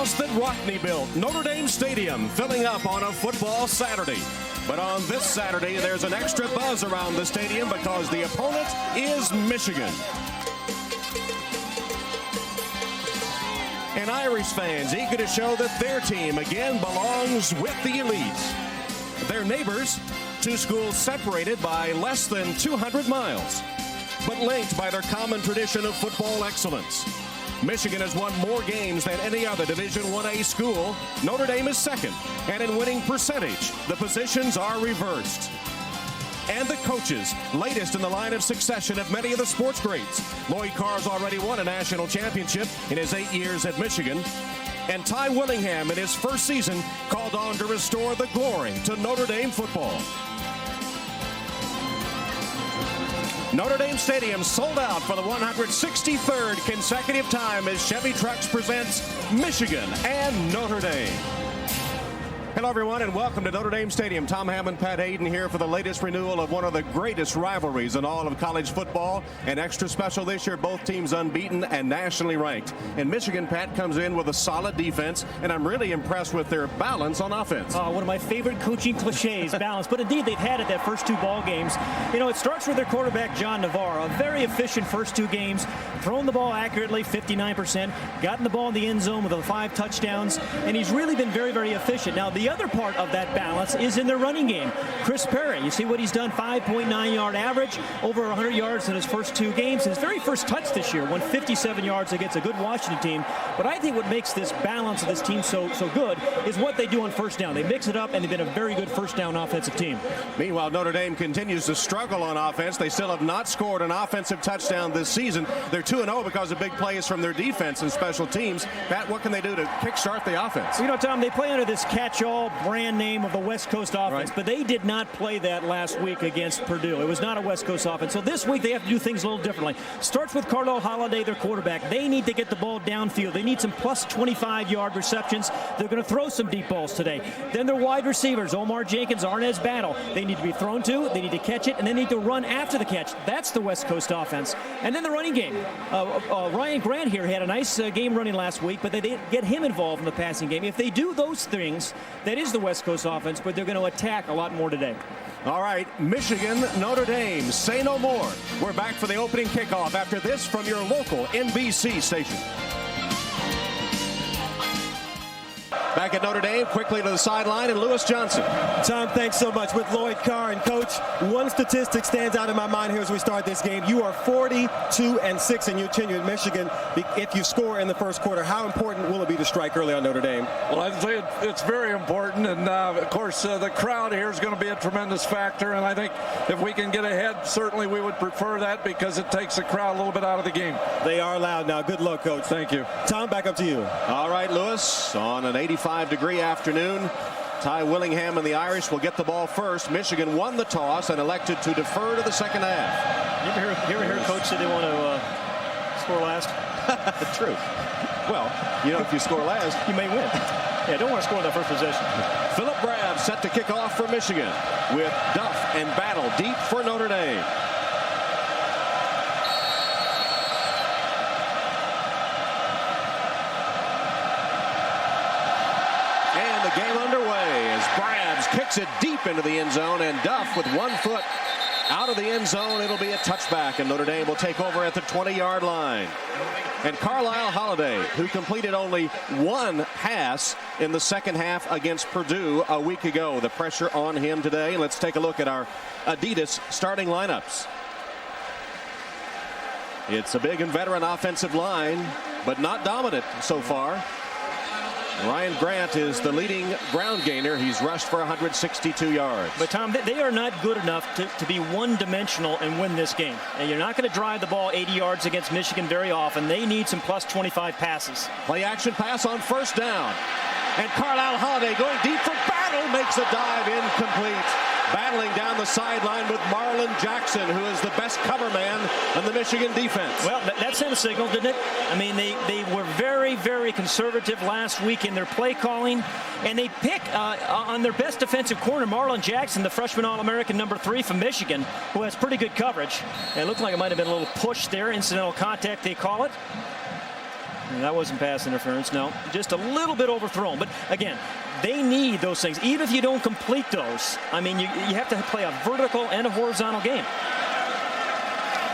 house that Rockney built, Notre Dame Stadium, filling up on a football Saturday. But on this Saturday, there's an extra buzz around the stadium because the opponent is Michigan. And Irish fans eager to show that their team again belongs with the elite. Their neighbors, two schools separated by less than 200 miles, but linked by their common tradition of football excellence. Michigan has won more games than any other Division I-A school. Notre Dame is second, and in winning percentage, the positions are reversed. And the coaches, latest in the line of succession of many of the sports greats. Lloyd Carr's already won a national championship in his 8 years at Michigan. And Tyrone Willingham, in his first season, called on to restore the glory to Notre Dame football. Notre Dame Stadium sold out for the 163rd consecutive time as Chevy Trucks presents Michigan and Notre Dame. Hello, everyone, and welcome to Notre Dame Stadium. Tom Hammond, Pat Hayden here for the latest renewal of one of the greatest rivalries in all of college football. And extra special this year, both teams unbeaten and nationally ranked. And Michigan, Pat, comes in with a solid defense, and I'm really impressed with their balance on offense. One of my favorite coaching cliches, balance. But indeed, they've had it that first two ball games. You know, it starts with their quarterback, John Navarro. A very efficient first two games. Thrown the ball accurately, 59%. Gotten the ball in the end zone with 5 touchdowns. And he's really been very, very efficient. Now, the other part of that balance is in their running game. Chris Perry, you see what he's done, 5.9-yard average, over 100 yards in his first two games. His very first touch this year, won 57 yards against a good Washington team. But I think what makes this balance of this team so good is what they do on first down. They mix it up, and they've been a very good first down offensive team. Meanwhile, Notre Dame continues to struggle on offense. They still have not scored an offensive touchdown this season. They're 2-0 because of big plays from their defense and special teams. Pat, what can they do to kickstart the offense? You know, Tom, they play under this catch-all brand name of the West Coast offense, right, but they did not play that last week against Purdue. It was not a West Coast offense. So this week they have to do things a little differently. Starts with Carlisle Holiday, their quarterback. They need to get the ball downfield. They need some plus 25-yard receptions. They're going to throw some deep balls today. Then their wide receivers, Omar Jenkins, Arnez Battle. They need to be thrown to, they need to catch it, and they need to run after the catch. That's the West Coast offense. And then the running game. Ryan Grant here had a nice game running last week, but they didn't get him involved in the passing game. If they do those things, that is the West Coast offense, but they're going to attack a lot more today. All right, Michigan, Notre Dame, say no more. We're back for the opening kickoff after this from your local NBC station. Back at Notre Dame, quickly to the sideline, and Lewis Johnson. Tom, thanks so much. With Lloyd Carr and Coach, one statistic stands out in my mind here as we start this game. You are 42-6 in your tenure at Michigan if you score in the first quarter. How important will it be to strike early on Notre Dame? Well, I'd say it's very important, and of course the crowd here is going to be a tremendous factor, and I think if we can get ahead, certainly we would prefer that because it takes the crowd a little bit out of the game. They are loud now. Good luck, Coach. Thank you. Tom, back up to you. All right, Lewis, on an 85-degree afternoon, Ty Willingham and the Irish will get the ball first. Michigan won the toss and elected to defer to the second half. You ever hear Coach say they want to score last? True. Well, you know, if you score last, you may win. Yeah, don't want to score in that first possession. Philip Brabs set to kick off for Michigan with Duff and Battle deep for Notre Dame. And the game underway as Brabs kicks it deep into the end zone, and Duff with 1 foot out of the end zone. It'll be a touchback, and Notre Dame will take over at the 20-yard line. And Carlisle Holiday, who completed only 1 pass in the second half against Purdue a week ago. The pressure on him today. Let's take a look at our Adidas starting lineups. It's a big and veteran offensive line, but not dominant so far. Ryan Grant is the leading ground gainer. He's rushed for 162 yards. But, Tom, they are not good enough to be one-dimensional and win this game. And you're not going to drive the ball 80 yards against Michigan very often. They need some plus 25 passes. Play action pass on first down. And Carlisle Holiday going deep for Battle, makes a dive incomplete. Battling down the sideline with Marlon Jackson, who is the best cover man in the Michigan defense. Well, that sent a signal, didn't it? I mean, they were very, very conservative last week in their play calling, and they pick on their best defensive corner, Marlon Jackson, the freshman All-American number 3 from Michigan, who has pretty good coverage. And it looked like it might have been a little push there, incidental contact, they call it. And that wasn't pass interference. No, just a little bit overthrown. But again, they need those things. Even if you don't complete those, I mean, you have to play a vertical and a horizontal game.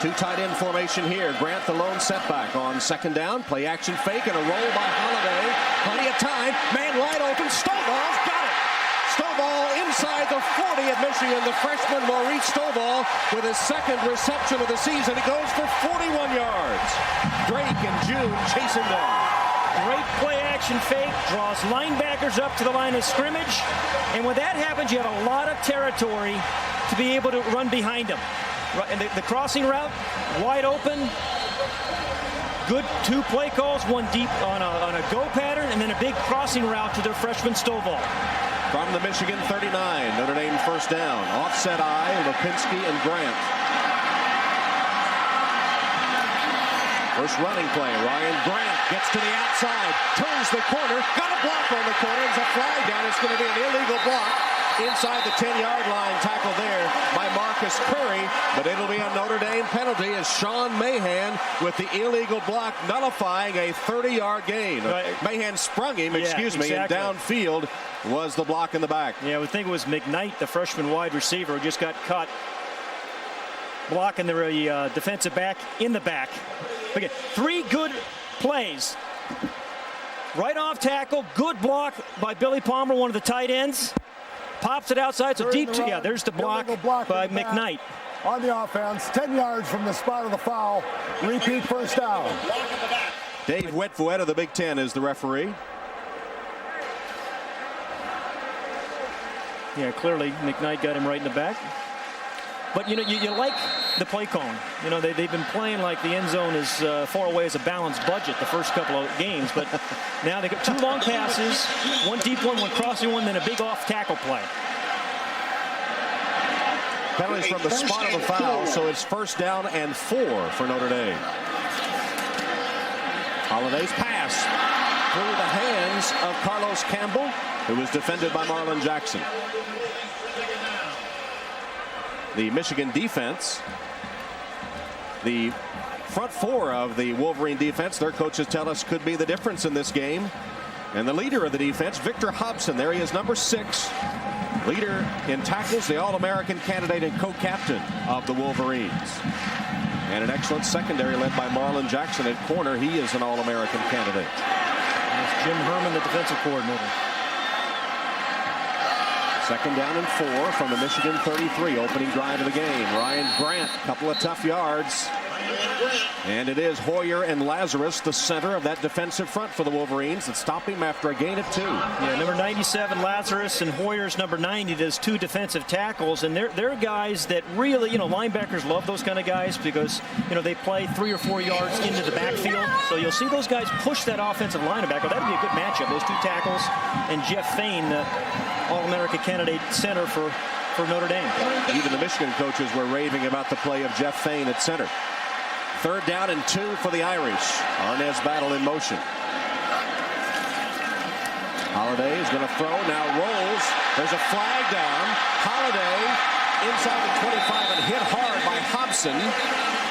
Two tight end formation here. Grant the lone setback on second down. Play action fake and a roll by Holiday. Plenty of time. Man wide open. Stovall's got it. Stovall inside the 40 at Michigan. The freshman Maurice Stovall with his second reception of the season. He goes for 41 yards. Drake and June chasing them. Great play action fake. Draws linebackers up to the line of scrimmage. And when that happens, you have a lot of territory to be able to run behind them. And the crossing route, wide open. Good two play calls, one deep on a go pattern, and then a big crossing route to their freshman Stovall. From the Michigan 39, Notre Dame first down. Offset eye, Lipinski and Grant. First running play, Ryan Grant gets to the outside, turns the corner, got a block on the corner, there's a flag down, it's going to be an illegal block. Inside the 10-yard line, tackle there by Marcus Curry, but it'll be a Notre Dame penalty as Sean Mahan with the illegal block nullifying a 30-yard gain. Right. Mahan sprung him, exactly. And downfield was the block in the back. Yeah, I would think it was McKnight, the freshman wide receiver, who just got cut blocking the defensive back in the back. Okay, three good plays. Right off tackle, good block by Billy Palmer, one of the tight ends. Pops it outside, so deep. Yeah, there's the block by McKnight. On the offense, 10 yards from the spot of the foul. Repeat first down. Dave Whitfuet of the Big Ten is the referee. Yeah, clearly McKnight got him right in the back. But, you know, you like the play calling. You know, they've been playing like the end zone is far away as a balanced budget the first couple of games. But now they got two long passes, one deep one crossing one, then a big off tackle play. Penalties from the spot of the foul, so it's first down and 4 for Notre Dame. Holiday's pass through the hands of Carlos Campbell, who was defended by Marlon Jackson. The Michigan defense, the front four of the Wolverine defense, their coaches tell us could be the difference in this game. And the leader of the defense, Victor Hobson, there he is, number 6. Leader in tackles, the All-American candidate and co-captain of the Wolverines. And an excellent secondary led by Marlon Jackson at corner. He is an All-American candidate. That's Jim Herman, the defensive coordinator. Second down and 4 from the Michigan 33, opening drive of the game. Ryan Grant, a couple of tough yards. And it is Hoyer and Lazarus, the center of that defensive front for the Wolverines, that stop him after a gain of 2. Yeah, number 97 Lazarus and Hoyer's number 90 does 2 defensive tackles, and they're guys that really, you know, linebackers love those kind of guys because, you know, they play 3 or 4 yards into the backfield. So you'll see those guys push that offensive linebacker. That'd be a good matchup. Those 2 tackles and Jeff Fain, the All-America candidate center for Notre Dame. Even the Michigan coaches were raving about the play of Jeff Fain at center. Third down and 2 for the Irish. Arnaz Battle in motion. Holiday is going to throw, now rolls. There's a flag down. Holiday inside the 25 and hit hard by Hobson.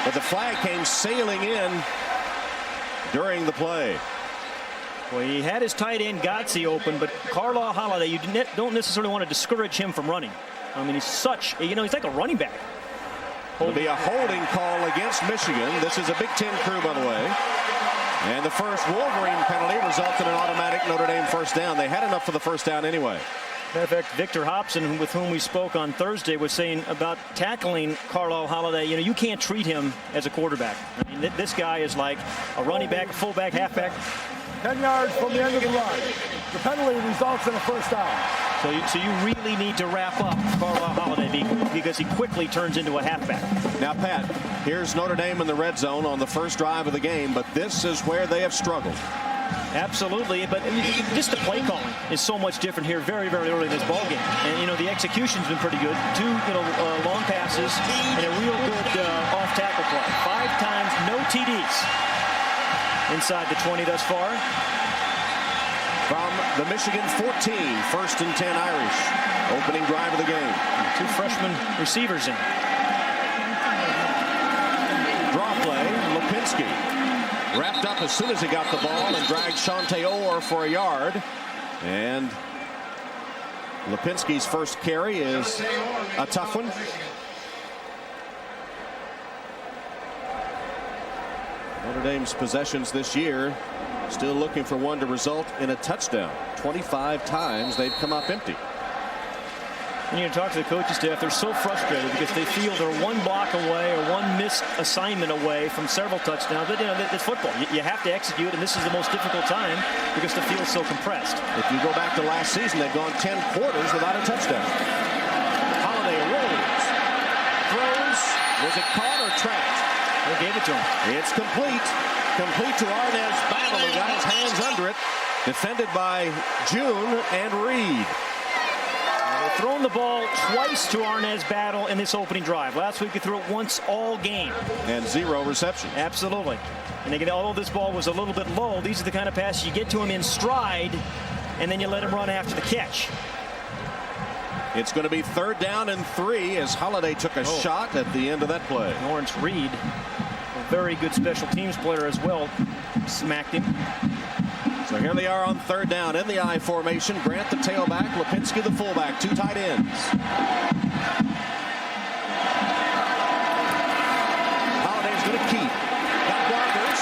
But the flag came sailing in during the play. Well, he had his tight end Gotze open, but Carlisle Holiday, you don't necessarily want to discourage him from running. I mean, he's such, you know, he's like a running back. It'll be a holding call against Michigan. This is a Big Ten crew, by the way. And the first Wolverine penalty results in an automatic Notre Dame first down. They had enough for the first down anyway. Matter of fact, Victor Hobson, with whom we spoke on Thursday, was saying about tackling Carlisle Holiday, you know, you can't treat him as a quarterback. I mean, this guy is like a running back, a fullback, halfback. 10 yards from the end of the run. The penalty results in a first down. So you really need to wrap up Carlisle Holiday because he quickly turns into a halfback. Now, Pat, here's Notre Dame in the red zone on the first drive of the game, but this is where they have struggled. Absolutely, but just the play calling is so much different here very, very early in this ball game. And, you know, the execution's been pretty good. 2, long passes and a real good off-tackle play. 5 times, no TDs inside the 20 thus far. From the Michigan 14, first and 10 Irish. Opening drive of the game. 2 freshman receivers in. Draw play, Lipinski. wrapped up as soon as he got the ball and dragged Shante Orr for a yard. And Lipinski's first carry is a tough one. Notre Dame's possessions this year still looking for one to result in a touchdown. 25 times they've come up empty. When you talk to the coaching staff, they're so frustrated because they feel they're one block away or one missed assignment away from several touchdowns. But, you know, it's football. You have to execute, and this is the most difficult time because the field's so compressed. If you go back to last season, they've gone 10 quarters without a touchdown. Holiday rolls. Throws. Was it caught or trapped? They gave it to him. It's complete. Complete to Arnaz Battle, who got his hands under it. Defended by June and Reed. They've thrown the ball twice to Arnaz Battle in this opening drive. Last week they threw it once all game. And 0 receptions. Absolutely. And again, although this ball was a little bit low, these are the kind of passes you get to him in stride, and then you let him run after the catch. It's going to be 3rd down and 3 as Holiday took a shot at the end of that play. Lawrence Reed, a very good special teams player as well, smacked him. So here they are on 3rd down in the I formation. Grant the tailback, Lipinski the fullback, 2 tight ends. Holiday's going to keep. Got blockers.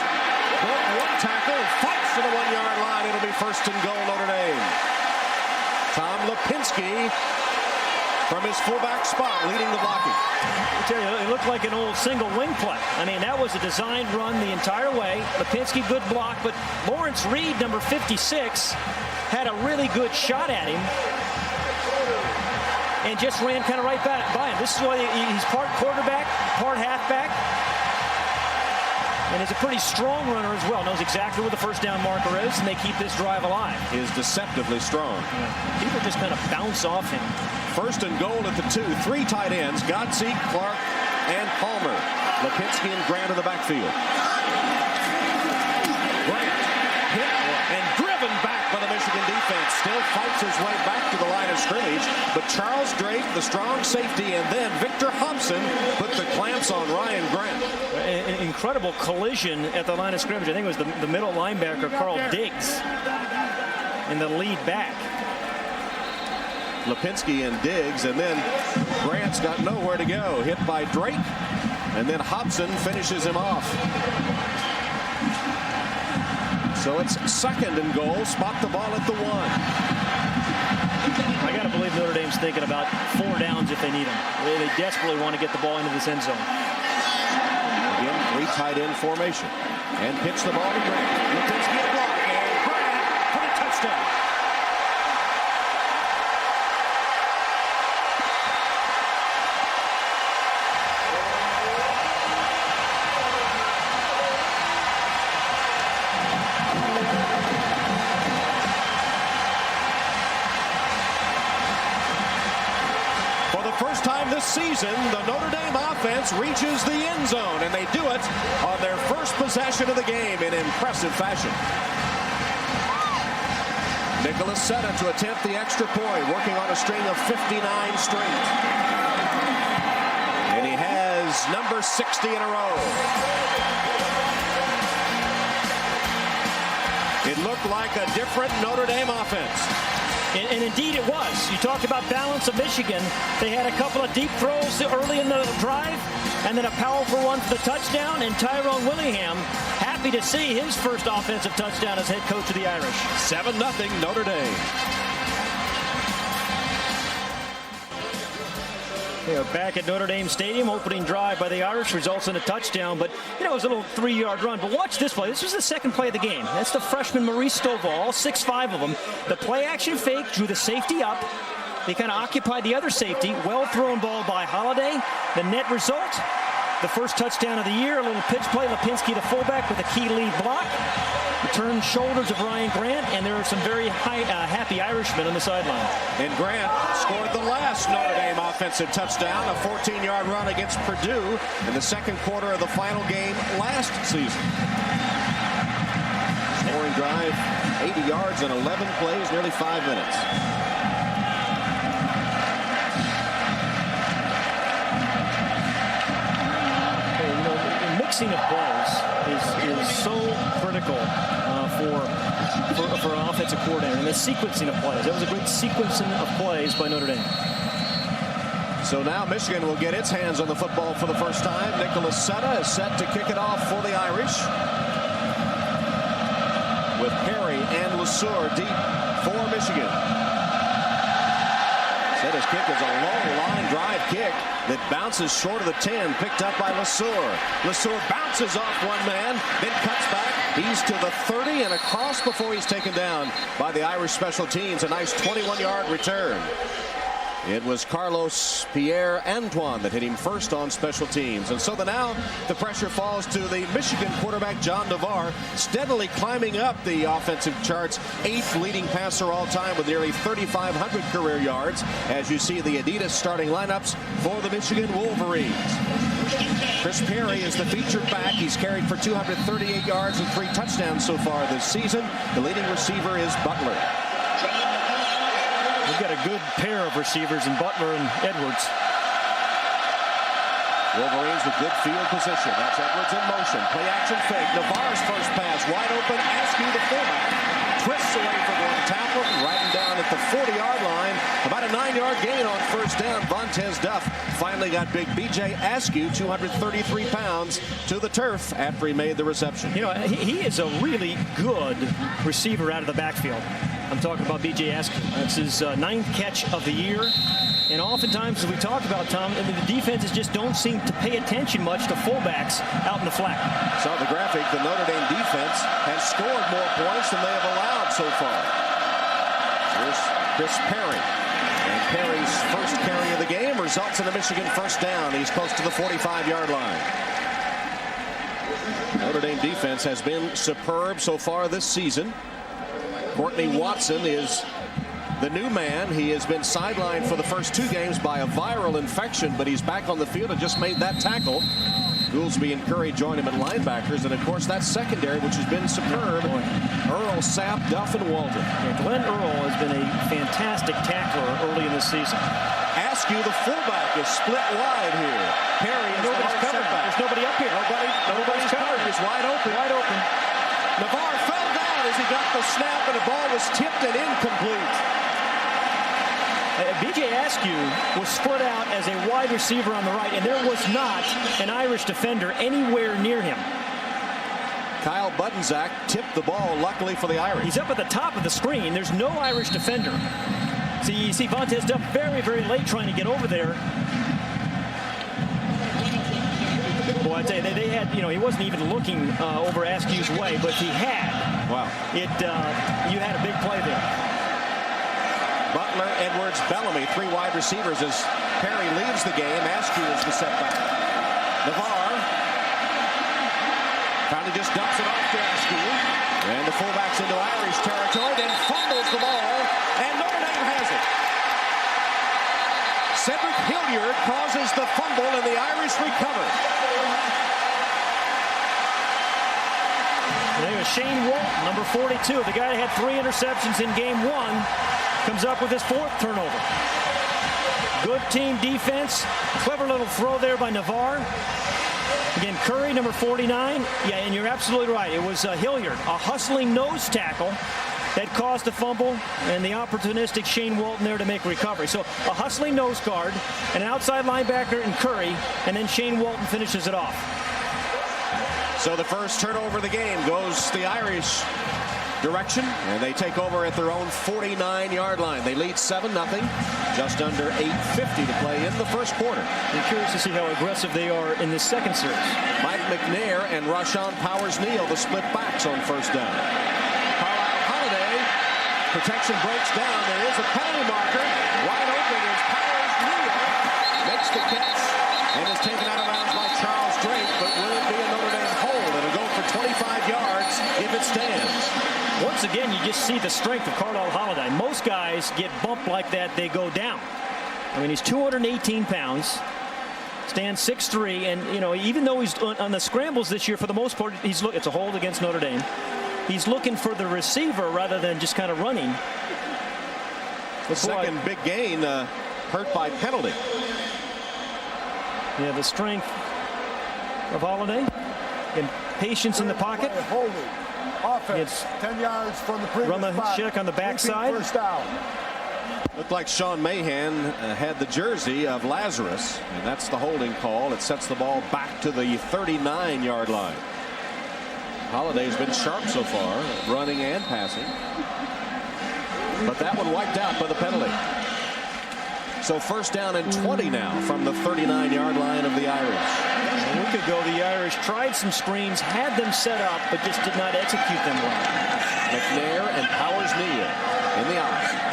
Broke 1 tackle, fights to the 1-yard line. It'll be 1st and goal, Notre Dame. Tom Lipinski from his fullback spot, leading the blocking. I tell you, it looked like an old single wing play. I mean, that was a designed run the entire way. Lipinski, good block, but Lawrence Reed, number 56, had a really good shot at him and just ran kind of right by him. This is why he's part quarterback, part halfback, and he's a pretty strong runner as well. Knows exactly where the 1st down marker is, and they keep this drive alive. Is deceptively strong. Yeah. People just kind of bounce off him. 1st and goal at the 2. 3 tight ends, Godsey, Clark, and Palmer. Lipinski and Grant in the backfield. Grant hit and driven back by the Michigan defense. Still fights his way back to the line of scrimmage. But Charles Drake, the strong safety, and then Victor Hobson put the clamps on Ryan Grant. An incredible collision at the line of scrimmage. I think it was the middle linebacker, Carl Diggs, in the lead back. Lipinski and Diggs, and then Grant's got nowhere to go. Hit by Drake, and then Hobson finishes him off. So it's 2nd and goal. Spot the ball at the 1. I got to believe Notre Dame's thinking about 4 downs if they need them. They desperately want to get the ball into this end zone. Again, 3 tight end formation. And pitch the ball to Grant. Lipinski a block, and Grant for the touchdown. First time this season, the Notre Dame offense reaches the end zone, and they do it on their first possession of the game in impressive fashion. Nicholas Setta to attempt the extra point, working on a string of 59 straight. And he has number 60 in a row. It looked like a different Notre Dame offense. And indeed it was. You talked about balance of Michigan. They had a couple of deep throws early in the drive, and then a powerful one for the touchdown. And Tyrone Willingham, happy to see his first offensive touchdown as head coach of the Irish. 7-0 Notre Dame. They are back at Notre Dame Stadium. Opening drive by the Irish results in a touchdown, but you know, it was a little 3-yard run. But watch this play. This was the 2nd play of the game. That's the freshman Maurice Stovall, all 6'5" of them. The play action fake drew the safety up. They kind of occupied the other safety. Well thrown ball by Holiday. The net result, the first touchdown of the year. A little pitch play. Lipinski, the fullback, with a key lead block. Return shoulders of Ryan Grant, and there are some very happy Irishmen on the sideline. And Grant scored the last Notre Dame offensive touchdown, a 14-yard run against Purdue in the 2nd quarter of the final game last season. Scoring drive, 80 yards in 11 plays, nearly 5 minutes. Hey, you know, the mixing of balls is so critical for an offensive coordinator. And the sequencing of plays. That was a great sequencing of plays by Notre Dame. So now Michigan will get its hands on the football for the first time. Nicholas Setta is set to kick it off for the Irish, with Perry and LeSueur deep for Michigan. Setta's kick is a long line drive kick that bounces short of the 10, picked up by LeSueur. LeSueur bounces off one man, then cuts back. He's to the 30 and across before he's taken down by the Irish special teams. A nice 21-yard return. It was Carlos Pierre-Antoine that hit him first on special teams. And so now the pressure falls to the Michigan quarterback, John Navarre, steadily climbing up the offensive charts. 8th leading passer all time with nearly 3,500 career yards. As you see the Adidas starting lineups for the Michigan Wolverines. Chris Perry is the featured back. He's carried for 238 yards and 3 touchdowns so far this season. The leading receiver is Butler. We've got a good pair of receivers in Butler and Edwards. Wolverines with good field position. That's Edwards in motion. Play action fake. Navarre's first pass wide open. Askew the fullback twists away from one tackle, right him down at the 40-yard line. About a 9-yard gain on first down. Vontez Duff finally got big B.J. Askew, 233 pounds, to the turf after he made the reception. You know, he is a really good receiver out of the backfield. I'm talking about B.J. Askew. That's his 9th catch of the year. And oftentimes, as we talked about, Tom, I mean, the defenses just don't seem to pay attention much to fullbacks out in the flat. Saw the graphic. The Notre Dame defense has scored more points than they have allowed so far. Here's Chris Perry. And Perry's first carry of the game results in a Michigan first down. He's close to the 45-yard line. Notre Dame defense has been superb so far this season. Courtney Watson is the new man. He has been sidelined for the first 2 games by a viral infection, but he's back on the field and just made that tackle. Goolsby and Curry join him at linebackers, and of course that secondary, which has been superb. Earl, Sapp, Duff, and Walton. Yeah, Glenn Earl has been a fantastic tackler early in this season. Askew, the fullback, is split wide here. Perry is nobody's covered. There's nobody up here. Nobody's covered. He's wide open. Wide open. Navarre fell down as he got the snap, and the ball was tipped and incomplete. B.J. Askew was split out as a wide receiver on the right, and there was not an Irish defender anywhere near him. Kyle Buttenzak tipped the ball, luckily for the Irish. He's up at the top of the screen. There's no Irish defender. So you see Vontez Duff very, very late trying to get over there. Boy, I tell you, they had, you know, he wasn't even looking over Askew's way, but he had. Wow. You had a big play there. Butler, Edwards, Bellamy, 3 wide receivers as Perry leaves the game. Askew is the setback. Navarre finally just dumps it off to Askew. And the fullback's into Irish territory, then fumbles the ball, and Notre Dame has it. Cedric Hilliard causes the fumble, and the Irish recover. There's Shane Walton, number 42, the guy that had 3 interceptions in game 1. Comes up with his 4th turnover. Good team defense. Clever little throw there by Navarre. Again, Curry, number 49. Yeah, and you're absolutely right. It was Hilliard, a hustling nose tackle that caused the fumble, and the opportunistic Shane Walton there to make a recovery. So a hustling nose guard, an outside linebacker in Curry, and then Shane Walton finishes it off. So the first turnover of the game goes the Irish direction, and they take over at their own 49-yard line. They lead 7-0, just under 8:50 to play in the first quarter. I'm curious to see how aggressive they are in this second series. Mike McNair and Rashawn Powers-Neal, the split backs on first down. Carlisle Holiday, protection breaks down. There is a penalty marker. Wide open is Powers-Neal. Makes the catch and is taken out of bounds by Charles Drake, but will it be a Notre Dame hold? It'll go for 25 yards if it stands. Once again, you just see the strength of Carlisle Holiday. Most guys get bumped like that, they go down. I mean, he's 218 pounds, stands 6'3", and, you know, even though he's on the scrambles this year, for the most part, it's a hold against Notre Dame. He's looking for the receiver rather than just kind of running. The second big gain hurt by penalty. Yeah, the strength of Holiday and patience in the pocket. Offense, 10 yards from the previous Run the spot. check on the backside. First down. Looked like Sean Mahan had the jersey of Lazarus, and that's the holding call. It sets the ball back to the 39-yard line. Holiday's been sharp so far, running and passing. But that one wiped out by the penalty. So first down and 20 now from the 39-yard line of the Irish. A week ago, the Irish tried some screens, had them set up, but just did not execute them well. McNair and Powers-Neal in the eye.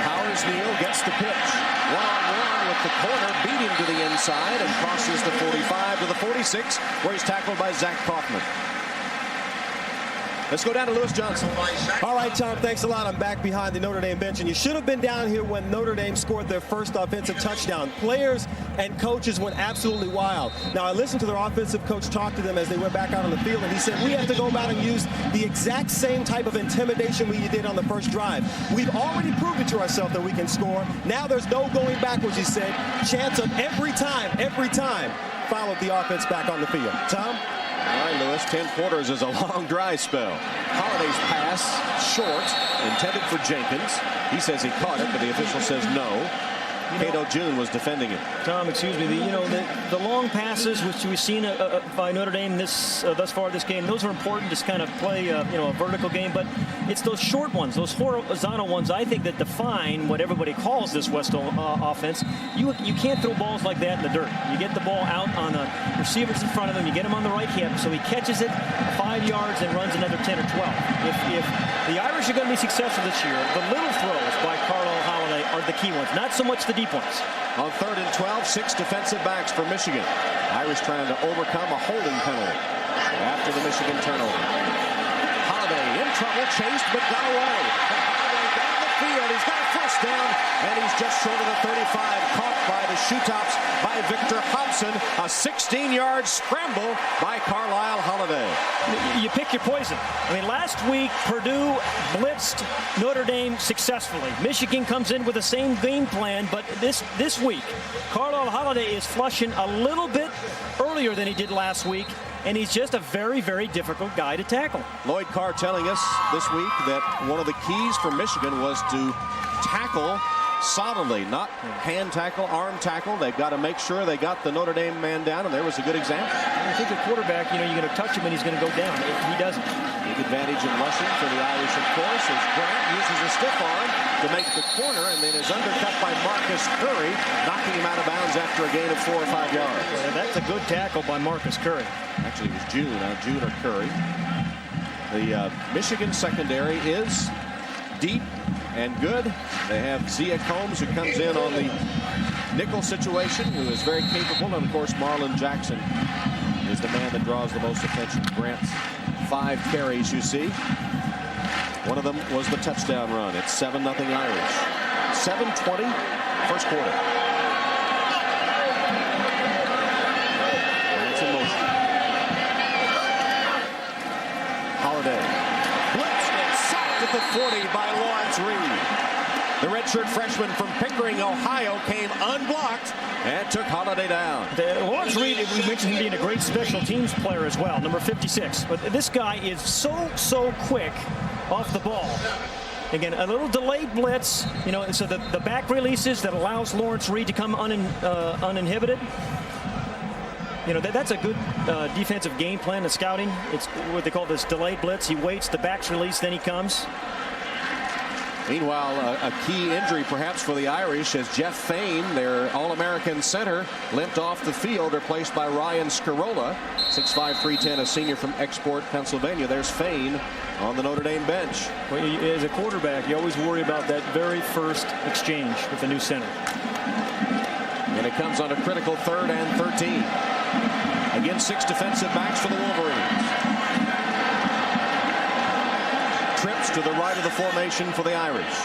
Powers-Neal gets the pitch. One-on-one with the corner, beat him to the inside and crosses the 45 to the 46, where he's tackled by Zach Kaufman. Let's go down to Lewis Johnson. All right, Tom, thanks a lot. I'm back behind the Notre Dame bench, and you should have been down here when Notre Dame scored their first offensive touchdown. Players and coaches went absolutely wild. Now, I listened to their offensive coach talk to them as they went back out on the field, and he said, we have to go about and use the exact same type of intimidation we did on the first drive. We've already proved it to ourselves that we can score. Now there's no going backwards, he said. Chance of every time, followed the offense back on the field. Tom? All right, Lewis, 10 quarters is a long dry spell. Holiday's pass, short, intended for Jenkins. He says he caught it, but the official says no. Cato June was defending it. Tom, excuse me. The long passes, which we've seen by Notre Dame thus far this game, those are important to kind of play a vertical game. But it's those short ones, those horizontal ones, I think, that define what everybody calls this Western offense. You can't throw balls like that in the dirt. You get the ball out on the receivers in front of him. You get him on the right hip, so he catches it 5 yards and runs another 10 or 12. If the Irish are going to be successful this year, the little throws by Carlisle Holiday are the key ones, not so much the deep ones. On 3rd and 12, 6 defensive backs for Michigan. Irish trying to overcome a holding penalty after the Michigan turnover. Holiday in trouble, chased but got away. Holiday down the field. He's got a first down, and he's just short of the 35. Caught by the shoetops by Victor Hobson. A 16-yard scramble by Carlisle Holiday. You pick your poison. I mean, last week, Purdue blitzed Notre Dame successfully. Michigan comes in with the same game plan, but this week, Carlisle Holiday is flushing a little bit earlier than he did last week, and he's just a very, very difficult guy to tackle. Lloyd Carr telling us this week that one of the keys for Michigan was to tackle solidly, not hand tackle, arm tackle. They've got to make sure they got the Notre Dame man down, and there was a good example. I think a quarterback, you're going to touch him and he's going to go down. He doesn't. Big advantage in rushing for the Irish, of course, as Grant uses a stiff arm to make the corner and then is undercut by Marcus Curry, knocking him out of bounds after a gain of 4 or 5 yards. Well, that's a good tackle by Marcus Curry. Actually, it was June or Curry. The Michigan secondary is deep and good. They have Zia Combs, who comes in on the nickel situation, who is very capable, and of course Marlon Jackson is the man that draws the most attention. Grant's 5 carries, you see. One of them was the touchdown run. It's 7-0 Irish. 7:20, first quarter. And it's in motion. Holiday blitzed and sacked at the 40 by Lawrence Reed. The redshirt freshman from Pickering, Ohio, came unblocked and took Holiday down. Lawrence Reed, we mentioned him being a great special teams player as well, number 56. But this guy is so quick off the ball. Again, a little delayed blitz, so the back releases that allows Lawrence Reed to come uninhibited. That's a good defensive game plan of scouting. It's what they call this delayed blitz. He waits, the back's released, then he comes. Meanwhile, a key injury perhaps for the Irish as Jeff Fain, their All-American center, limped off the field, replaced by Ryan Scarola, 6'5", 310, a senior from Export, Pennsylvania. There's Fain on the Notre Dame bench. Well, as a quarterback, you always worry about that very first exchange with the new center. And it comes on a critical 3rd and 13. Again, 6 defensive backs for the Wolverines. Trips to the right of the formation for the Irish.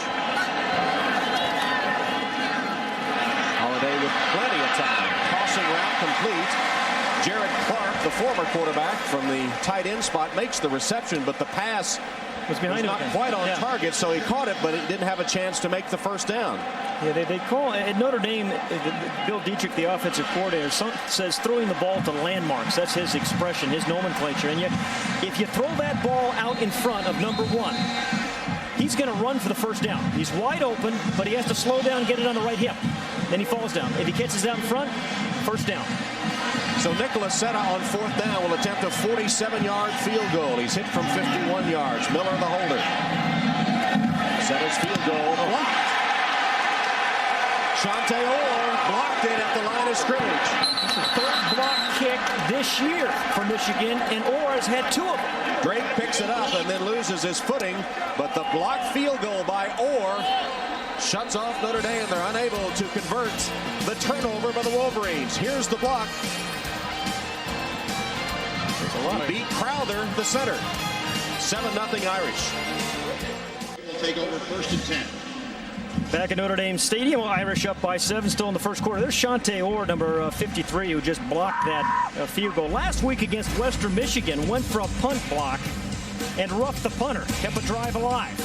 Holiday with plenty of time. Tossing route complete. Jared Clark, the former quarterback from the tight end spot, makes the reception, but the pass was behind not quite on target, so he caught it, but he didn't have a chance to make the first down. Yeah, they call at Notre Dame, Bill Dietrich, the offensive coordinator, says throwing the ball to landmarks. That's his expression, his nomenclature. And yet, if you throw that ball out in front of number 1, he's going to run for the first down. He's wide open, but he has to slow down and get it on the right hip. Then he falls down. If he catches out in front, first down. So Nicholas Seta on 4th down will attempt a 47-yard field goal. He's hit from 51 yards. Miller the holder. Seta's field goal blocked. Shante Orr blocked it at the line of scrimmage. This is the 3rd block kick this year for Michigan, and Orr has had 2 of them. Drake picks it up and then loses his footing, but the blocked field goal by Orr shuts off Notre Dame. They're unable to convert the turnover by the Wolverines. Here's the block. He beat Crowther, the center. 7-0 Irish. We'll take over 1st and 10. Back at Notre Dame Stadium, Irish up by 7 still in the first quarter. There's Shante Orr, number 53, who just blocked that field goal. Last week against Western Michigan, went for a punt block and roughed the punter, kept a drive alive.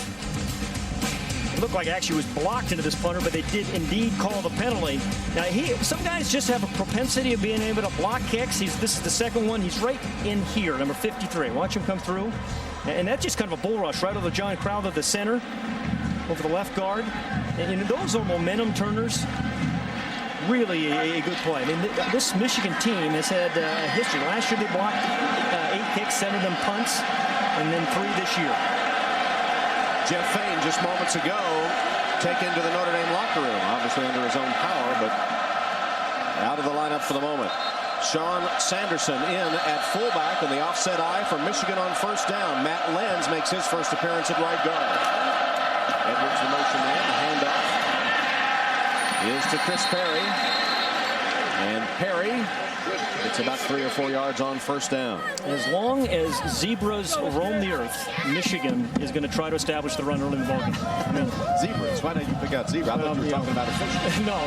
It looked like actually was blocked into this punter, but they did indeed call the penalty. Now, some guys just have a propensity of being able to block kicks. This is the second one. He's right in here, number 53. Watch him come through. And that's just kind of a bull rush right over John Crowther, the center, over the left guard. And those are momentum turners. Really a good play. I mean, this Michigan team has had a history. Last year they blocked 8 kicks, 7 of them punts, and then 3 this year. Jeff Fain just moments ago taken to the Notre Dame locker room, obviously under his own power, but out of the lineup for the moment. Sean Sanderson in at fullback, and the offset eye for Michigan on 1st down. Matt Lenz makes his first appearance at right guard. Edwards the motion man, the handoff is to Chris Perry, and Perry gets about 3 or 4 yards on 1st down. As long as zebras roam the earth, Michigan is going to try to establish the run early in the ballgame. I mean, zebras? Why did you pick out zebra? I thought you were talking about a fish. No.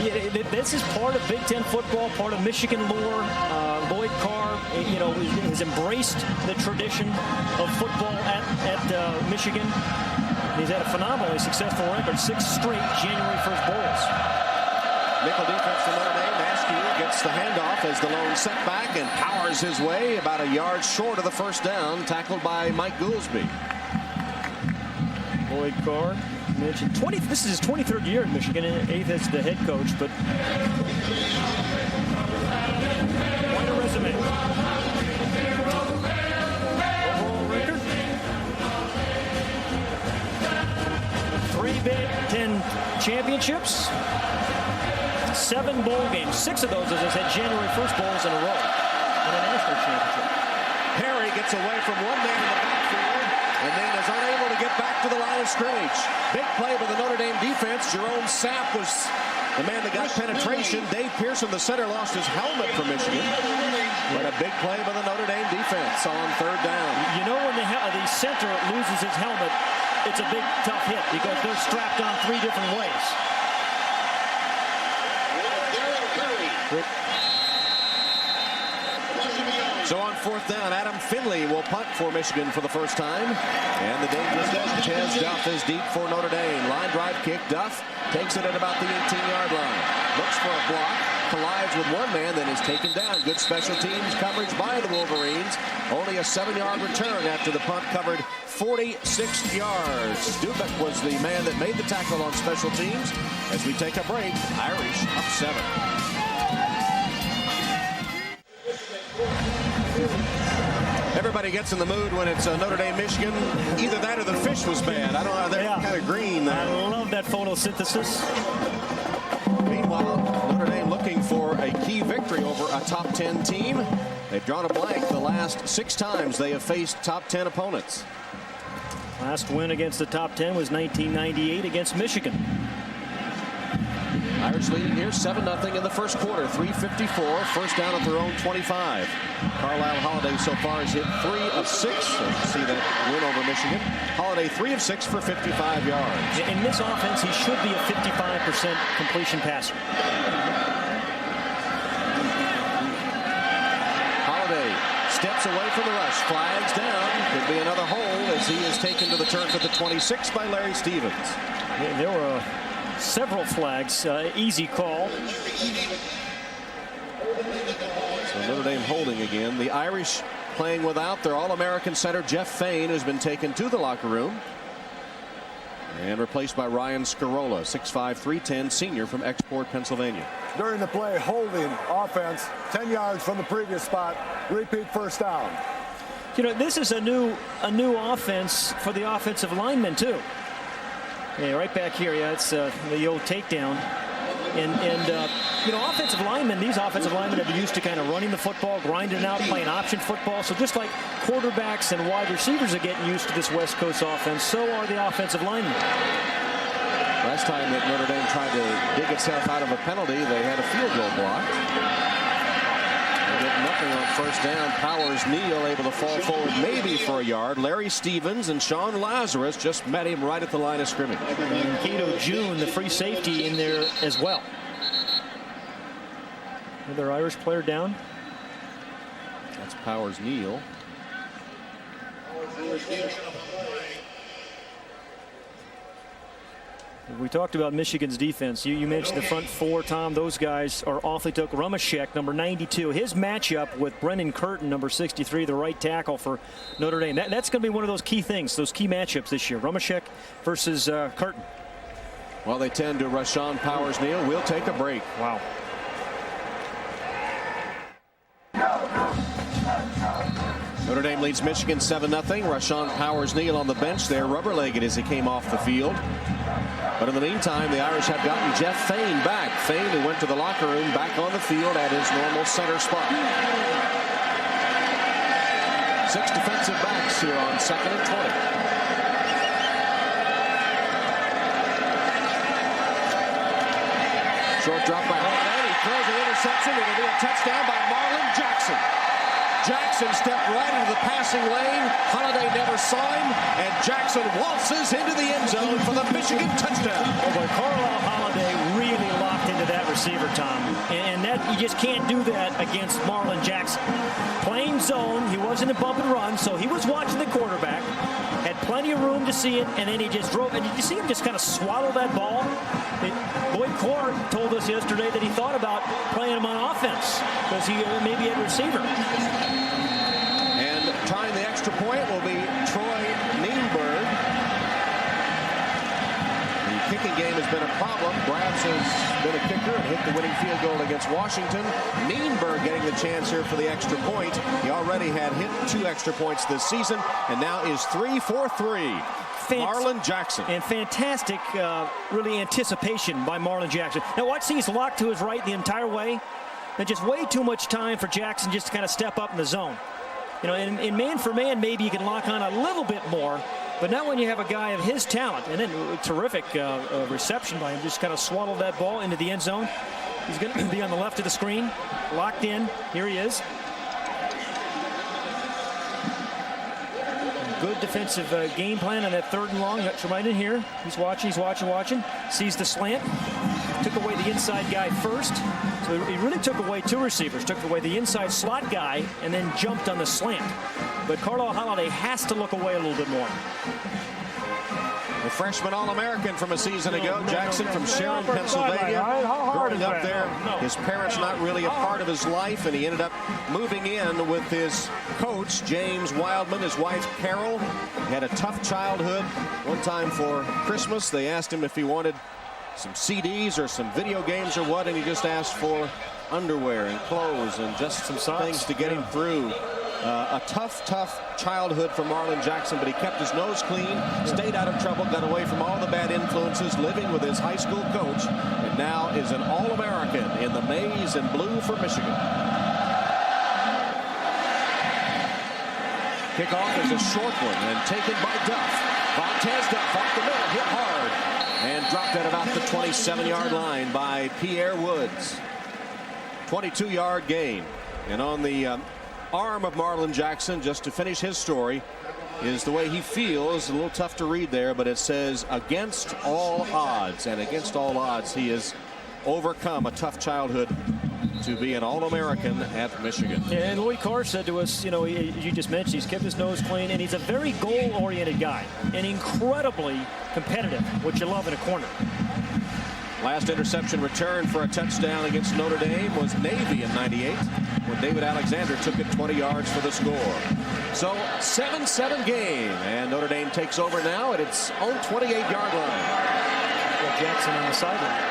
Yeah, this is part of Big Ten football, part of Michigan lore. Lloyd Carr, has embraced the tradition of football at Michigan. He's had a phenomenally successful record, 6 straight January 1st bowls. Nickel defense for Notre Dame. Askew gets the handoff as the lone setback and powers his way about a yard short of the 1st down, tackled by Mike Goolsby. Lloyd Carr mentioned this is his 23rd year in Michigan, and 8th as the head coach, but quite a resume. Overall record, 3 Big Ten championships, 7 bowl games. 6 of those, as I said, January 1st bowls in a row, and a national championship. Perry gets away from one man in the backfield and then is unable to get back to the line of scrimmage. Big play by the Notre Dame defense. Jerome Sapp was the man that got penetration. Dave Pearson, the center, lost his helmet for Michigan. But a big play by the Notre Dame defense on 3rd down. When the center loses his helmet, it's a big, tough hit because they're strapped on 3 different ways. So on 4th down, Adam Finley will punt for Michigan for the first time. And the dangerous Tez Duff is deep for Notre Dame. Line drive kick. Duff takes it at about the 18-yard line. Looks for a block. Collides with one man, then is taken down. Good special teams coverage by the Wolverines. Only a 7-yard return after the punt covered 46 yards. Dubek was the man that made the tackle on special teams. As we take a break, Irish up 7. Everybody gets in the mood when it's Notre Dame, Michigan. Either that or the fish was bad. I don't know. They're kind of green there. I love that photosynthesis. Meanwhile, Notre Dame looking for a key victory over a top 10 team. They've drawn a blank the last 6 times they have faced top 10 opponents. Last win against the top 10 was 1998 against Michigan. Irish leading here 7-0 in the first quarter. 3:54. First down at their own 25. Carlisle Holiday so far has hit 3 of 6. So you see that win over Michigan. Holiday 3 of 6 for 55 yards. In this offense, he should be a 55% completion passer. steps away from the rush. Flags down. Could be another hold as he is taken to the turf at the 26 by Larry Stevens. Yeah, there were several flags. Easy call. So Notre Dame holding again. The Irish playing without their All-American center Jeff Fain, who's been taken to the locker room and replaced by Ryan Scarola, 6'5", 310 senior from Export, Pennsylvania. During the play, holding offense, 10 yards from the previous spot, repeat first down. You know, this is a new offense for the offensive linemen too. Yeah, right back here. Yeah, it's the old takedown. And you know, offensive linemen, these offensive linemen have been used to kind of running the football, grinding out, playing option football. So just like quarterbacks and wide receivers are getting used to this West Coast offense, so are the offensive linemen. Last time that Notre Dame tried to dig itself out of a penalty, they had a field goal blocked. They did nothing on first down. Powers Neal able to fall forward maybe for a yard. Larry Stevens and Sean Lazarus just met him right at the line of scrimmage. And Cato June, the free safety, in there as well. Another Irish player down. That's Powers Neal. We talked about Michigan's defense. You mentioned the front four, Tom. Those guys are awfully tough. Rumashek, number 92. His matchup with Brennan Curtin, number 63, the right tackle for Notre Dame. That's going to be one of those key things, those key matchups this year. Rumashek versus Curtin. Well, they tend to Rashawn Powers Neal. We'll take a break. Wow. Notre Dame leads Michigan 7-0. Rashawn Powers Neal on the bench there, rubber-legged as he came off the field. But in the meantime, the Irish have gotten Jeff Fain back. Fain, who went to the locker room, back on the field at his normal center spot. 6 defensive backs here on 2nd and 20. Short drop by Hammond. He throws an interception. It'll be a touchdown by Marlon Jackson. Jackson stepped right into the passing lane. Holiday never saw him, and Jackson waltzes into the end zone for the Michigan touchdown. Oh boy, Carlisle Holiday really locked into that receiver, Tom. And that you just can't do that against Marlon Jackson. Playing zone, he wasn't a bump and run, so he was watching the quarterback. Had plenty of room to see it, and then he just drove. And did you see him just kind of swallow that ball? Boyd Clark told us yesterday that he thought about playing him on offense because he maybe had receiver. And tying the extra point will be Troy Nienberg. The kicking game has been a problem. Brabs has been a kicker and hit the winning field goal against Washington. Nienberg getting the chance here for the extra point. He already had hit 2 extra points this season and now is 3 for 3. Marlon Jackson. And fantastic, really, anticipation by Marlon Jackson. Now watch, he's locked to his right the entire way. And just way too much time for Jackson just to kind of step up in the zone. You know, in man for man, maybe you can lock on a little bit more. But not when you have a guy of his talent. And then terrific reception by him. Just kind of swaddled that ball into the end zone. He's going to be on the left of the screen. Locked in. Here he is. Good defensive game plan on that 3rd and long. Right in here. He's watching. Sees the slant. Took away the inside guy first. So he really took away 2 receivers. Took away the inside slot guy and then jumped on the slant. But Carlisle Holiday has to look away a little bit more. The freshman All-American from a season ago, Jackson from Sharon, Pennsylvania. Growing up there, his parents not really a part of his life, and he ended up moving in with his coach, James Wildman, his wife, Carol. He had a tough childhood. One time for Christmas, they asked him if he wanted some CDs or some video games or what, and he just asked for underwear and clothes and just some things to get him through. A tough childhood for Marlon Jackson, but he kept his nose clean, stayed out of trouble, got away from all the bad influences, living with his high school coach, and now is an All-American in the maize and blue for Michigan. Kickoff is a short one and taken by Duff. Vontez Duff off the middle, hit hard, and dropped at about the 27-yard line by Pierre Woods. 22-yard gain. And on the arm of Marlon Jackson, just to finish his story, is the way he feels. A little tough to read there, but it says, against all odds. And against all odds, he has overcome a tough childhood to be an All-American at Michigan. Yeah, and Lloyd Carr said to us, you know, you just mentioned, he's kept his nose clean, and he's a very goal-oriented guy and incredibly competitive, which you love in a corner. Last interception return for a touchdown against Notre Dame was Navy in '98 when David Alexander took it 20 yards for the score. So 7-7 game, and Notre Dame takes over now at its own 28-yard line. Jackson on the sideline.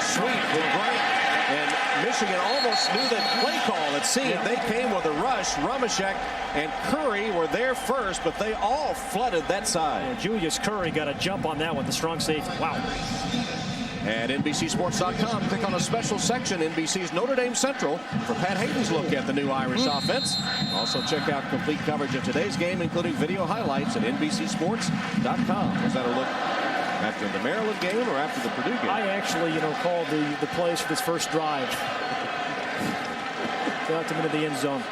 Sweet with right, and Michigan almost knew that play call. It seemed they came with a rush. Ramashek and Curry were there first, but they all flooded that side. Yeah, Julius Curry got a jump on that one, the strong safety. Wow. At NBCSports.com, click on a special section, NBC's Notre Dame Central, for Pat Hayden's look at the new Irish offense. Also check out complete coverage of today's game, including video highlights at NBCSports.com. Was that a look after the Maryland game or after the Purdue game? I actually, you know, called the plays for this first drive. Got them into the end zone.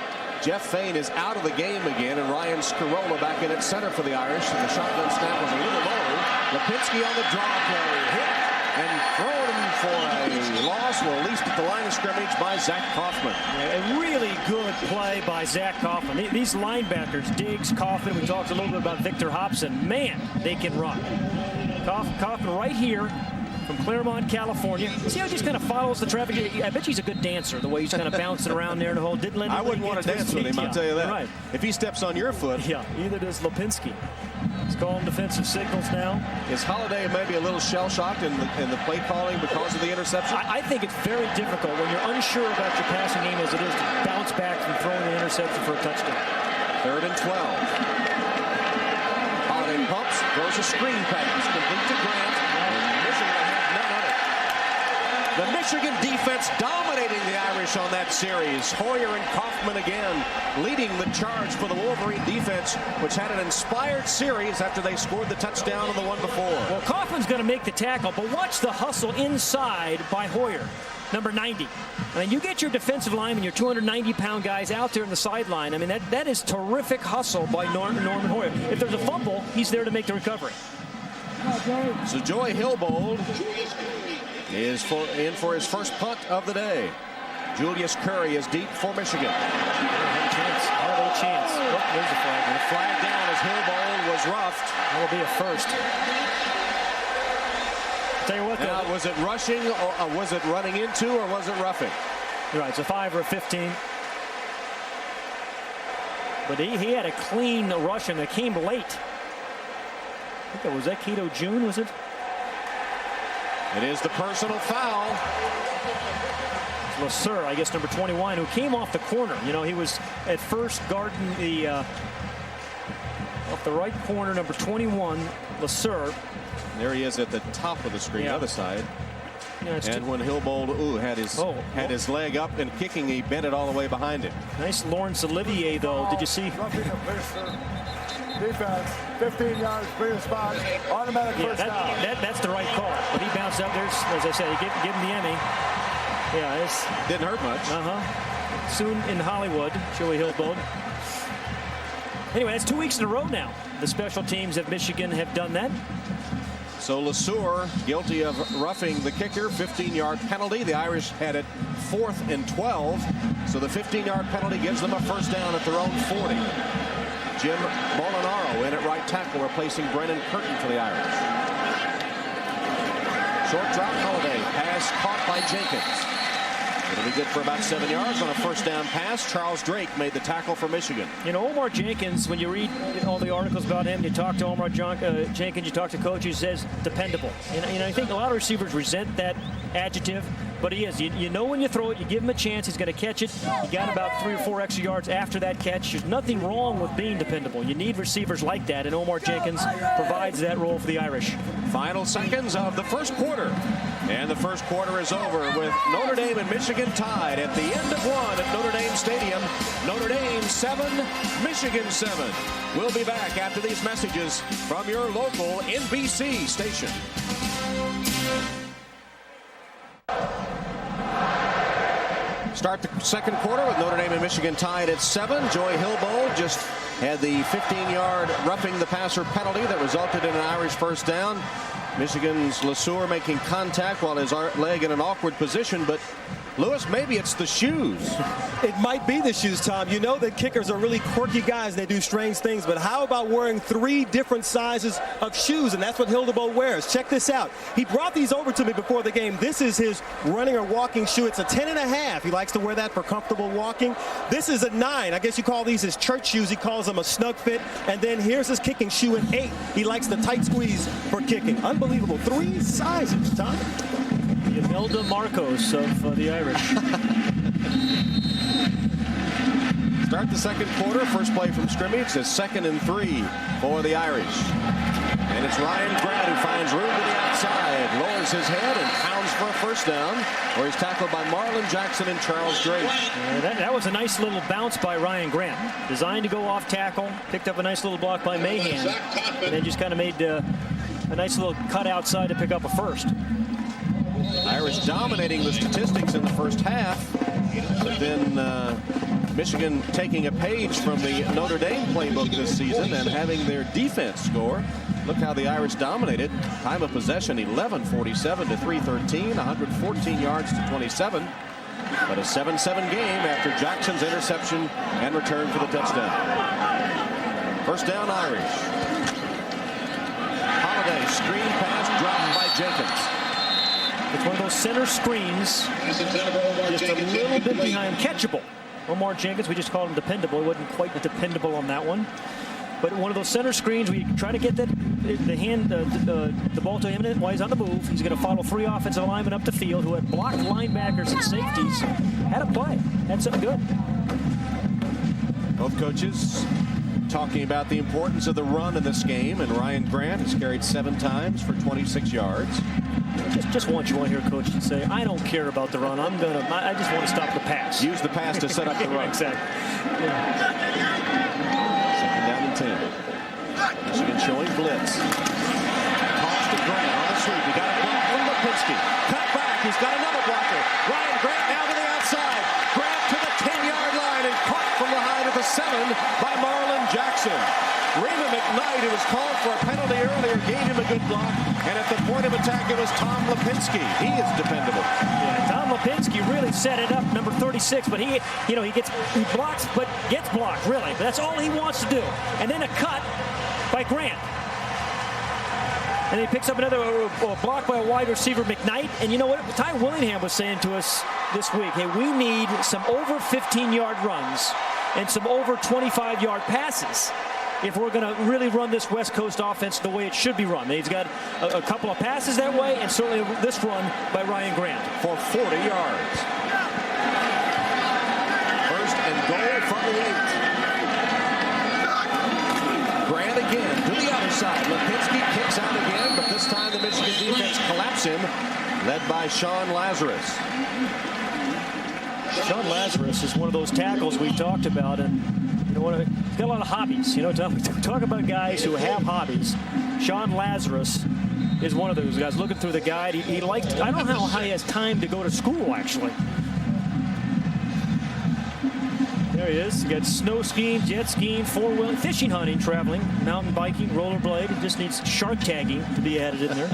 Jeff Fain is out of the game again, and Ryan Scarola back in at center for the Irish. And the shotgun snap was a little low. Lipinski on the draw play, hit and thrown for a loss, or at least at the line of scrimmage by Zach Kaufman. Yeah, a really good play by Zach Kaufman. These linebackers, Diggs, Kaufman, we talked a little bit about Victor Hobson. Man, they can run. Kaufman right here from Claremont, California. See how he just kind of follows the traffic? I bet he's a good dancer, the way he's kind of bouncing around there in the hole. Didn't let I wouldn't want to dance with him, I'll tell you that. Right. If he steps on your foot. Yeah, either does Lipinski. He's calling defensive signals now. Is Holiday maybe a little shell-shocked in the play calling because of the interception? I think it's very difficult when you're unsure about your passing game as it is to bounce back from throwing an interception for a touchdown. 3rd and 12. Holiday pumps, throws a screen pass, complete to Grant. The Michigan defense dominating the Irish on that series. Hoyer and Kaufman again leading the charge for the Wolverine defense, which had an inspired series after they scored the touchdown on the one before. Well, Kaufman's going to make the tackle, but watch the hustle inside by Hoyer, number 90. I mean, you get your defensive linemen, your 290-pound guys out there in the sideline. I mean, that is terrific hustle by Norman Hoyer. If there's a fumble, he's there to make the recovery. So Joey Hilbold is in for his first punt of the day. Julius Curry is deep for Michigan. Another chance. Oh, there's the flag. And a flag down as Hilbold was roughed. That will be a first. Tell you what, though. Now, was it rushing, or was it running into, or was it roughing? You're right, it's a 5 or a 15. But he had a clean rush, and it came late. I think was that Keto June, was it? It is the personal foul. Lasser, I guess number 21, who came off the corner. You know, he was at first guarding the off the right corner, number 21, Lasser. There he is at the top of the screen, other side. Yeah, and when Hilbold had his leg up and kicking, he bent it all the way behind him. Nice Lawrence Olivier, though. Did you see? Defense, 15 yards, clear spot, automatic first down. That's the right call. But he bounced up there, as I said, he gave him the Emmy. Yeah, it's didn't hurt much. Soon in Hollywood, Joey Hilbold. Anyway, that's 2 weeks in a row now. The special teams of Michigan have done that. So Lasser guilty of roughing the kicker, 15-yard penalty. The Irish had it 4th and 12. So the 15-yard penalty gives them a first down at their own 40. Jim Molinaro in at right tackle, replacing Brennan Curtin for the Irish. Short drop, Holiday. Pass caught by Jenkins. It'll be good for about 7 yards on a first down pass. Charles Drake made the tackle for Michigan. You know, Omar Jenkins, when you read all the articles about him, you talk to Omar Jenkins, you talk to coach, he says dependable. And I think a lot of receivers resent that adjective, but he is. You know when you throw it, you give him a chance, he's going to catch it. He got about 3 or 4 extra yards after that catch. There's nothing wrong with being dependable. You need receivers like that, and Omar Jenkins provides that role for the Irish. Final seconds of the first quarter. And the first quarter is over with Notre Dame and Michigan tied at the end of one at Notre Dame Stadium. Notre Dame 7, Michigan 7. We'll be back after these messages from your local NBC station. Start the second quarter with Notre Dame and Michigan tied at 7. Joey Hilbold just had the 15-yard roughing the passer penalty that resulted in an Irish first down. Michigan's LeSueur making contact while his leg in an awkward position, but Lewis, maybe it's the shoes. It might be the shoes, Tom. You know that kickers are really quirky guys. They do strange things. But how about wearing 3 different sizes of shoes? And that's what Hildebold wears. Check this out. He brought these over to me before the game. This is his running or walking shoe. It's a 10.5. He likes to wear that for comfortable walking. This is a 9. I guess you call these his church shoes. He calls them a snug fit. And then here's his kicking shoe, an 8. He likes the tight squeeze for kicking. Unbelievable. 3 sizes, Tom. The Imelda Marcos of the Irish. Start the second quarter. First play from scrimmage is 2nd and 3 for the Irish. And it's Ryan Grant who finds room to the outside, lowers his head and pounds for a first down, where he's tackled by Marlon Jackson and Charles Drake. That was a nice little bounce by Ryan Grant. Designed to go off tackle, picked up a nice little block by Mahan, and then just kind of made a nice little cut outside to pick up a first. Irish dominating the statistics in the first half, but then Michigan taking a page from the Notre Dame playbook this season and having their defense score. Look how the Irish dominated. Time of possession 11:47 to 3:13, 114 yards to 27. But a 7-7 game after Jackson's interception and return for the touchdown. First down, Irish. Holiday screen pass dropped by Jenkins. It's one of those center screens, just a little bit behind, catchable. Omar Jenkins, we just called him dependable. He wasn't quite dependable on that one. But one of those center screens where you try to get the ball to him while he's on the move. He's going to follow 3 offensive linemen up the field who had blocked linebackers and safeties. Had a play. Had something good. Both coaches talking about the importance of the run in this game, and Ryan Grant has carried 7 times for 26 yards. Just want you on here, Coach, to say, I don't care about the run. I just want to stop the pass. Use the pass to set up the run. Exactly. Second down and 10. Michigan showing blitz. Toss to Grant on the sweep. He got a block from Lipinski. Cut back. He's got another blocker. Ryan Grant now to the outside. Grant to the 10-yard line and caught from behind at the 7 by Marlon Jackson. Raymond McKnight, who was called for a penalty earlier, gave him a good block. And at the point of attack, it was Tom Lipinski. He is dependable. Yeah, Tom Lipinski really set it up, number 36. But he blocks, but gets blocked, really. But that's all he wants to do. And then a cut by Grant. And he picks up another block by a wide receiver, McKnight. And you know what? Tyrone Willingham was saying to us this week, hey, we need some over 15-yard runs and some over 25-yard passes if we're going to really run this West Coast offense the way it should be run. He's got a couple of passes that way, and certainly this run by Ryan Grant. For 40 yards. First and goal from the 8. Grant again to the other side. Lipinski kicks out again, but this time the Michigan defense collapse him, led by Sean Lazarus. Sean Lazarus is one of those tackles we talked about, and he's got a lot of hobbies. Talk about guys who have hobbies. Sean Lazarus is one of those guys. Looking through the guide, he liked. I don't know how he has time to go to school, actually. There he is. He got snow skiing, jet skiing, 4-wheeling, fishing, hunting, traveling, mountain biking, rollerblade. He just needs shark tagging to be added in there.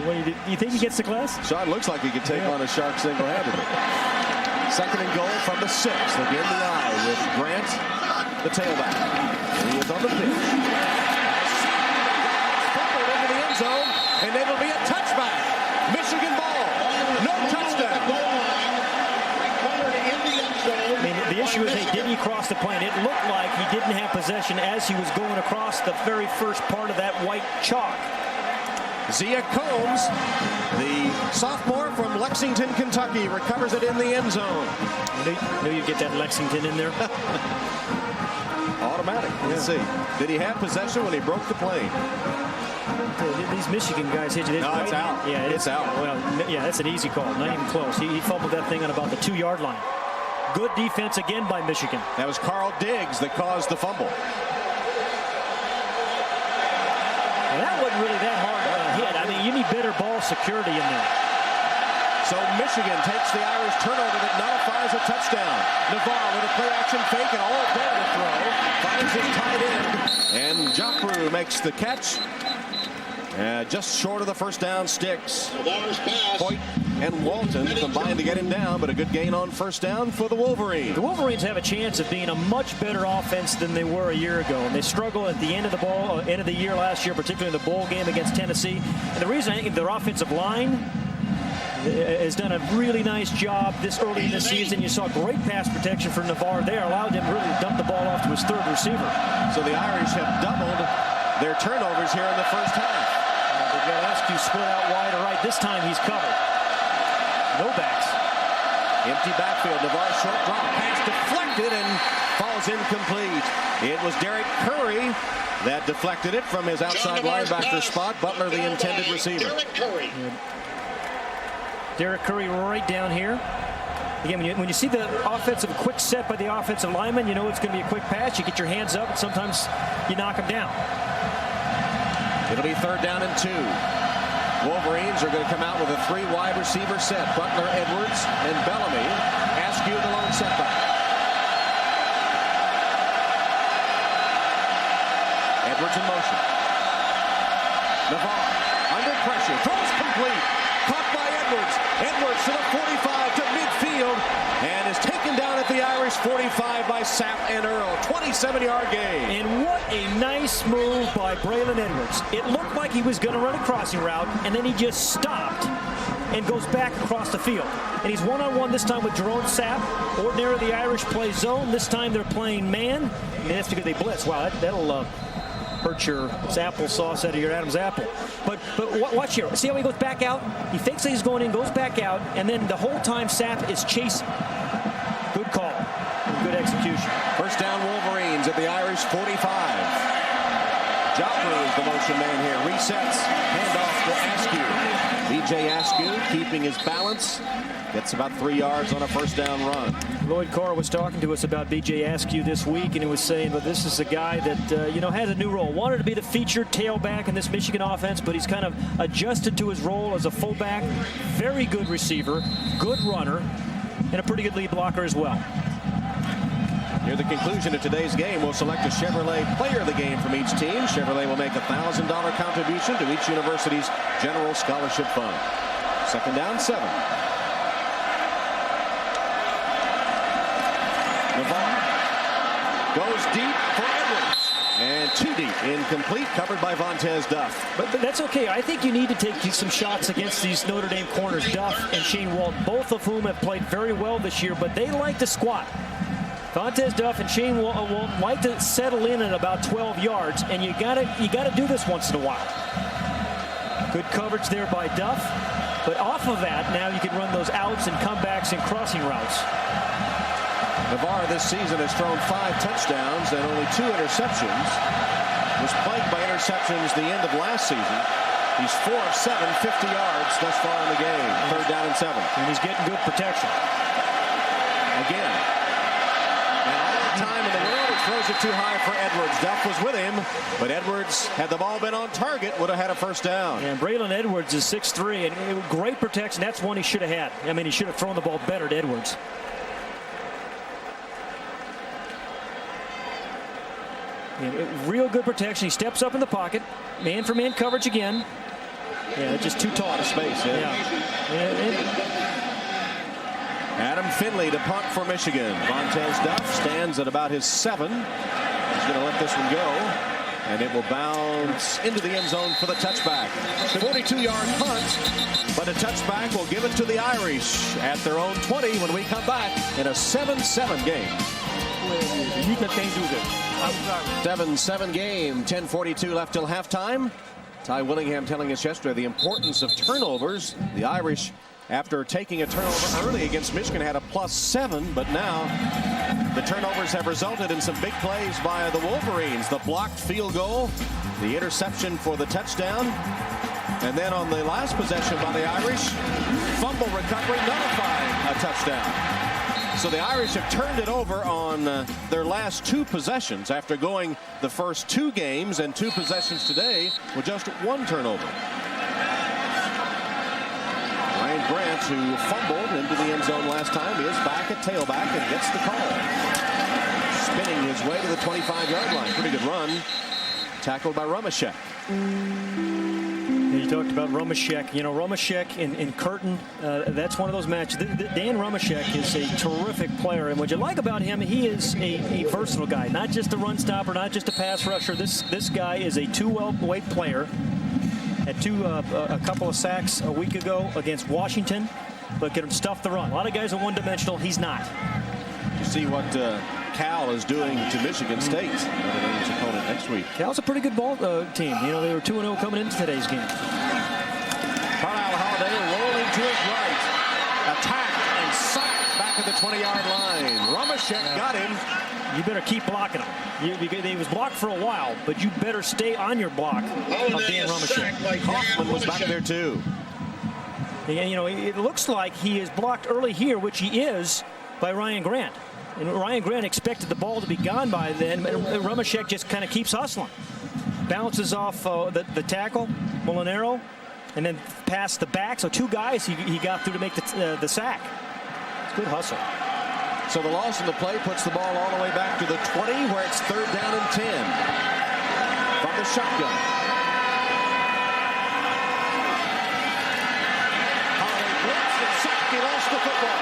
Do you think he gets the class? Sean looks like he could take on a shark single-handedly. Second and goal from the 6. Again, the eye with Grant, the tailback. He is on the pitch. Fumbled into the end zone, and it'll be a touchback. Michigan ball. No touchdown. I mean, the issue is they didn't cross the plane. It looked like he didn't have possession as he was going across the very first part of that white chalk. Zia Combs, the sophomore from Lexington, Kentucky, recovers it in the end zone. Knew you'd get that Lexington in there. Automatic. Let's see. Did he have possession when he broke the plane? These Michigan guys hit you. No, it's out. Yeah, it's out. Well, yeah, that's an easy call. Not even close. He fumbled that thing on about the 2-yard line. Good defense again by Michigan. That was Carl Diggs that caused the fumble. Well, that wasn't really that hard hit. I mean, you need better ball security in there. So Michigan takes the Irish turnover that nullifies a touchdown. Navarre with a play-action fake and all day to throw. Finds his tight end, and Joffrey makes the catch. Just short of the first down sticks. Navarro's pass. Hoyt and Walton combined to get him down, but a good gain on first down for the Wolverines. The Wolverines have a chance of being a much better offense than they were a year ago, and they struggled at the end of the year last year, particularly in the bowl game against Tennessee. And the reason I think their offensive line has done a really nice job this early in the season. You saw great pass protection for Navarro there, allowed him to really dump the ball off to his third receiver. So the Irish have doubled their turnovers here in the first half. They've got Askew split out wide to right. This time he's covered. No backs. Empty backfield. Navarro short drop. Pass deflected and falls incomplete. It was Derek Curry that deflected it from his outside linebacker spot. Butler, the intended receiver. Derek Curry right down here. Again, when you see the offensive quick set by the offensive lineman, you know it's going to be a quick pass. You get your hands up, and sometimes you knock them down. It'll be 3rd down and 2. Wolverines are going to come out with a 3 wide receiver set. Butler, Edwards, and Bellamy. Askew the lone setback. Edwards in motion. Navarro under pressure. Throws complete. Caught by Edwards. Edwards to the 45 to midfield and is taken down at the Irish 45 by Sapp and Earl. 27-yard gain. And what a nice move by Braylon Edwards. It looked like he was going to run a crossing route, and then he just stopped and goes back across the field. And he's one-on-one this time with Jerome Sapp. Ordinarily, the Irish play zone. This time they're playing man. And that's because they blitz. Wow, that'll hurt your applesauce out of your Adam's apple. But watch here. See how he goes back out? He thinks that he's going in, goes back out, and then the whole time Sapp is chasing. Good call. Good execution. First down Wolverines at the Irish 45. Joffrey is the motion man here. Resets. Handoff to Askew. B.J. Askew keeping his balance. Gets about 3 yards on a first down run. Lloyd Carr was talking to us about B.J. Askew this week, and he was saying, well, this is a guy that, has a new role. Wanted to be the featured tailback in this Michigan offense, but he's kind of adjusted to his role as a fullback. Very good receiver, good runner, and a pretty good lead blocker as well. Near the conclusion of today's game, we'll select a Chevrolet player of the game from each team. Chevrolet will make a $1,000 contribution to each university's general scholarship fund. 2nd down, 7. Navarro goes deep for Edwards. And too deep. Incomplete. Covered by Vontez Duff. But that's okay. I think you need to take some shots against these Notre Dame corners, Duff and Shane Walton, both of whom have played very well this year, but they like to squat. Vontez Duff and Shane Walton like to settle in at about 12 yards, and you gotta do this once in a while. Good coverage there by Duff, but off of that, now you can run those outs and comebacks and crossing routes. Navarro this season has thrown 5 touchdowns and only 2 interceptions. Was plagued by interceptions the end of last season. He's 4 of 7, 50 yards thus far in the game. 3rd down and 7. And he's getting good protection. Again. And all the time in the world, it throws it too high for Edwards. Duff was with him, but Edwards, had the ball been on target, would have had a first down. And Braylon Edwards is 6'3", and great protection. That's one he should have had. I mean, he should have thrown the ball better to Edwards. Real good protection. He steps up in the pocket. Man-for-man coverage again. Yeah, just too tall. Space, yeah. Adam Finley to punt for Michigan. Vontez Duff stands at about his 7. He's going to let this one go. And it will bounce into the end zone for the touchback. 42-yard punt, but a touchback will give it to the Irish at their own 20 when we come back in a 7-7 game. 7-7 game, 10:42 left till halftime. Ty Willingham telling us yesterday the importance of turnovers. The Irish, after taking a turnover early against Michigan, had a +7, but now the turnovers have resulted in some big plays by the Wolverines. The blocked field goal, the interception for the touchdown, and then on the last possession by the Irish, fumble recovery nullifying a touchdown. So the Irish have turned it over on their last 2 possessions after going the first 2 games and 2 possessions today with just 1 turnover. Ryan Grant, who fumbled into the end zone last time, is back at tailback and gets the call. Spinning his way to the 25-yard line. Pretty good run. Tackled by Rumashek. You talked about Romashek. You know, Romashek in Curtin, that's one of those matches. Dan Romashek is a terrific player, and what you like about him, he is a versatile guy, not just a run stopper, not just a pass rusher. This guy is a two-weight player. Had a couple of sacks a week ago against Washington, but can stuff the run. A lot of guys are one-dimensional. He's not. You see what Cal is doing to Michigan State, Notre Dame's opponent next week. Cal's a pretty good ball team. You know, they were 2-0 coming into today's game. Carlisle Holiday rolling to his right. Attacked and sacked back at the 20-yard line. Romashek got him. You better keep blocking him. He was blocked for a while, but you better stay on your block of Dan Romashek. Hoffman was back there too. And, you know, it looks like he is blocked early here, which he is, by Ryan Grant. And Ryan Grant expected the ball to be gone by then. Romashek just kind of keeps hustling. Bounces off the tackle, Molinero, and then past the back. So two guys he got through to make the sack. It's good hustle. So the loss in the play puts the ball all the way back to the 20, where it's 3rd down and 10 from the shotgun. Holiday blitzed and sacked. He lost the football.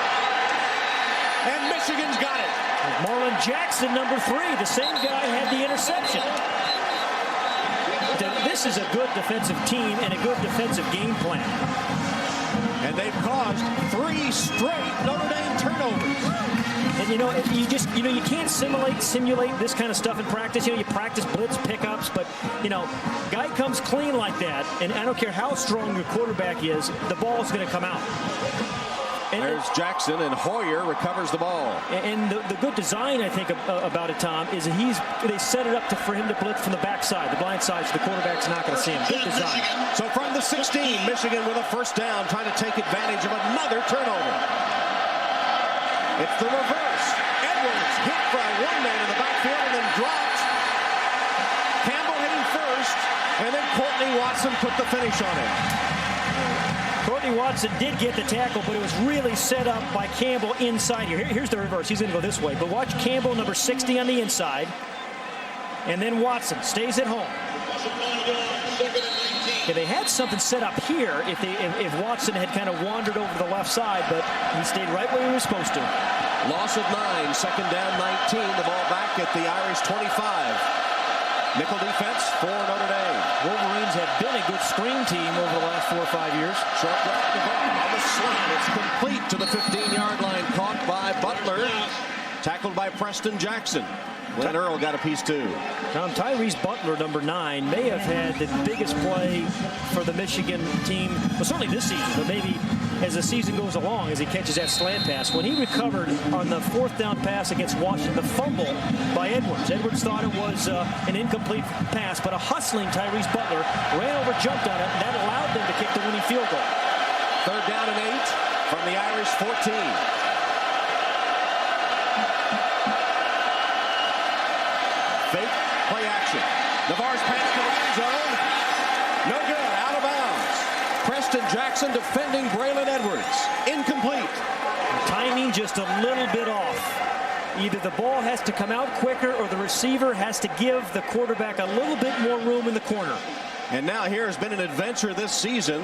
And Michigan's got it. Marlon Jackson, number 3. The same guy had the interception. This is a good defensive team and a good defensive game plan. And they've caused 3 straight Notre Dame turnovers. And you can't simulate this kind of stuff in practice. You know, you practice blitz pickups, but guy comes clean like that, and I don't care how strong your quarterback is, the ball's going to come out. And there's Jackson, and Hoyer recovers the ball. And the good design, I think, about it, Tom, is that they set it up for him to blitz from the backside, the blind side, so the quarterback's not going to see him. Good design. So from the 16, Michigan with a 1st down, trying to take advantage of another turnover. It's the reverse. Edwards hit by one man in the backfield and then dropped. Campbell hitting first, and then Courtney Watson put the finish on him. Courtney Watson did get the tackle, but it was really set up by Campbell inside here. Here's the reverse. He's going to go this way. But watch Campbell, number 60, on the inside. And then Watson stays at home. Yeah, they had something set up here if Watson had kind of wandered over to the left side, but he stayed right where he was supposed to. Loss of 9, 2nd down 19. The ball back at the Irish 25. Nickel defense for Notre Dame. Wolverines have been a good screen team over the last 4 or 5 years. Short route on the slant. It's complete to the 15-yard line. Caught by Butler. Tackled by Preston Jackson. Glenn Earl got a piece too. Tom, Tyrese Butler, number 9, may have had the biggest play for the Michigan team, well, certainly this season, but maybe as the season goes along, as he catches that slant pass. When he recovered on the 4th down pass against Washington, the fumble by Edwards. Edwards thought it was an incomplete pass, but a hustling Tyrese Butler ran over, jumped on it, and that allowed them to kick the winning field goal. 3rd down and 8 from the Irish 14. Fake play action. Navarre's pass to the end zone. No good. Out of bounds. Preston Jackson defending Braylon Edwards. Incomplete. Timing just a little bit off. Either the ball has to come out quicker or the receiver has to give the quarterback a little bit more room in the corner. And now here has been an adventure this season.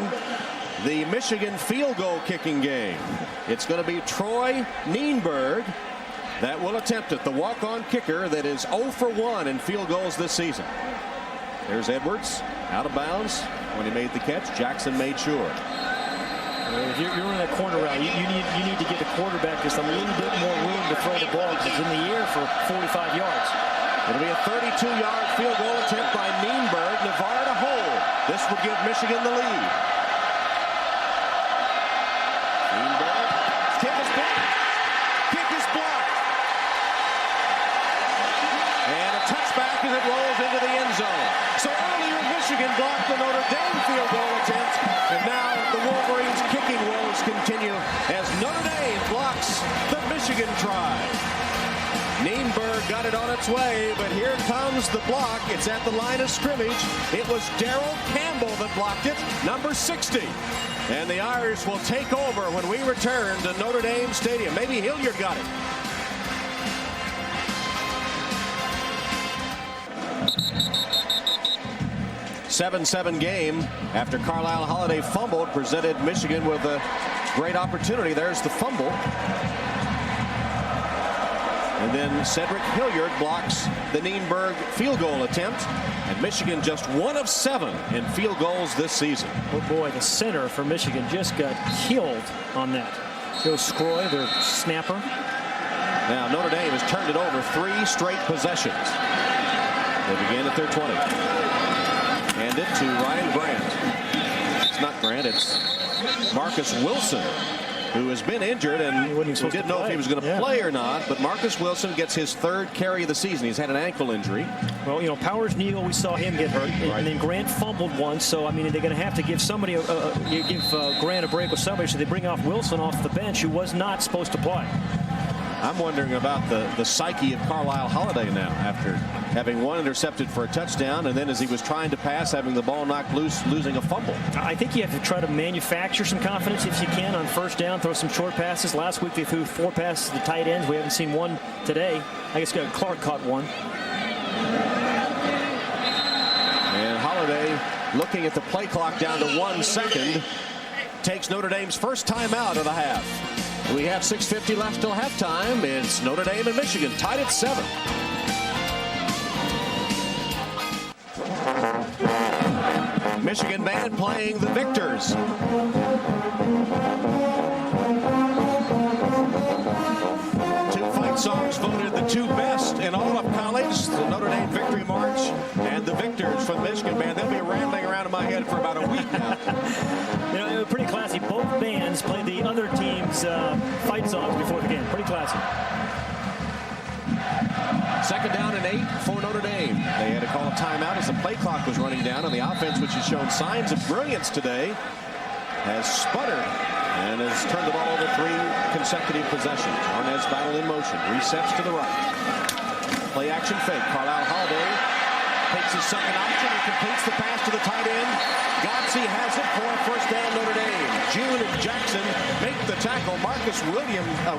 The Michigan field goal kicking game. It's going to be Troy Nienberg that will attempt it, the walk-on kicker that is 0 for 1 in field goals this season. There's Edwards, out of bounds. When he made the catch, Jackson made sure. If you're in that corner route, you need to give the quarterback just a little bit more room to throw the ball, because it's in the air for 45 yards. It'll be a 32-yard field goal attempt by Nienberg. Navarre to hold. This would give Michigan the lead. Nienberg, kick is blocked. Kick is blocked. And a touchback as it rolls into the end zone. So earlier Michigan blocked the Notre Dame field goal attempt, and now the Wolverines' kicking woes continue as Notre Dame blocks the Michigan try. Nienberg got it on its way, but here comes the block. It's at the line of scrimmage. It was Darrell Campbell that blocked it, number 60. And the Irish will take over when we return to Notre Dame Stadium. Maybe Hilliard got it. 7-7 game after Carlisle Holiday fumbled, presented Michigan with a great opportunity. There's the fumble. And then Cedric Hilliard blocks the Nienberg field goal attempt. And Michigan just 1 of 7 in field goals this season. Oh boy, the center for Michigan just got killed on that. Goes Scroy, their snapper. Now Notre Dame has turned it over 3 straight possessions. They begin at their 20. Hand it to Ryan Grant. It's not Grant, it's Marcus Wilson, who has been injured, and we didn't know if he was going to play or not. But Marcus Wilson gets his 3rd carry of the season. He's had an ankle injury. Well, you know, Powers Neal, we saw him get hurt, and then Grant fumbled once. So I mean, they're going to have to give somebody, give Grant a break with somebody. So they bring off Wilson off the bench, who was not supposed to play. I'm wondering about the psyche of Carlisle Holiday now, after having 1 intercepted for a touchdown, and then as he was trying to pass, having the ball knocked loose, losing a fumble. I think you have to try to manufacture some confidence if you can on first down, throw some short passes. Last week they threw 4 passes to the tight ends. We haven't seen one today. I guess Clark caught one. And Holiday, looking at the play clock down to 1 second, takes Notre Dame's first timeout of the half. We have 6:50 left till halftime. It's Notre Dame and Michigan tied at 7. Michigan band playing the victors. 2 fight songs voted the 2 best in all of college. The Notre Dame Victory March and the Victors from Michigan band. They'll be rambling around in my head for about a week now. You know, it was pretty classy. Both bands played the other team's fight songs before the game. Pretty classy. 2nd down and 8 for Notre Dame. They had to call a timeout as the play clock was running down, and the offense, which has shown signs of brilliance today, has sputtered and has turned the ball over 3 consecutive possessions. Arnaz battle in motion, resets to the right. Play action fake. Carlisle Holiday takes his second option and completes the pass to the tight end. Godsey has it for a first down Notre Dame. June and Jackson make the tackle. Marcus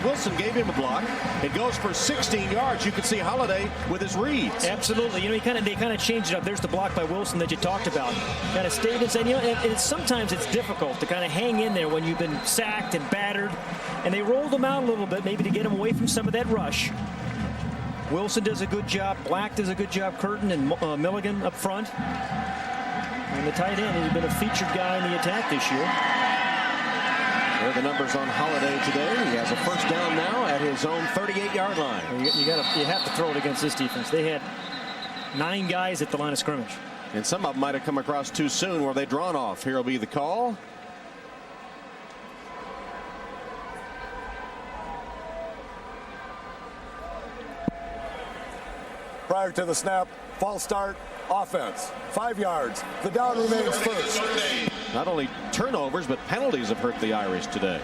Wilson gave him a block. It goes for 16 yards. You can see Holiday with his reads. Absolutely. You know, they kind of changed it up. There's the block by Wilson that you talked about. Kind of stayed inside. You know, and sometimes it's difficult to kind of hang in there when you've been sacked and battered. And they rolled him out a little bit, maybe to get him away from some of that rush. Wilson does a good job. Black does a good job. Curtin and Milligan up front. And the tight end has been a featured guy in the attack this year. There are the numbers on Holiday today. He has a first down now at his own 38-yard line. You have to throw it against this defense. They had 9 guys at the line of scrimmage. And some of them might have come across too soon where they drawn off. Here will be the call. Prior to the snap, false start, offense, 5 yards. The down remains first. Not only turnovers, but penalties have hurt the Irish today.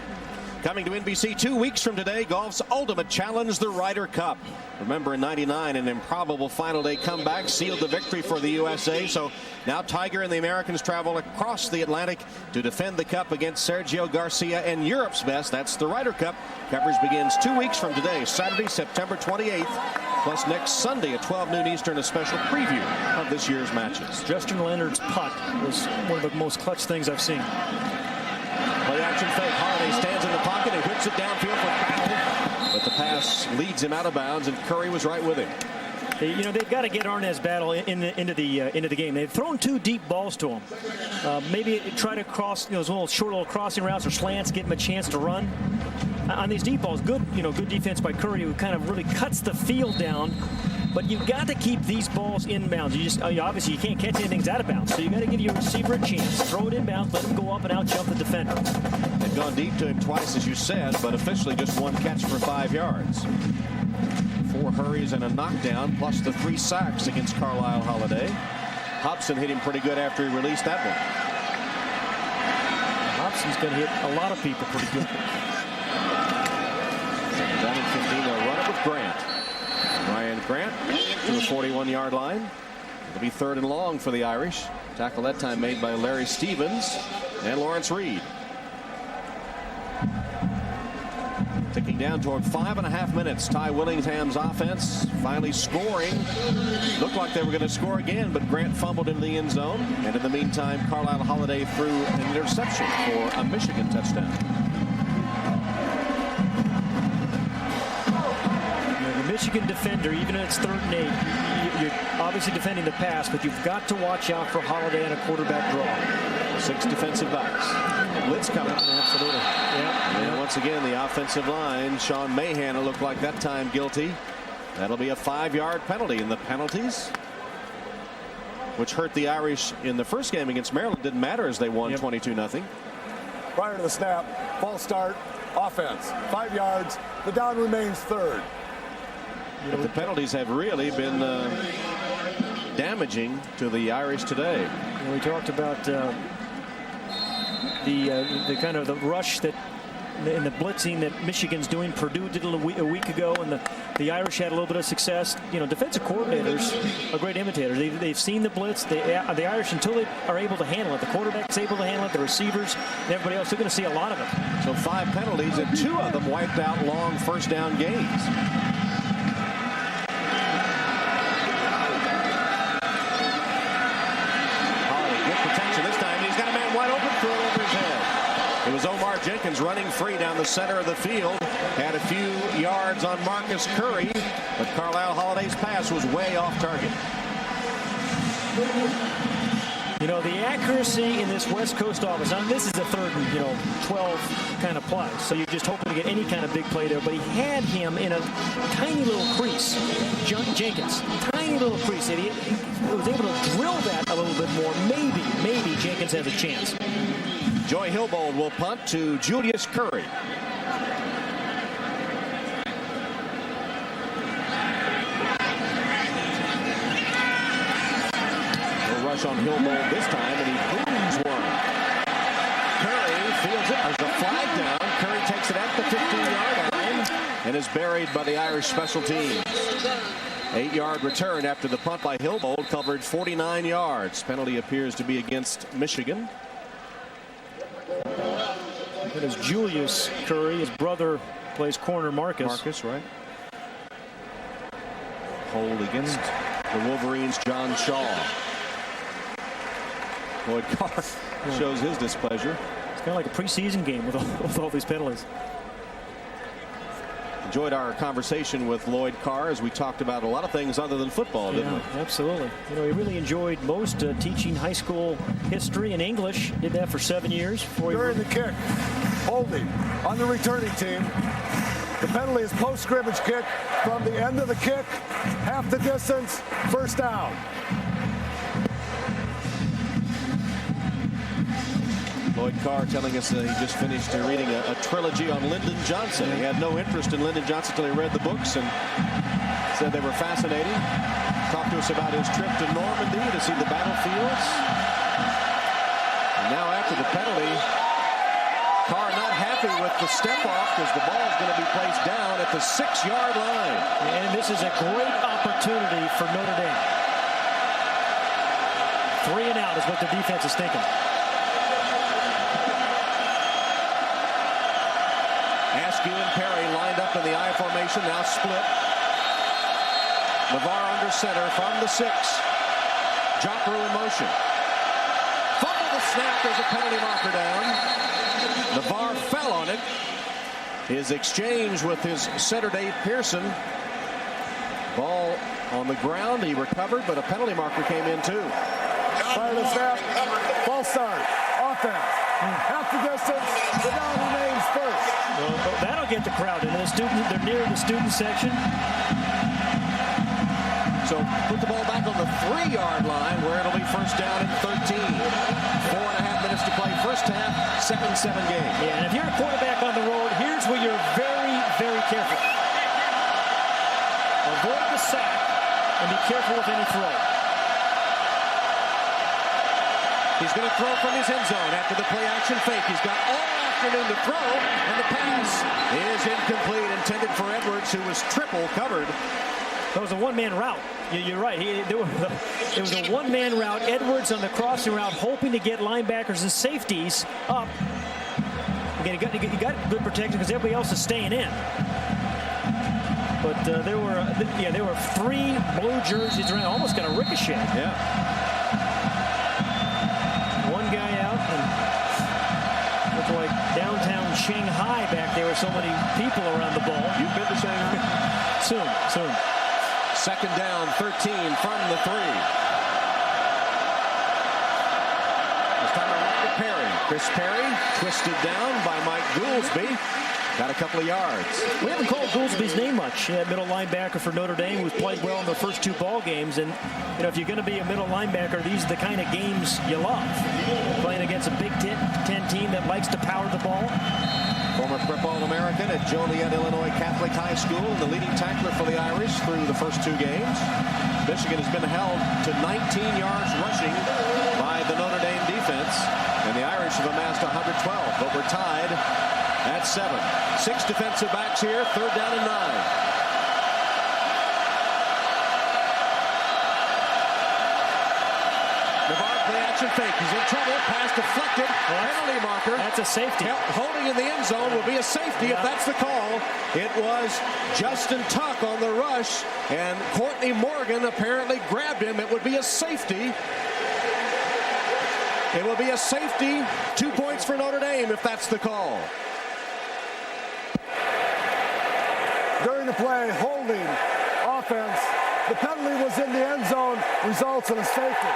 Coming to NBC 2 weeks from today, golf's ultimate challenge, the Ryder Cup. Remember in '99, an improbable final day comeback sealed the victory for the USA. So now Tiger and the Americans travel across the Atlantic to defend the cup against Sergio Garcia and Europe's best. That's the Ryder Cup. Coverage begins 2 weeks from today, Saturday, September 28th. Plus next Sunday at 12 noon Eastern, a special preview of this year's matches. Justin Leonard's putt was one of the most clutch things I've seen. Play action fake. Holiday stands in the pocket and whips it downfield for Battle. But the pass leads him out of bounds, and Curry was right with him. You know, they've got to get Arnaz Battle into the game. They've thrown 2 deep balls to him. Maybe try to cross, those little short little crossing routes or slants, get him a chance to run. On these deep balls, good defense by Curry, who kind of really cuts the field down. But you've got to keep these balls inbounds. Obviously you can't catch anything out of bounds, so you got to give your receiver a chance. Throw it inbounds, let him go up and out jump the defender. They've gone deep to him twice, as you said, but officially just 1 catch for 5 yards. 4 hurries and a knockdown, plus the 3 sacks against Carlisle Holiday. Hobson hit him pretty good after he released that one. Hobson's going to hit a lot of people pretty good. Down at 15, they'll run it with Grant. Ryan Grant to the 41-yard line. It'll be 3rd and long for the Irish. Tackle that time made by Larry Stevens and Lawrence Reed. Ticking down toward 5.5 minutes. Ty Willingham's offense finally scoring. Looked like they were going to score again, but Grant fumbled into the end zone. And in the meantime, Carlisle Holiday threw an interception for a Michigan touchdown. The Michigan defender, even if it's 3rd and 8, you're obviously defending the pass, but you've got to watch out for Holiday and a quarterback draw. 6 defensive backs. Blitz coming. Absolutely. Yeah. And once again, the offensive line, Sean Mahan looked like that time guilty. That'll be a 5-yard penalty. And the penalties, which hurt the Irish in the first game against Maryland, didn't matter as they won 22-0. Prior to the snap, false start, offense, 5 yards. The down remains 3rd. But the penalties have really been damaging to the Irish today. We talked about the kind of the rush that in the blitzing that Michigan's doing. Purdue did a week ago, and the Irish had a little bit of success. You know, defensive coordinators are great imitators. They've seen the blitz. The Irish, until they are able to handle it, the quarterback's able to handle it, the receivers, and everybody else, they're going to see a lot of it. So 5 penalties, and 2 of them wiped out long first down gains. It was Omar Jenkins running free down the center of the field. Had a few yards on Marcus Curry, but Carlisle Holiday's pass was way off target. You know, the accuracy in this West Coast offense, I mean, this is a 3rd and 12 kind of play, so you're just hoping to get any kind of big play there, but he had him in a tiny little crease. Jenkins, tiny little crease. He was able to drill that a little bit more. Maybe Jenkins has a chance. Joy Hilbold will punt to Julius Curry. No rush on Hilbold this time, and he booms one. Curry fields it. There's a flag down. Curry takes it at the 15-yard line and is buried by the Irish special teams. 8-yard return after the punt by Hilbold, covered 49 yards. Penalty appears to be against Michigan. That is Julius Curry. His brother plays corner, Marcus, right? Hold against the Wolverines, John Shaw. Lloyd Carr shows his displeasure. It's kind of like a preseason game with all these penalties. Enjoyed our conversation with Lloyd Carr as we talked about a lot of things other than football, didn't we? Absolutely. You know, he really enjoyed most teaching high school history and English. Did that for 7 years. During the kick, holding on the returning team. The penalty is post-scrimmage kick from the end of the kick, half the distance, first down. Lloyd Carr telling us he just finished reading a trilogy on Lyndon Johnson. He had no interest in Lyndon Johnson until he read the books and said they were fascinating. Talked to us about his trip to Normandy to see the battlefields. And now after the penalty, Carr not happy with the step off because the ball is going to be placed down at the 6-yard line. And this is a great opportunity for Notre Dame. 3 and out is what the defense is thinking. Askew and Perry lined up in the I formation, now split. Navarre under center from the 6. Joffrey in motion. Fumble the snap, there's a penalty marker down. Navarre fell on it. His exchange with his center Dave Pearson. Ball on the ground, he recovered, but a penalty marker came in too. Prior to snap, false start, offense. Half the distance, the down remains first. Well, that'll get the crowd in. They're near the student section. So put the ball back on the 3-yard line where it'll be first down and 13. 4.5 minutes to play first half, 7-7 game. Yeah, and if you're a quarterback on the road, here's where you're very, very careful. Avoid the sack and be careful with any throw. He's going to throw from his end zone after the play-action fake. He's got all afternoon to throw, and the pass is incomplete, intended for Edwards, who was triple covered. That was a one-man route. You're right. It was a one-man route. Edwards on the crossing route, hoping to get linebackers and safeties up. Again, you got good protection because everybody else is staying in. But there were 3 blue jerseys around. Almost got a ricochet. Yeah. One guy out, and looked like downtown Shanghai back there with so many people around the ball. You've been to Shanghai? Soon. Second down, 13 from the 3. This time around to Perry. Chris Perry twisted down by Mike Goolsby. Got a couple of yards. We haven't called Goolsby's name much. Middle linebacker for Notre Dame, who's played well in the first 2 ball games. And if you're going to be a middle linebacker, these are the kind of games you love. Playing against a Big Ten team that likes to power the ball. Former Football American at Joliet, Illinois Catholic High School, and the leading tackler for the Irish through the first 2 games. Michigan has been held to 19 yards rushing by the Notre Dame defense, and the Irish have amassed 112, but we're tied at 7. 6 defensive backs here, 3rd down and 9. Action fake. He's in trouble. Pass deflected. Penalty marker. That's a safety. Holding in the end zone will be a safety if that's the call. It was Justin Tuck on the rush, and Courtney Morgan apparently grabbed him. It would be a safety. It will be a safety. 2 points for Notre Dame if that's the call. During the play, holding offense. The penalty was in the end zone, results in a safety.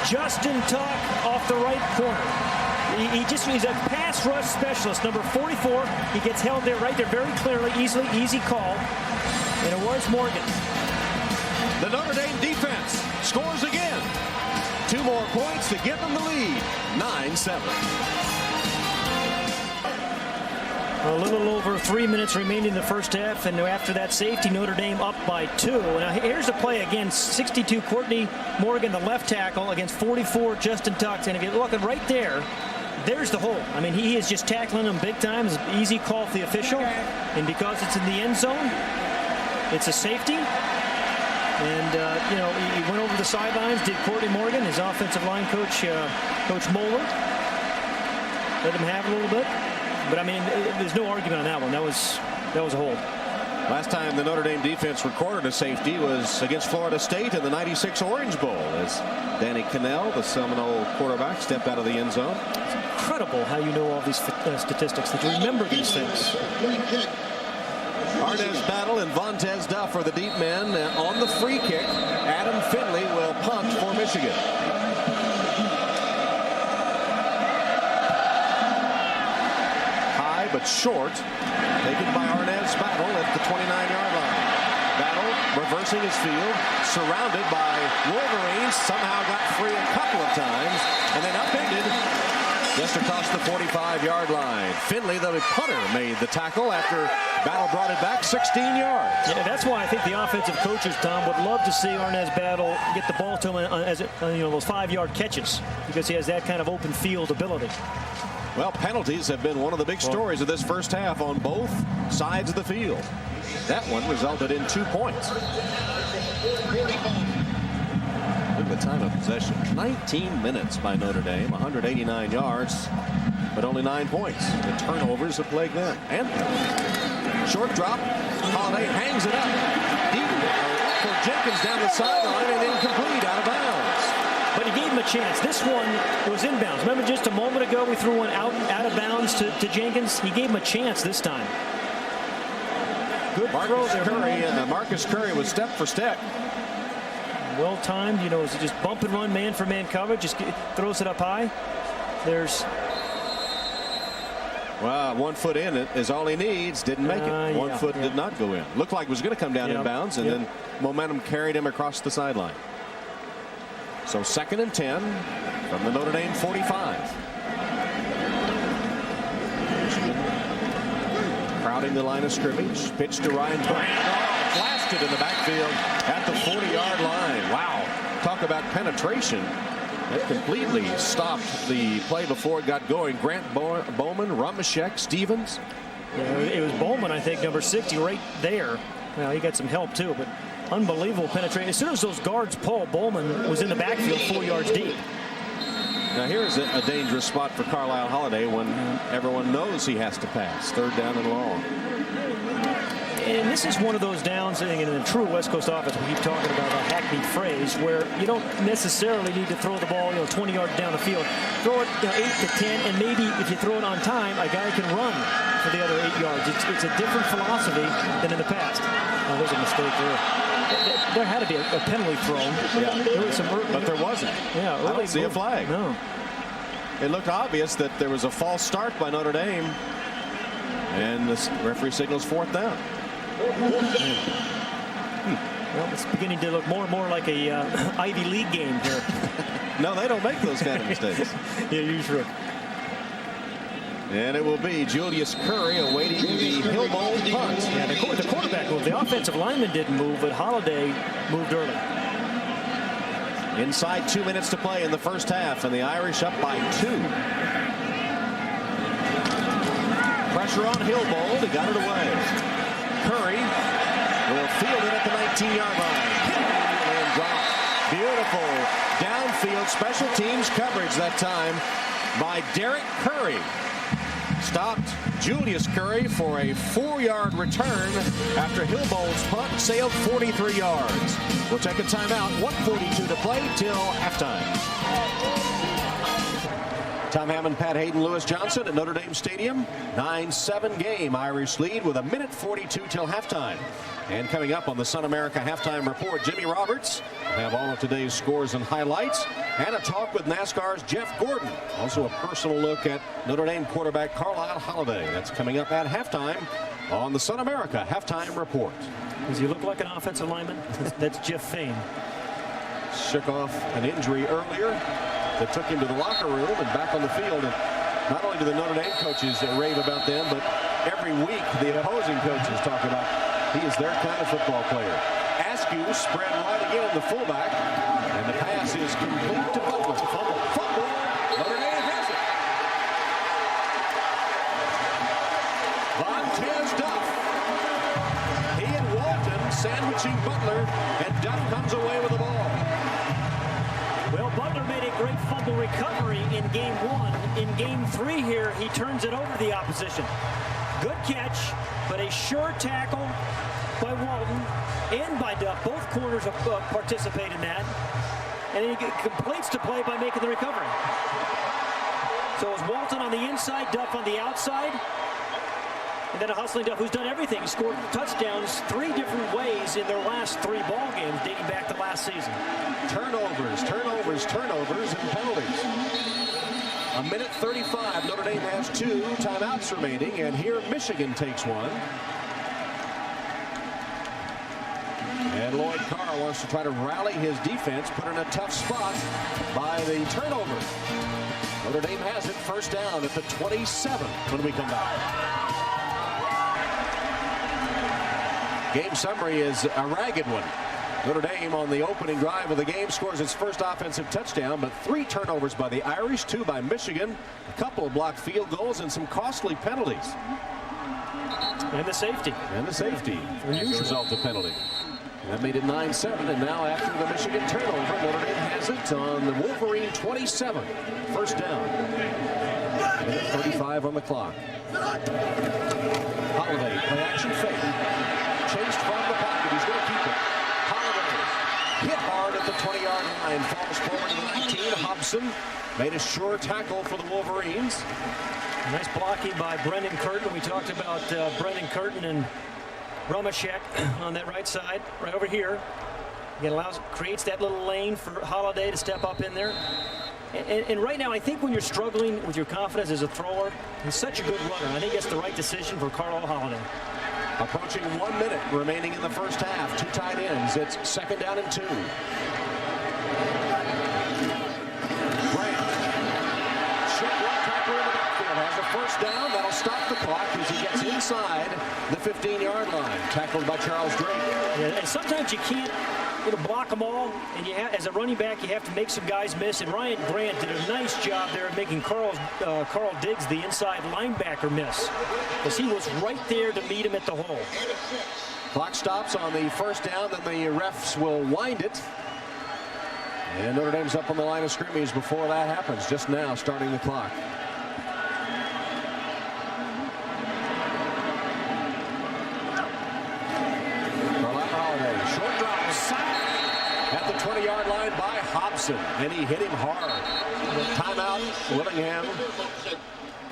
Justin Tuck off the right corner. He's a pass rush specialist, number 44. He gets held there right there very clearly, easy call. And it was Morgan. The Notre Dame defense scores again. 2 more points to give them the lead. 9-7. A little over 3 minutes remaining in the first half, and after that safety, Notre Dame up by 2. Now here's the play again. 62 Courtney Morgan, the left tackle, against 44 Justin Tuck. And if you're looking right there, there's the hole. I mean, he is just tackling him big time. It's an easy call for the official, and because it's in the end zone, it's a safety. And he went over the sidelines. Did Courtney Morgan, his offensive line coach, Coach Moeller, let him have a little bit. But I mean, there's no argument on that one. That was a hold. Last time the Notre Dame defense recorded a safety was against Florida State in the '96 Orange Bowl, as Danny Cannell, the Seminole quarterback, stepped out of the end zone. It's incredible how you know all these statistics, that you remember these things. Arnaz Battle and Vontez Duff are the deep men. On the free kick, Adam Finley will punt for Michigan. High but short, taken by Arnaz Battle at the 29-yard line. Battle reversing his field, surrounded by Wolverines, somehow got free a couple of times, and then upended just across the 45-yard line. Finley, the punter, made the tackle after Battle brought it back 16 yards. Yeah, that's why I think the offensive coaches, Tom, would love to see Arnaz Battle get the ball to him as those 5-yard catches, because he has that kind of open field ability. Well, penalties have been one of the big stories of this first half on both sides of the field. That one resulted in 2 points. Look at the time of possession. 19 minutes by Notre Dame, 189 yards, but only 9 points. The turnovers have plagued them. And short drop. Holiday hangs it up. Deep for Jenkins down the sideline and incomplete, out of bounds. But he gave him a chance. This one was inbounds. Remember just a moment ago we threw one out of bounds to Jenkins? He gave him a chance this time. Good throw there. Marcus Curry was step for step. Well timed, it's just bump and run, man for man coverage. Just throws it up high. There's. Well, 1 foot in it is all he needs. Didn't make it. One foot did not go in. Looked like it was going to come down in bounds, and then momentum carried him across the sideline. So 2nd and 10 from the Notre Dame 45. Crowding the line of scrimmage. Pitch to Ryan Bryant. Blasted in the backfield at the 40-yard line. Wow. Talk about penetration. That completely stopped the play before it got going. Grant Bowman, Rumashek, Stevens. It was Bowman, I think, number 60, right there. Well, he got some help too, but unbelievable penetration. As soon as those guards pulled, Bowman was in the backfield 4 yards deep. Now here's a dangerous spot for Carlisle Holiday when everyone knows he has to pass. 3rd down and long. And this is one of those downs in a true West Coast offense. We keep talking about a hackneyed phrase where you don't necessarily need to throw the ball 20 yards down the field. Throw it 8 to 10, and maybe if you throw it on time, a guy can run for the other 8 yards. It's a different philosophy than in the past. Oh, there's a mistake there. There had to be a penalty thrown. Yeah. There was some but there wasn't. Yeah, I don't see a flag. No. It looked obvious that there was a false start by Notre Dame, and the referee signals 4th down. Well, it's beginning to look more and more like a Ivy League game here. No, they don't make those kind of mistakes. Yeah, usually. And it will be Julius Curry awaiting the Hillbold punt. Yeah, the quarterback moved. The offensive lineman didn't move, but Holiday moved early. Inside 2 minutes to play in the first half, and the Irish up by 2. Pressure on Hillbold. He got it away. Curry will field it at the 19-yard line. And dropped. Beautiful downfield special teams coverage that time by Derek Curry. Stopped Julius Curry for a 4-yard return after Hillbold's punt sailed 43 yards. We'll take a timeout. 1:42 to play till halftime. Tom Hammond, Pat Hayden, Lewis Johnson at Notre Dame Stadium. 9-7 game. Irish lead with 1:42 till halftime. And coming up on the Sun America Halftime Report, Jimmy Roberts will have all of today's scores and highlights, and a talk with NASCAR's Jeff Gordon. Also a personal look at Notre Dame quarterback Carlisle Holiday. That's coming up at halftime on the Sun America Halftime Report. Does he look like an offensive lineman? That's Jeff Fain. Shook off an injury earlier that took him to the locker room and back on the field. And not only do the Notre Dame coaches rave about them, but every week the opposing coaches talk about he is their kind of football player. Askew spread right again, the fullback, and the pass is complete to Butler. Fumble. Notre Dame has it. Vontez Duff. He and Walton sandwiching Butler, and Duff comes away with the ball. Well, Butler made a great fumble recovery in game 1. In game 3 here, he turns it over to the opposition. Good catch, but a sure tackle by Walton and by Duff. Both corners participate in that. And he completes the play by making the recovery. So it was Walton on the inside, Duff on the outside. And then a hustling Duff who's done everything. He scored touchdowns 3 different ways in their last 3 ball games dating back to last season. Turnovers, and penalties. 1:35. Notre Dame has 2 timeouts remaining, and here Michigan takes one. And Lloyd Carr wants to try to rally his defense, put in a tough spot by the turnover. Notre Dame has it, first down at the 27 when we come back. Game summary is a ragged one. Notre Dame on the opening drive of the game scores its first offensive touchdown, but 3 turnovers by the Irish, 2 by Michigan, a couple of blocked field goals, and some costly penalties. And the safety. As a result of penalty. That made it 9-7, and now after the Michigan turnover, Notre Dame has it on the Wolverine 27. First down. 1:35 on the clock. Holiday, play action fake. Chased from the pocket. He's going to keep it. Holiday hit hard at the 20-yard line. Falls forward to the 19. Hobson made a sure tackle for the Wolverines. Nice blocking by Brendan Curtin. We talked about Brendan Curtin and Rumashek on that right side, right over here. It creates that little lane for Holiday to step up in there. And right now, I think when you're struggling with your confidence as a thrower, he's such a good runner. I think that's the right decision for Carlisle Holiday. Approaching 1 minute remaining in the first half. 2 tight ends. It's 2nd down and 2. Grant. Short tackle in the backfield. Has the first down. That'll stop the clock as he gets inside the 15-yard line. Tackled by Charles Drake. Yeah, and sometimes you can't block them all, and as a running back, you have to make some guys miss. And Ryan Grant did a nice job there of making Carl Diggs, the inside linebacker, miss, because he was right there to meet him at the hole. Clock stops on the first down, then the refs will wind it. And Notre Dame's up on the line of scrimmage before that happens, just now starting the clock. Short drop, sack at the 20-yard line by Hobson, and he hit him hard. Timeout, Willingham,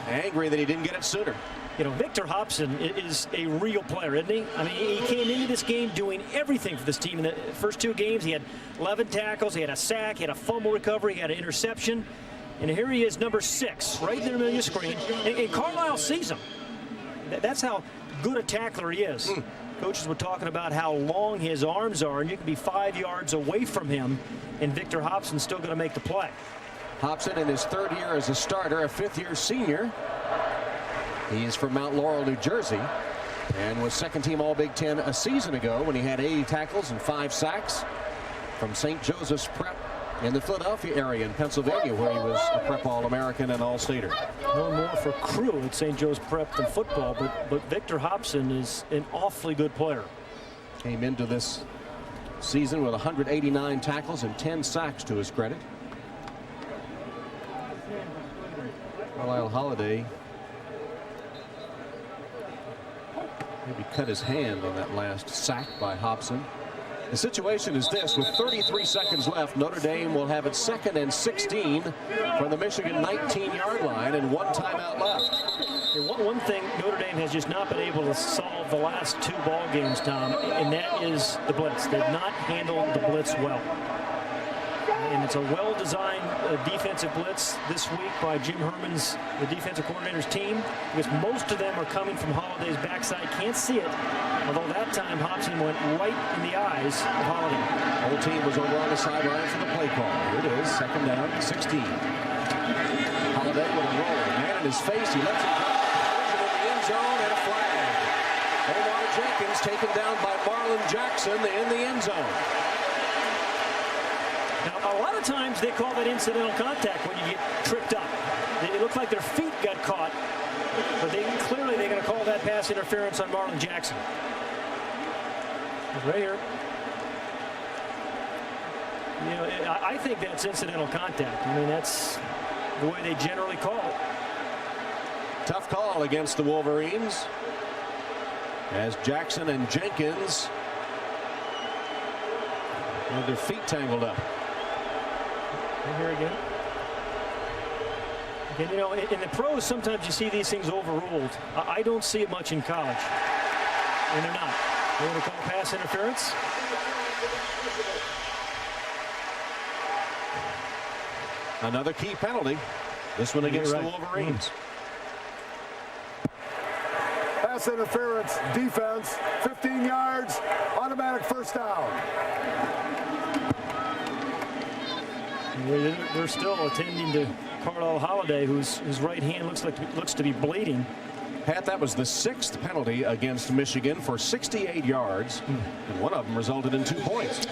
angry that he didn't get it sooner. Victor Hobson is a real player, isn't he? I mean, he came into this game doing everything for this team. In the first 2 games, he had 11 tackles, he had a sack, he had a fumble recovery, he had an interception. And here he is, number 6, right in the middle of your screen. And Carlisle sees him. That's how good a tackler he is. Coaches were talking about how long his arms are, and you can be 5 yards away from him, and Victor Hobson's still going to make the play. Hobson in his 3rd year as a starter, a 5th-year senior. He's from Mount Laurel, New Jersey, and was 2nd-team All-Big Ten a season ago when he had 80 tackles and 5 sacks. From St. Joseph's Prep in the Philadelphia area in Pennsylvania, where he was a Prep All-American and All-Stater. No more for Crew at St. Joe's Prep than football, but Victor Hobson is an awfully good player. Came into this season with 189 tackles and 10 sacks to his credit. Carlisle Holiday maybe cut his hand on that last sack by Hobson. The situation is this: with 33 seconds left, Notre Dame will have it 2nd and 16 from the Michigan 19-yard line and 1 timeout left. One thing Notre Dame has just not been able to solve the last 2 ball games, Tom, and that is the blitz. They've not handled the blitz well. And it's a well-designed defensive blitz this week by Jim Herman's, the defensive coordinator's team, because most of them are coming from Holiday's backside. Can't see it, although that time Hobson went right in the eyes of Holiday. The whole team was over on the sideline for the play call. Here it is, 2nd down, 16. Holiday with a roll. Man in his face, he lets it come. In the end zone and a flag. Omar Jenkins taken down by Marlon Jackson in the end zone. Now, a lot of times they call that incidental contact when you get tripped up. It looked like their feet got caught, but clearly they're going to call that pass interference on Marlon Jackson. Right here. I think that's incidental contact. I mean, that's the way they generally call it. Tough call against the Wolverines, as Jackson and Jenkins have their feet tangled up. And here again. In the pros, sometimes you see these things overruled. I don't see it much in college. And they're not. They're going to call pass interference. Another key penalty. This one against the Wolverines. Pass interference, defense, 15 yards, automatic first down. They're still attending to Carlisle Holiday, whose right hand looks to be bleeding. Pat, that was the 6th penalty against Michigan for 68 yards, and one of them resulted in 2 points.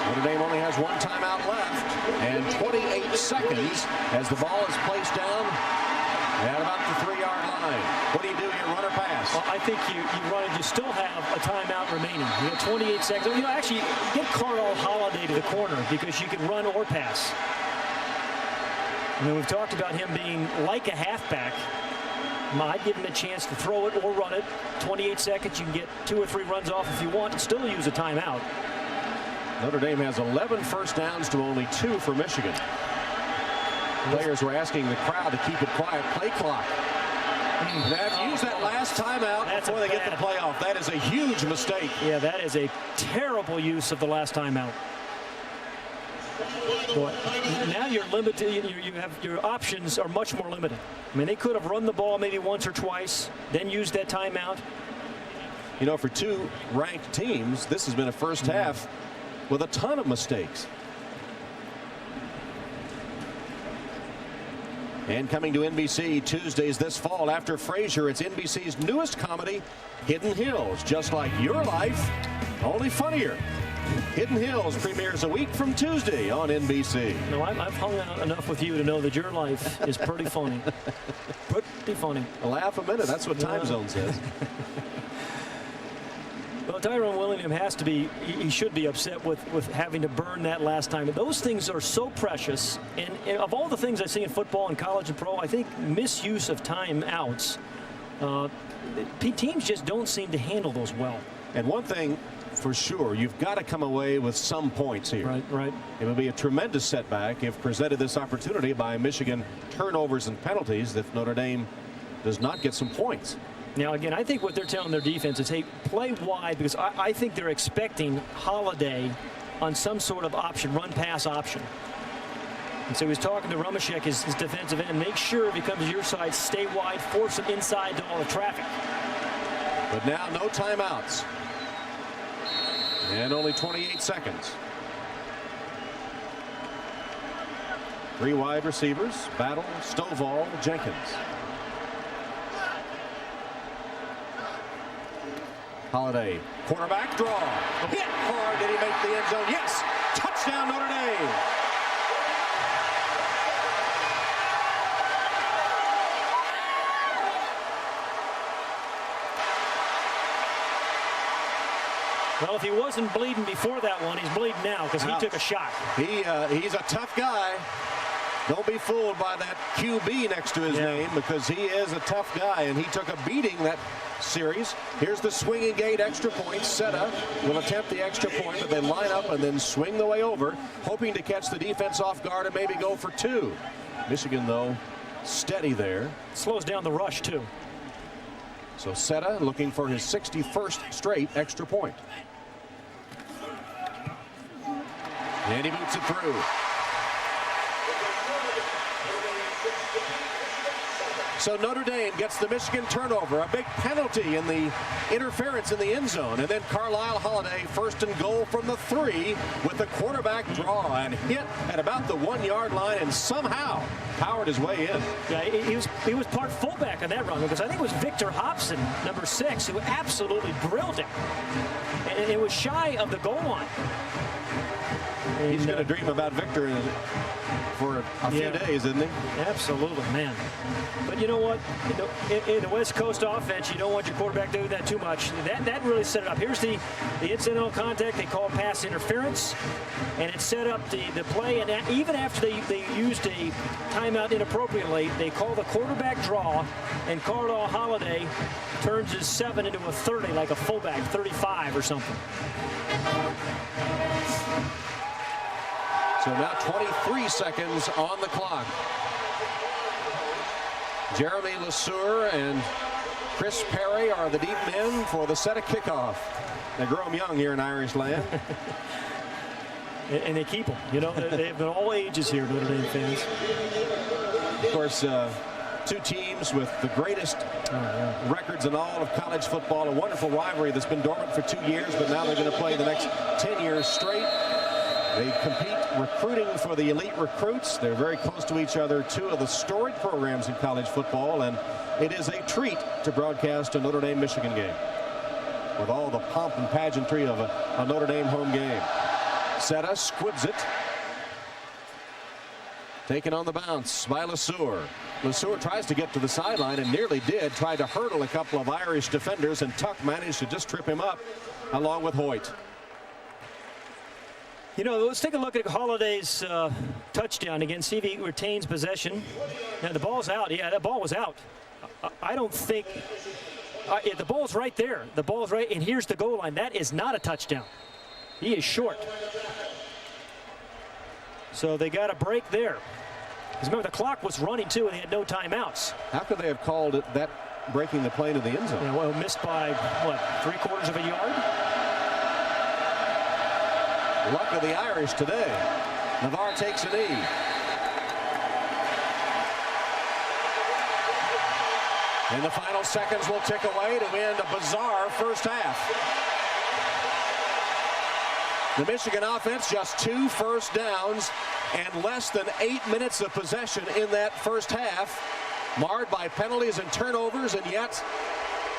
Notre Dame only has 1 timeout left and 28 seconds as the ball is placed down at about the 3-yard line. What do you do here, run or pass? Well, I think you run it. You still have a timeout remaining. You have 28 seconds. Actually, get Carlisle Holiday to the corner because you can run or pass. We've talked about him being like a halfback. I'd give him a chance to throw it or run it. 28 seconds, you can get 2 or 3 runs off if you want and still use a timeout. Notre Dame has 11 first downs to only 2 for Michigan. Players were asking the crowd to keep it quiet. Play clock. They have to use that last timeout before they get the playoff. That is a huge mistake. Yeah, that is a terrible use of the last timeout. Boy, now you're limited. Your options are much more limited. I mean, they could have run the ball maybe once or twice, then used that timeout. For 2 ranked teams, this has been a first half with a ton of mistakes. And coming to NBC Tuesdays this fall after Frasier, it's NBC's newest comedy, Hidden Hills. Just like your life, only funnier. Hidden Hills premieres a week from Tuesday on NBC. No, I've hung out enough with you to know that your life is pretty funny. Pretty funny. A laugh a minute. That's what Time Zone says. Well, Tyrone Willingham has to be, he should be upset with having to burn that last time. Those things are so precious. And of all the things I see in football and college and pro, I think misuse of timeouts, teams just don't seem to handle those well. And one thing for sure, you've got to come away with some points here. Right. It would be a tremendous setback if presented this opportunity by Michigan turnovers and penalties if Notre Dame does not get some points. Now, again, I think what they're telling their defense is, hey, play wide, because I think they're expecting Holiday on some sort of option, run-pass option. And so he's talking to Rumashek, his defensive end, make sure if he comes to your side, stay wide, force him inside to all the traffic. But now no timeouts. And only 28 seconds. 3 wide receivers, Battle, Stovall, Jenkins. Holiday, quarterback draw. Hit hard. Did he make the end zone? Yes. Touchdown, Notre Dame. Well, if he wasn't bleeding before that one, he's bleeding now because he took a shot. He's a tough guy. Don't be fooled by that QB next to his name, because he is a tough guy, and he took a beating that series. Here's the swinging gate extra point. Seta will attempt the extra point, but they line up and then swing the way over, hoping to catch the defense off guard and maybe go for 2. Michigan, though, steady there. Slows down the rush, too. So Seta looking for his 61st straight extra point. And he boots it through. So Notre Dame gets the Michigan turnover, a big penalty in the interference in the end zone, and then Carlisle Holiday 1st and goal from the 3 with the quarterback draw and hit at about the 1-yard line, and somehow powered his way in. Yeah, he was part fullback on that run, because I think it was Victor Hobson, number 6, who absolutely drilled him, and it was shy of the goal line. He's going to dream about Victor for a few days, isn't he? Absolutely, man. But you know what? In the West Coast offense, you don't want your quarterback doing that too much. That really set it up. Here's the incidental contact. They call pass interference, and it set up the play. And even after they used a timeout inappropriately, they call the quarterback draw, and Carlisle Holiday turns his 7 into a 30, like a fullback, 35 or something. So now 23 seconds on the clock. Jeremy LeSueur and Chris Perry are the deep men for the set of kickoff. They grow them young here in Irish land. And they keep them. You know, they've been all ages here, Notre Dame fans. Of course, 2 teams with the greatest records in all of college football. A wonderful rivalry that's been dormant for 2 years, but now they're going to play the next 10 years straight. They compete recruiting for the elite recruits. They're very close to each other, 2 of the storied programs in college football, and it is a treat to broadcast a Notre Dame Michigan game with all the pomp and pageantry of a Notre Dame home game. Seta squibs it. Taken on the bounce by LeSueur. LeSueur tries to get to the sideline and nearly did. Tried to hurdle a couple of Irish defenders, and Tuck managed to just trip him up along with Hoyt. You know, let's take a look at Holiday's touchdown again. See if he retains possession. Now, the ball's out. Yeah, that ball was out. I don't think... yeah, the ball's right there. The ball's right, and here's the goal line. That is not a touchdown. He is short. So they got a break there. Because remember, the clock was running, too, and they had no timeouts. How could they have called it that breaking the plane of the end zone? Yeah, well, missed by, what, 3/4 of a yard? Luck of the Irish today. Navarre takes a knee. And the final seconds will tick away to end a bizarre first half. The Michigan offense just 2 first downs and less than 8 minutes of possession in that first half, marred by penalties and turnovers, and yet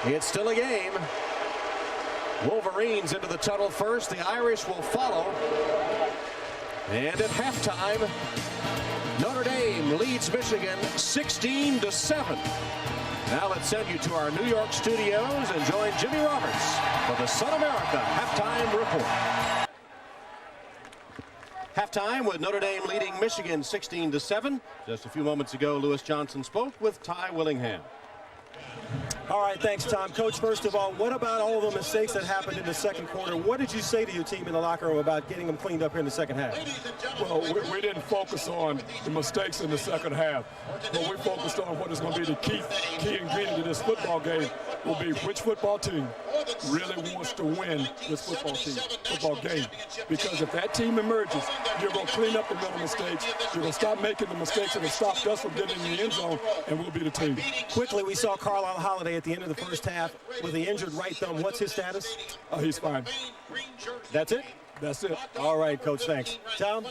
it's still a game. Wolverines into the tunnel first. The Irish will follow. And at halftime, Notre Dame leads Michigan 16-7. Now let's send you to our New York studios and join Jimmy Roberts for the Sun America Halftime Report. Halftime with Notre Dame leading Michigan 16-7. Just a few moments ago, Lewis Johnson spoke with Ty Willingham. All right, thanks, Tom. Coach, first of all, what about all the mistakes that happened in the second quarter? What did you say to your team in the locker room about getting them cleaned up here in the second half? Well, we didn't focus on the mistakes in the second half, but we focused on what is going to be the key ingredient of this football game will be which football team really wants to win this football game. Because if that team emerges, you're going to clean up the mental mistakes. You're going to stop making the mistakes that have stopped us from getting in the end zone, and we'll be the team. Quickly, we saw Carlisle Holiday at the end of the first half with the injured right thumb. What's his status? He's fine. That's it? That's it. All right, Coach, thanks. Tom?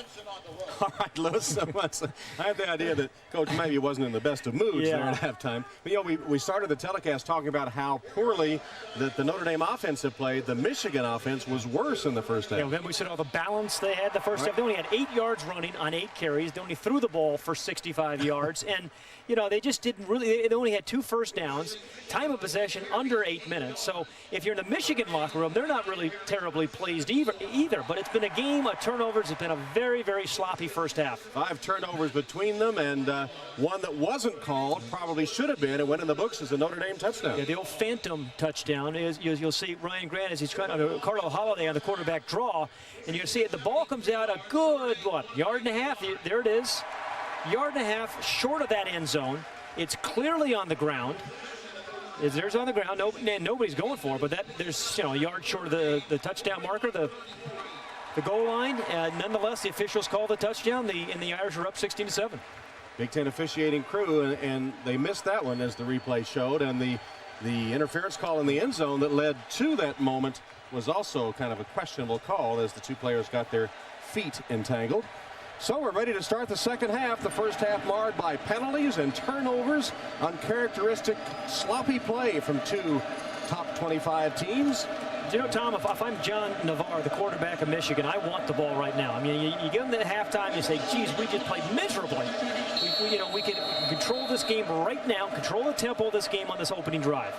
All right, Lewis. I had the idea that Coach maybe wasn't in the best of moods there at halftime. But, you know, we started the telecast talking about how poorly that the Notre Dame offense had played. The Michigan offense was worse in the first half. Yeah, remember we said all the balance they had the first half. They only had 8 yards running on 8 carries. They only threw the ball for 65 yards. And, you know, they just didn't really – they only had 2 first downs. Time of possession under 8 minutes. So if you're in the Michigan locker room, they're not really terribly pleased either. But it's been a game of turnovers. It's been a very, very sloppy first half. 5 turnovers between them, and one that wasn't called, probably should have been, and went in the books as a Notre Dame touchdown. Yeah, the old phantom touchdown is you'll see Ryan Grant as he's trying to Carlisle Holiday on the quarterback draw, and you'll see it. The ball comes out a good yard and a half. There it is, yard and a half short of that end zone. It's clearly on the ground. There's on the ground. Nobody's going for it, but there's a yard short of the touchdown marker. The goal line. Nonetheless, the officials call the touchdown, and the Irish are up 16-7. Big Ten officiating crew, and they missed that one as the replay showed, and the interference call in the end zone that led to that moment was also kind of a questionable call as the 2 players got their feet entangled. So we're ready to start the second half. The first half marred by penalties and turnovers, uncharacteristic sloppy play from 2 top 25 teams. You know, Tom, if I'm John Navarre, the quarterback of Michigan, I want the ball right now. I mean, you get them at halftime, you say, geez, we just played miserably. We can control this game right now, control the tempo of this game on this opening drive.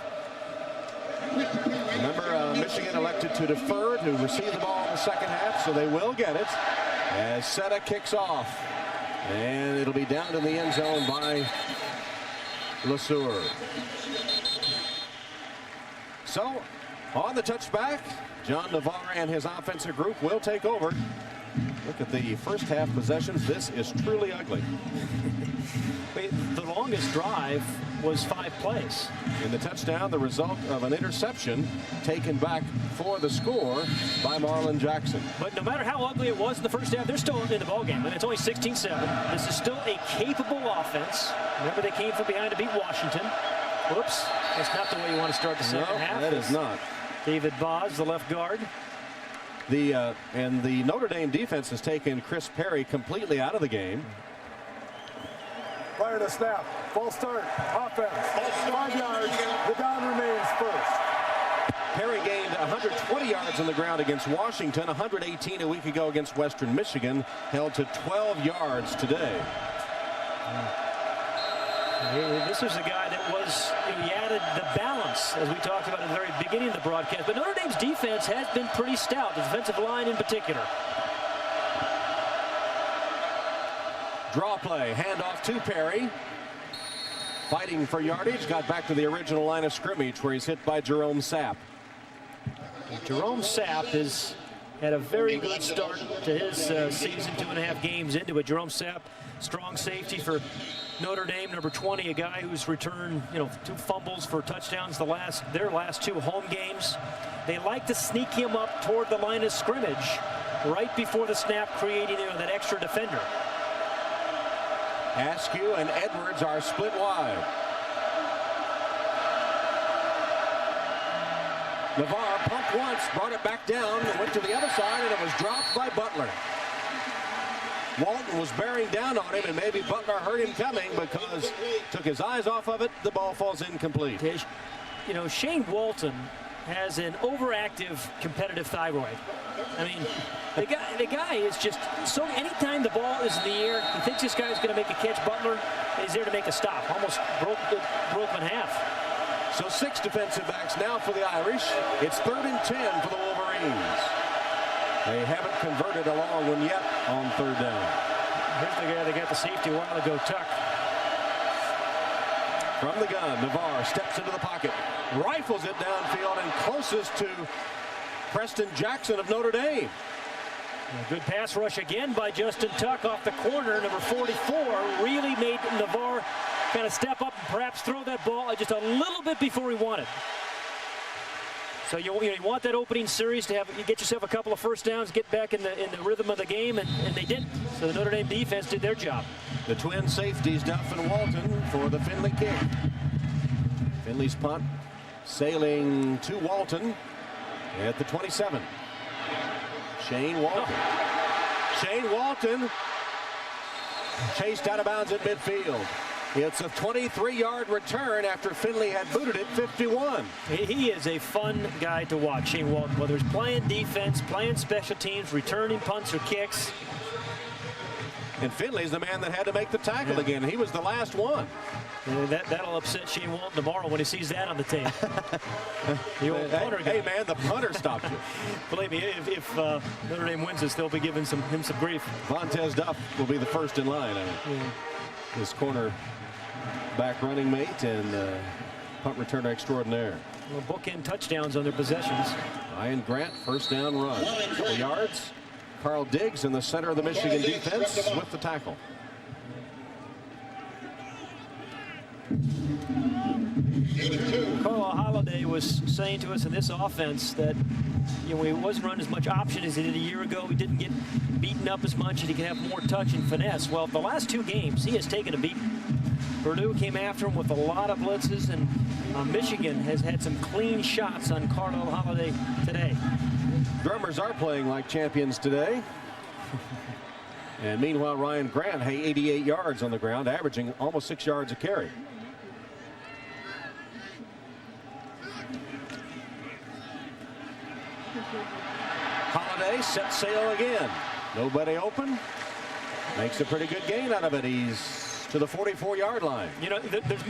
Remember, Michigan elected to defer to receive the ball in the second half, so they will get it as Seta kicks off. And it'll be down in the end zone by LeSueur. So, on the touchback, John Navarre and his offensive group will take over. Look at the first half possessions. This is truly ugly. The longest drive was 5 plays. In the touchdown, the result of an interception taken back for the score by Marlon Jackson. But no matter how ugly it was in the first half, they're still in the ballgame. And it's only 16-7. This is still a capable offense. Remember, they came from behind to beat Washington. Whoops. That's not the way you want to start the second half. That is not. David Boz, the left guard. And the Notre Dame defense has taken Chris Perry completely out of the game. Prior to snap, false start, offense, 5 yards, the down remains first. Perry gained 120 yards on the ground against Washington, 118 a week ago against Western Michigan, held to 12 yards today. This is a guy that he added the balance, as we talked about at the very beginning of the broadcast. But Notre Dame's defense has been pretty stout, the defensive line in particular. Draw play, handoff to Perry. Fighting for yardage, got back to the original line of scrimmage where he's hit by Jerome Sapp. Jerome Sapp has had a very good start to his season, 2.5 games into it. Jerome Sapp, strong safety for Notre Dame, number 20, a guy who's returned 2 fumbles for touchdowns their last 2 home games. They like to sneak him up toward the line of scrimmage right before the snap, creating that extra defender. Askew and Edwards are split wide. Navarre pumped once, brought it back down, and went to the other side, and it was dropped by Butler. Walton was bearing down on him, and maybe Butler heard him coming because took his eyes off of it. The ball falls incomplete. You know, Shane Walton has an overactive competitive thyroid. I mean, the guy is just so, anytime the ball is in the air, he thinks this guy's going to make a catch. Butler is there to make a stop. Almost broke in half. So 6 defensive backs now for the Irish. It's 3rd and 10 for the Wolverines. They haven't converted a long one yet on 3rd down. Here's the guy that got the safety a while ago, Tuck. From the gun, Navarre steps into the pocket, rifles it downfield, and closest to Preston Jackson of Notre Dame. A good pass rush again by Justin Tuck off the corner. Number 44 really made Navarre kind of step up and perhaps throw that ball just a little bit before he wanted. So you want that opening series to have, you get yourself a couple of first downs, get back in the rhythm of the game, and they didn't. So the Notre Dame defense did their job. The twin safeties, Duff and Walton, for the Finley kick. Finley's punt sailing to Walton at the 27. Shane Walton. Shane Walton chased out of bounds at midfield. It's a 23-yard return after Finley had booted it 51. He is a fun guy to watch, Shane Walton, whether he's playing defense, playing special teams, returning punts or kicks. And Finley's the man that had to make the tackle again. He was the last one. That'll upset Shane Walton tomorrow when he sees that on the tape. The old punter guy. Hey, man, the punter stopped you. Believe me, if Notre Dame wins this, they'll be giving him some grief. Vontez Duff will be the first in line. His corner back running mate and punt returner extraordinaire. Well, bookend touchdowns on their possessions. Ryan Grant, first down run. Couple yards. Carl Diggs in the center of the Michigan defense with the tackle. Carl Holiday was saying to us in this offense that he wasn't running as much option as he did a year ago. He didn't get beaten up as much, and he can have more touch and finesse. Well, the last 2 games, he has taken a beating. Purdue came after him with a lot of blitzes, and Michigan has had some clean shots on Carl Holiday today. Drummers are playing like champions today. And meanwhile, Ryan Grant, 88 yards on the ground, averaging almost 6 yards a carry. Holiday set sail again. Nobody open. Makes a pretty good gain out of it. He's to the 44-yard line. You know, there's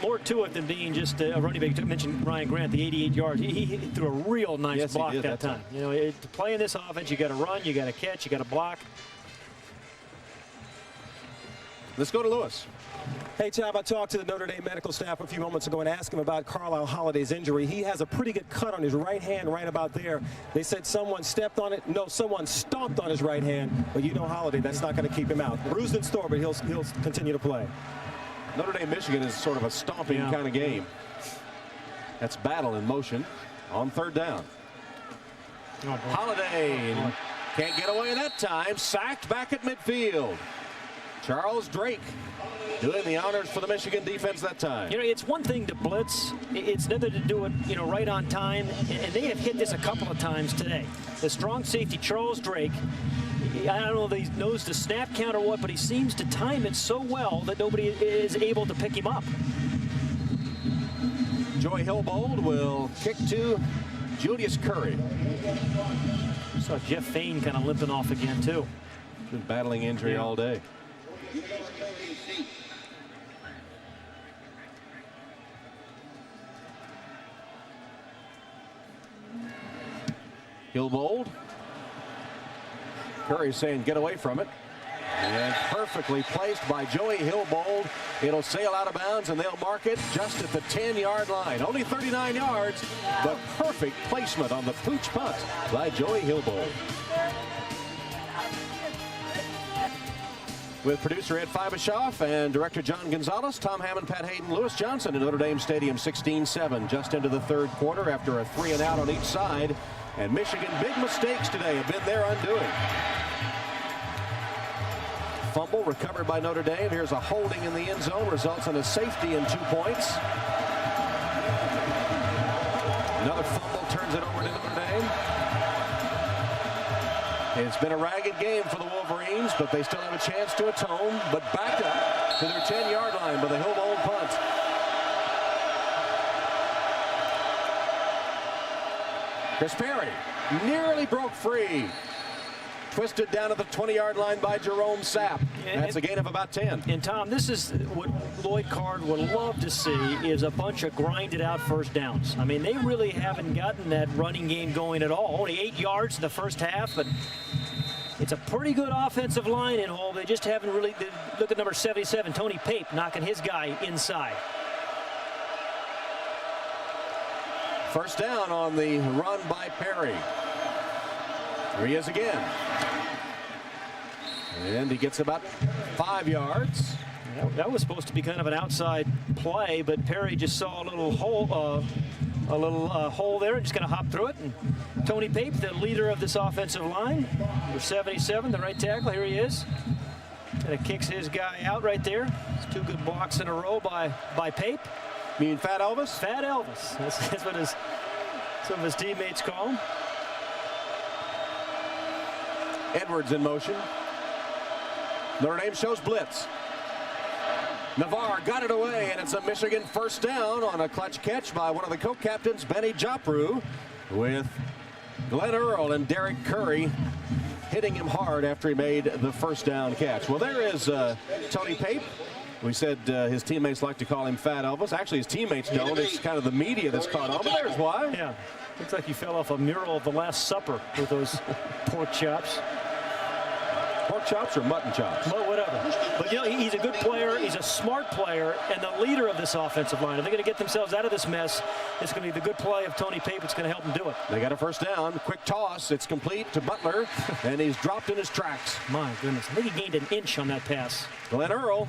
more to it than being just a running back. You mentioned Ryan Grant, the 88 yards. He threw a real nice block that time. You know, to play in this offense, you got to run, you got to catch, you got to block. Let's go to Lewis. Hey, Tom, I talked to the Notre Dame medical staff a few moments ago and asked him about Carlisle Holiday's injury. He has a pretty good cut on his right hand right about there. They said someone stepped on it. No, someone stomped on his right hand. But you know Holiday, that's not going to keep him out. Bruised and sore, but he'll continue to play. Notre Dame, Michigan is sort of a stomping kind of game. That's battle in motion on 3rd down. Holiday can't get away that time. Sacked back at midfield. Charles Drake doing the honors for the Michigan defense that time. You know, it's one thing to blitz. It's another to do it, right on time. And they have hit this a couple of times today. The strong safety, Charles Drake, I don't know if he knows the snap count or what, but he seems to time it so well that nobody is able to pick him up. Joey Hillbold will kick to Julius Curry. Saw Jeff Fain kind of limping off again, too. Been battling injury all day. Hillbold. Curry saying get away from it. And perfectly placed by Joey Hillbold. It'll sail out of bounds and they'll mark it just at the 10-yard line. Only 39 yards, but perfect placement on the pooch punt by Joey Hillbold. With producer Ed Fibashoff and director John Gonzalez, Tom Hammond, Pat Hayden, Lewis Johnson in Notre Dame Stadium, 16-7, just into the 3rd quarter after a 3-and-out on each side. And Michigan, big mistakes today have been their undoing. Fumble recovered by Notre Dame. Here's a holding in the end zone, results in a safety and 2 points. Another fumble turns it over to Notre Dame. It's been a ragged game for the Wolverines, but they still have a chance to atone. But back up to their 10-yard line with a Hill-Bold punt. Chris Perry nearly broke free. Twisted down to the 20-yard line by Jerome Sapp. That's a gain of about 10. And Tom, this is what Lloyd Carr would love to see, is a bunch of grinded out first downs. I mean, they really haven't gotten that running game going at all. Only 8 yards in the first half, but it's a pretty good offensive line in Hull. They just haven't really. Look at number 77, Tony Pape, knocking his guy inside. First down on the run by Perry. Here he is again. And he gets about 5 yards. That was supposed to be kind of an outside play, but Perry just saw a little hole there, just going to hop through it. And Tony Pape, the leader of this offensive line, number 77, the right tackle, here he is. Kind of kicks his guy out right there. It's 2 good blocks in a row by Pape. You mean Fat Elvis? Fat Elvis. That's what some of his teammates call him. Edwards in motion. Notre Dame shows blitz. Navarre got it away, and it's a Michigan first down on a clutch catch by one of the co-captains, Benny Jopru, with Glenn Earl and Derek Curry hitting him hard after he made the first down catch. Well, there is Tony Pape. We said his teammates like to call him Fat Elvis. Actually, his teammates don't. It's kind of the media that's caught on, but there's why. Yeah, looks like he fell off a mural of the Last Supper with those pork chops. Pork chops or mutton chops? Well, whatever. But, you know, he's a good player. He's a smart player and the leader of this offensive line. If they're going to get themselves out of this mess, it's going to be the good play of Tony Pape. It's going to help them do it. They got a first down. Quick toss. It's complete to Butler, and he's dropped in his tracks. My goodness. I think he gained an inch on that pass. Glenn Earl,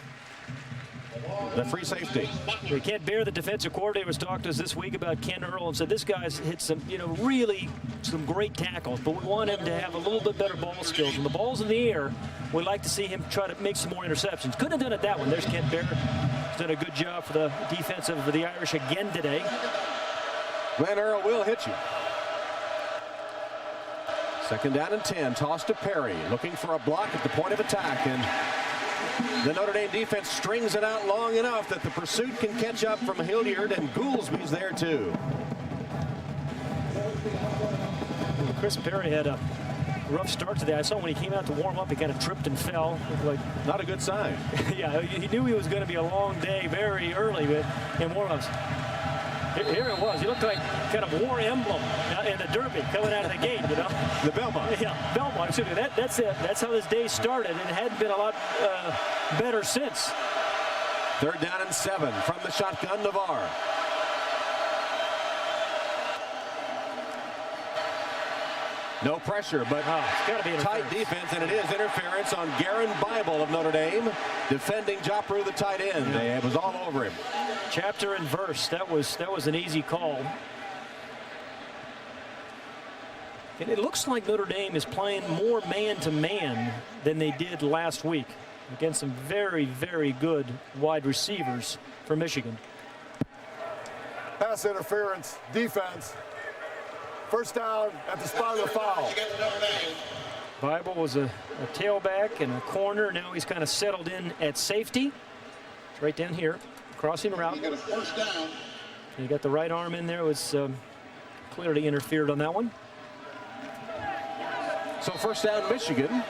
the free safety. They can't bear. The defensive coordinator was talking to us this week about Ken Earl and said this guy's hit some, really some great tackles, but we want him to have a little bit better ball skills. When the ball's in the air, we like to see him try to make some more interceptions. Couldn't have done it that one. There's Kent Bear. He's done a good job for the defense of the Irish again today. Glenn Earl will hit you. Second down and 10. Toss to Perry. Looking for a block at the point of attack. And the Notre Dame defense strings it out long enough that the pursuit can catch up from Hilliard, and Goolsby's there too. Chris Perry had a rough start today. I saw when he came out to warm up, he kind of tripped and fell. Like, not a good sign. Yeah, he knew he was going to be a long day very early in warm-ups. Here it was. He looked like kind of war emblem in the Derby coming out of the gate, The Belmont. Yeah, Belmont. Excuse me. That's it. That's how this day started, and it hadn't been a lot better since. Third down and 7 from the shotgun, Navarre. No pressure, but it's gotta be tight defense, and it is interference on Garen Bible of Notre Dame, defending Jopru, the tight end. It was all over him. Chapter and verse. That was an easy call. And it looks like Notre Dame is playing more man-to-man than they did last week against some very, very good wide receivers for Michigan. Pass interference, defense. First down at the spot of the foul. Bible was a tailback and a corner. Now he's kind of settled in at safety. It's right down here. Crossing route. You got the right arm in there. It was clearly interfered on that one. So first down, Michigan.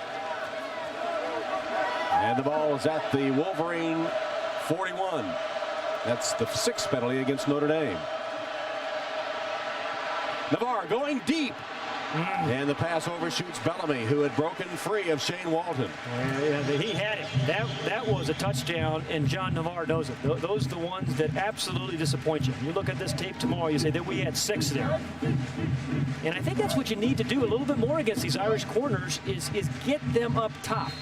And the ball is at the Wolverine 41. That's the 6th penalty against Notre Dame. Navarre going deep. And the pass overshoots Bellamy, who had broken free of Shane Walton. Yeah, he had it. That was a touchdown, and John Navarre knows it. Those are the ones that absolutely disappoint you. You look at this tape tomorrow, you say that we had 6 there. And I think that's what you need to do a little bit more against these Irish corners is get them up top.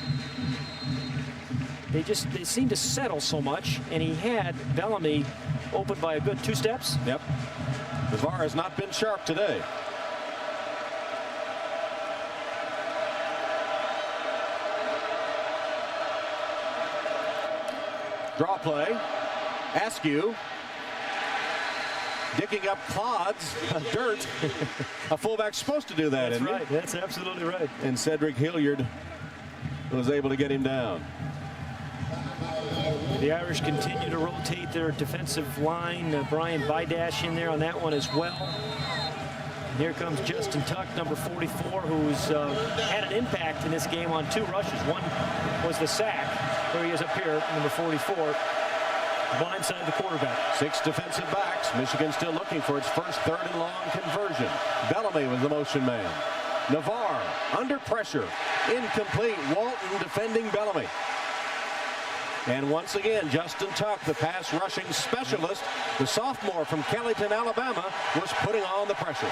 They seem to settle so much, and he had Bellamy open by a good 2 steps. Yep. Navarre has not been sharp today. Draw play. Askew. digging up clods, dirt. A fullback's supposed to do that, That's isn't right. he? That's absolutely right. And Cedric Hilliard was able to get him down. The Irish continue to rotate their defensive line. Brian Bidash in there on that one as well. And here comes Justin Tuck, number 44, who's had an impact in this game on 2 rushes. One was the sack. There he is up here, number 44. Blindside the quarterback. 6 defensive backs. Michigan still looking for its first 3rd and long conversion. Bellamy was the motion man. Navarre under pressure. Incomplete. Walton defending Bellamy. And once again, Justin Tuck, the pass rushing specialist, the sophomore from Kellyton, Alabama, was putting on the pressure.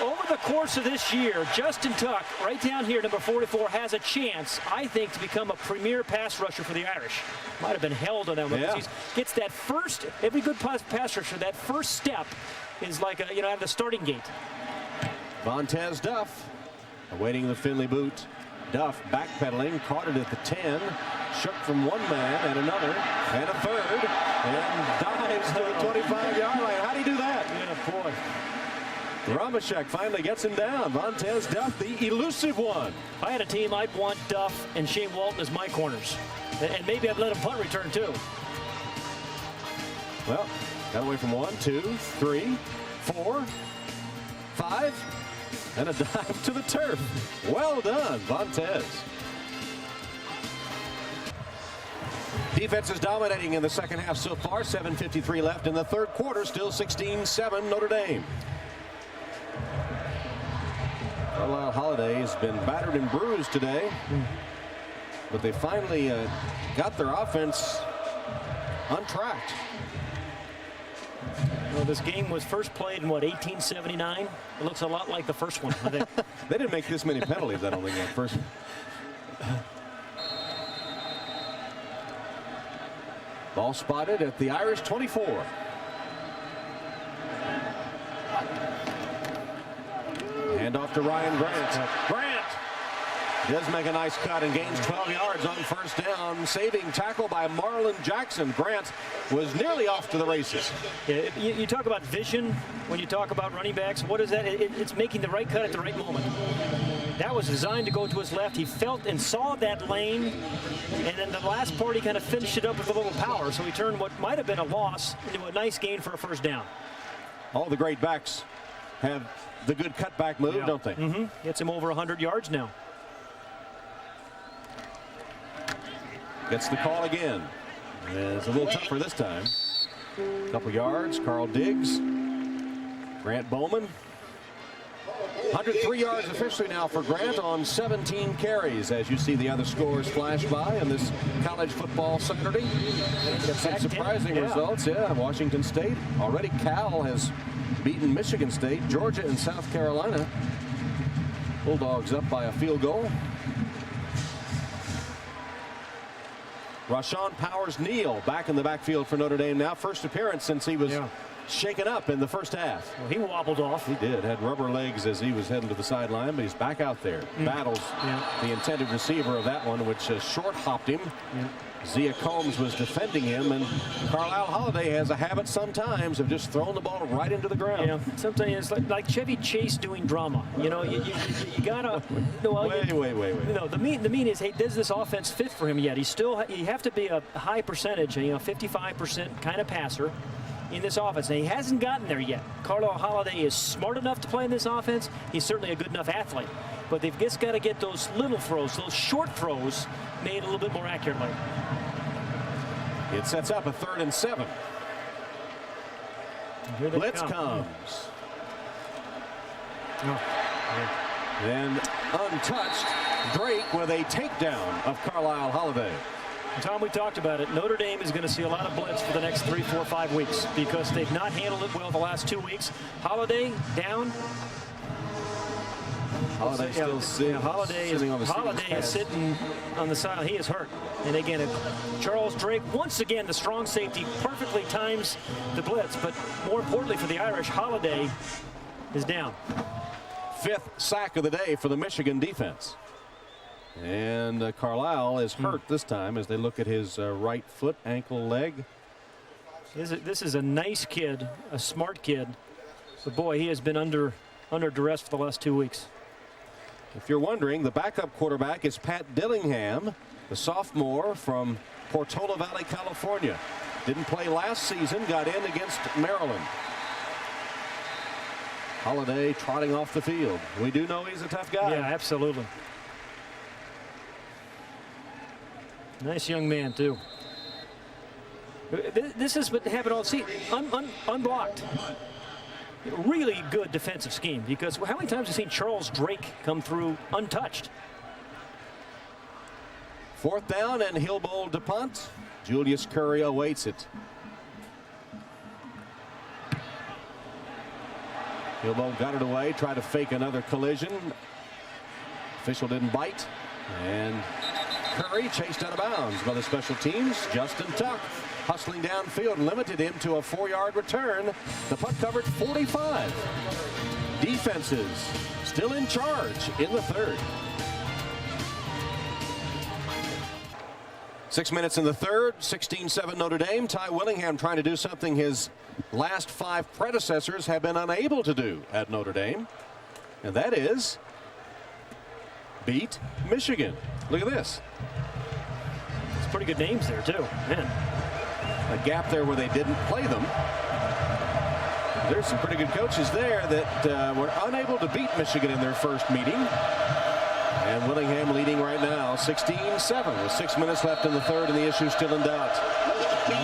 Over the course of this year, Justin Tuck, right down here, number 44, has a chance, I think, to become a premier pass rusher for the Irish. Might have been held on that one. Yeah. He gets that first, every good pass rusher, that first step is like, out of the starting gate. Vontez Duff awaiting the Finley boot. Duff backpedaling, caught it at the 10, shook from one man and another, and a third, and dives to the 25-yard line. How do you do that? Yeah, boy. Ramachek finally gets him down. Vontez Duff, the elusive one. If I had a team, I'd want Duff and Shane Walton as my corners. And maybe I'd let him punt return, too. Well, got away from 1, 2, 3, 4, 5. And a dive to the turf. Well done, Vontez. Defense is dominating in the second half so far. 7:53 left in the third quarter. Still 16-7 Notre Dame. Carlisle Holiday has been battered and bruised today. But they finally got their offense untracked. Well, this game was first played in, 1879? It looks a lot like the first one, I think. They didn't make this many penalties, I don't think, that first one. Ball spotted at the Irish 24. Handoff to Ryan Grant. Grant does make a nice cut and gains 12 yards on first down. Saving tackle by Marlon Jackson. Grant was nearly off to the races. Yeah, you talk about vision when you talk about running backs. What is that? It's making the right cut at the right moment. That was designed to go to his left. He felt and saw that lane, and then the last part he kind of finished it up with a little power. So he turned what might have been a loss into a nice gain for a first down. All the great backs have the good cutback move, don't they? Mm-hmm. Gets him over 100 yards now. Gets the call again. It's a little tougher this time. Couple yards. Carl Diggs. Grant Bowman. 103 yards officially now for Grant on 17 carries, as you see the other scores flash by on this college football Saturday. Some surprising results. Yeah, Washington State. Already Cal has beaten Michigan State. Georgia and South Carolina. Bulldogs up by a field goal. Rashawn Powers-Neal back in the backfield for Notre Dame now. First appearance since he was shaken up in the first half. Well, he wobbled off. He did. Had rubber legs as he was heading to the sideline, but he's back out there. Battles the intended receiver of that one, which short hopped him. Zia Combs was defending him, and Carlisle Holiday has a habit sometimes of just throwing the ball right into the ground. Yeah, sometimes it's like Chevy Chase doing drama. You know, you gotta. Well, wait. No, the mean is, hey, does this offense fit for him yet? You have to be a high percentage, 55% kind of passer in this offense. And he hasn't gotten there yet. Carlisle Holiday is smart enough to play in this offense. He's certainly a good enough athlete. But they've just got to get those little throws, those short throws, made a little bit more accurately. It sets up a 3rd and 7. Blitz comes. Then untouched, Drake with a takedown of Carlisle Holiday. Tom, we talked about it. Notre Dame is going to see a lot of blitz for the next 3, 4, 5 weeks because they've not handled it well the last 2 weeks. Holiday down. Holiday still sitting on the Holiday is sitting on the side. He is hurt. And again, Charles Drake, once again, the strong safety perfectly times the blitz. But more importantly for the Irish, Holiday is down. 5th sack of the day for the Michigan defense. And Carlisle is hurt this time as they look at his right foot, ankle, leg. This is a nice kid, a smart kid. But boy, he has been under duress for the last 2 weeks. If you're wondering, the backup quarterback is Pat Dillingham, the sophomore from Portola Valley, California. Didn't play last season, got in against Maryland. Holiday trotting off the field. We do know he's a tough guy. Yeah, absolutely. Nice young man, too. This is what happened all season. Unblocked. Really good defensive scheme, because how many times have we seen Charles Drake come through untouched? 4th down and he'll bowl to punt. Julius Curry awaits it. Hilbo got it away, tried to fake another collision. Official didn't bite. And Curry chased out of bounds by the special teams. Justin Tuck hustling downfield, limited him to a 4-yard return. The punt covered 45. Defenses still in charge in the 3rd. 6 minutes in the 3rd, 16-7 Notre Dame. Ty Willingham trying to do something his last 5 predecessors have been unable to do at Notre Dame, and that is beat Michigan. Look at this. It's pretty good names there, too. Man. A gap there where they didn't play them. There's some pretty good coaches there that were unable to beat Michigan in their first meeting. And Willingham leading right now, 16-7, with 6 minutes left in the 3rd, and the issue still in doubt.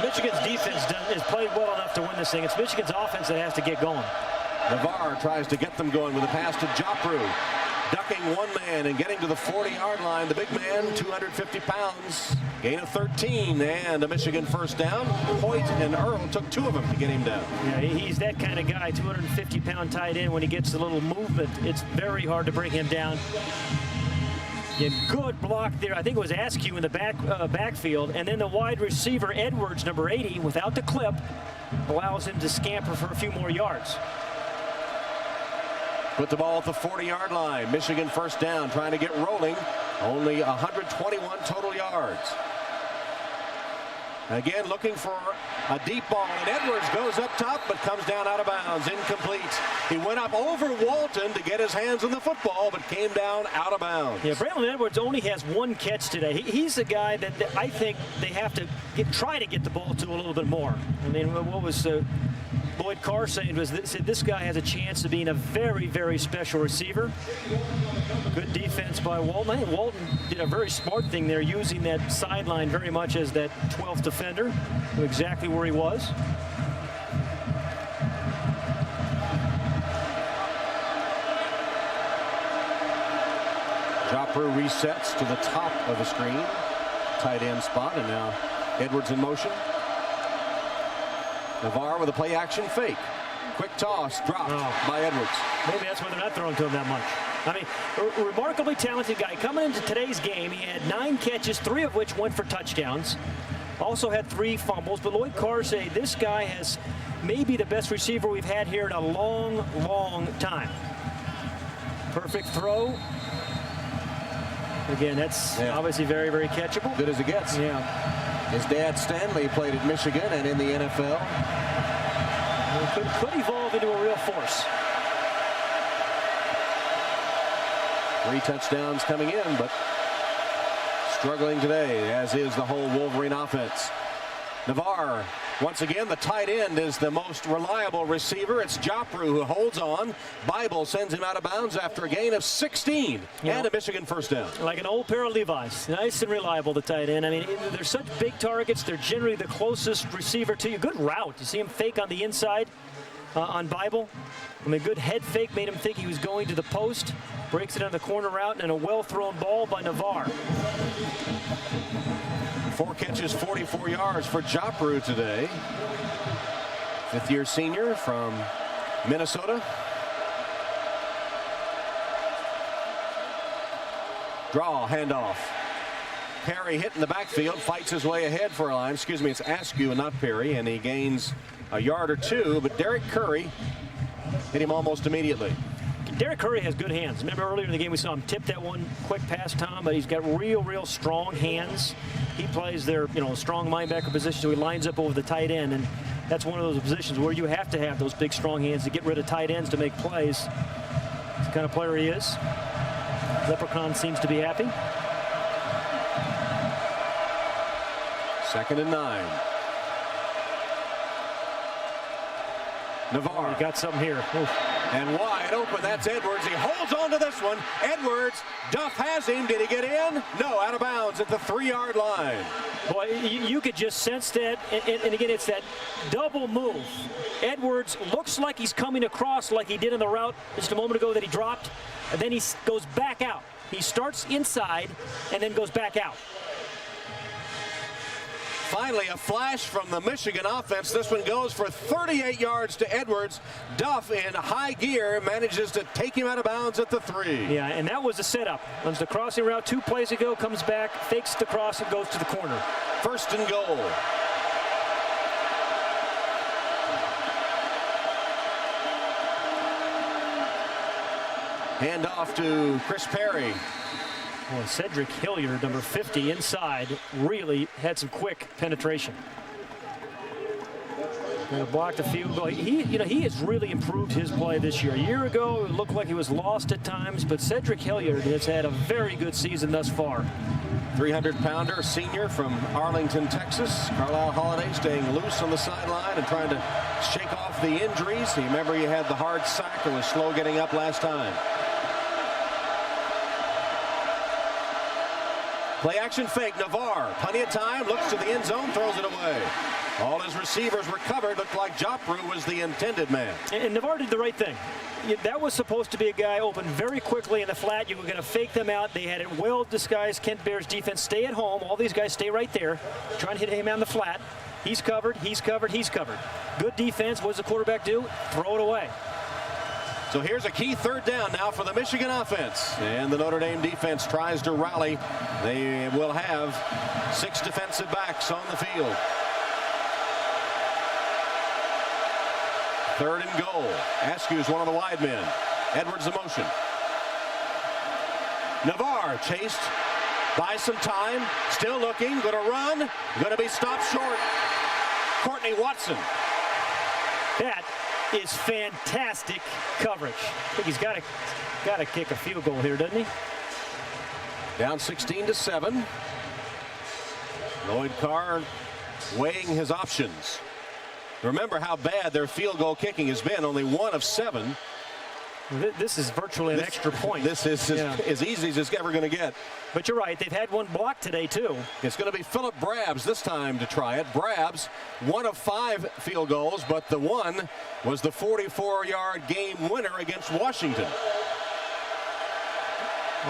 Michigan's defense has played well enough to win this thing. It's Michigan's offense that has to get going. Navarre tries to get them going with a pass to Jopru. Ducking one man and getting to the 40-yard line. The big man, 250 pounds, gain of 13, and a Michigan first down. Hoyt and Earl took 2 of them to get him down. Yeah, he's that kind of guy, 250-pound tight end. When he gets a little movement, it's very hard to bring him down. Yeah, good block there. I think it was Askew in the backfield, and then the wide receiver Edwards, number 80, without the clip, allows him to scamper for a few more yards. Put the ball at the 40-yard line. Michigan first down, trying to get rolling. Only 121 total yards. Again, looking for a deep ball, and Edwards goes up top, but comes down out of bounds, incomplete. He went up over Walton to get his hands on the football, but came down out of bounds. Yeah, Braylon Edwards only has 1 catch today. He's the guy that I think they have to try to get the ball to a little bit more. I mean, what was Lloyd Carr saying was this guy has a chance of being a very, very special receiver. Good defense by Walton. I think Walton did a very smart thing there, using that sideline very much as that 12th defender. Knew exactly where he was. Jopper resets to the top of the screen. Tight end spot, and now Edwards in motion. Navarre with a play action fake. Quick toss, dropped by Edwards. Maybe that's why they're not throwing to him that much. I mean, a remarkably talented guy. Coming into today's game, he had 9 catches, 3 of which went for touchdowns. Also had 3 fumbles, but Lloyd Carr say this guy has maybe the best receiver we've had here in a long, long time. Perfect throw. Again, that's obviously very, very catchable. Good as it gets. Yeah. His dad, Stanley, played at Michigan and in the NFL. Could evolve into a real force. 3 touchdowns coming in, but struggling today, as is the whole Wolverine offense. Navarre, once again, the tight end is the most reliable receiver. It's Jopru who holds on. Bible sends him out of bounds after a gain of 16 and a Michigan first down. Like an old pair of Levi's. Nice and reliable, the tight end. I mean, they're such big targets. They're generally the closest receiver to you. Good route. You see him fake on the inside on Bible. I mean, good head fake made him think he was going to the post. Breaks it on the corner route, and a well-thrown ball by Navarre. 4 catches, 44 yards for Jopru today. 5th-year senior from Minnesota. Draw, handoff. Perry hit in the backfield, fights his way ahead for a line. Excuse me, it's Askew and not Perry, and he gains a yard or 2, but Derek Curry hit him almost immediately. Derek Curry has good hands. Remember earlier in the game we saw him tip that one quick pass, Tom, but he's got real strong hands. He plays their, strong linebacker position, so he lines up over the tight end. And that's one of those positions where you have to have those big, strong hands to get rid of tight ends to make plays. That's the kind of player he is. Leprechaun seems to be happy. 2nd and 9. Navarre. Oh, got something here. Oof. And wide open, that's Edwards. He holds on to this one. Edwards, Duff has him. Did he get in? No, out of bounds at the 3-yard line. Boy, you could just sense that, and again, it's that double move. Edwards looks like he's coming across like he did in the route just a moment ago that he dropped, and then he goes back out. He starts inside and then goes back out. Finally, a flash from the Michigan offense. This one goes for 38 yards to Edwards. Duff in high gear manages to take him out of bounds at the 3. Yeah, and that was the setup. Runs the crossing route 2 plays ago, comes back, fakes the cross, and goes to the corner. 1st and goal. Hand off to Chris Perry. Boy, Cedric Hilliard, number 50, inside, really had some quick penetration. Going to block the field goal. He has really improved his play this year. A year ago, it looked like he was lost at times, but Cedric Hilliard has had a very good season thus far. 300-pounder senior from Arlington, Texas. Carlisle Holiday staying loose on the sideline and trying to shake off the injuries. You remember he had the hard sack and was slow getting up last time. Play action fake. Navarre, plenty of time, looks to the end zone, throws it away. All his receivers were covered. Looked like Joffrey was the intended man. And Navarre did the right thing. That was supposed to be a guy open very quickly in the flat. You were going to fake them out. They had it well disguised. Kent Bear's defense, stay at home. All these guys stay right there, trying to hit him on the flat. He's covered, he's covered, he's covered. Good defense. What does the quarterback do? Throw it away. So here's a key 3rd down now for the Michigan offense. And the Notre Dame defense tries to rally. They will have 6 defensive backs on the field. 3rd and goal. Askew's one of the wide men. Edwards the motion. Navarre chased by some time. Still looking. Going to run. Going to be stopped short. Courtney Watson. That is fantastic coverage. I think he's got to kick a field goal here, doesn't he? Down 16-7. Lloyd Carr weighing his options. Remember how bad their field goal kicking has been. Only 1 of 7. This is virtually an extra point. This is as easy as it's ever going to get. But you're right. They've had 1 block today, too. It's going to be Philip Brabs this time to try it. Brabs, 1 of 5 field goals, but the one was the 44-yard game winner against Washington.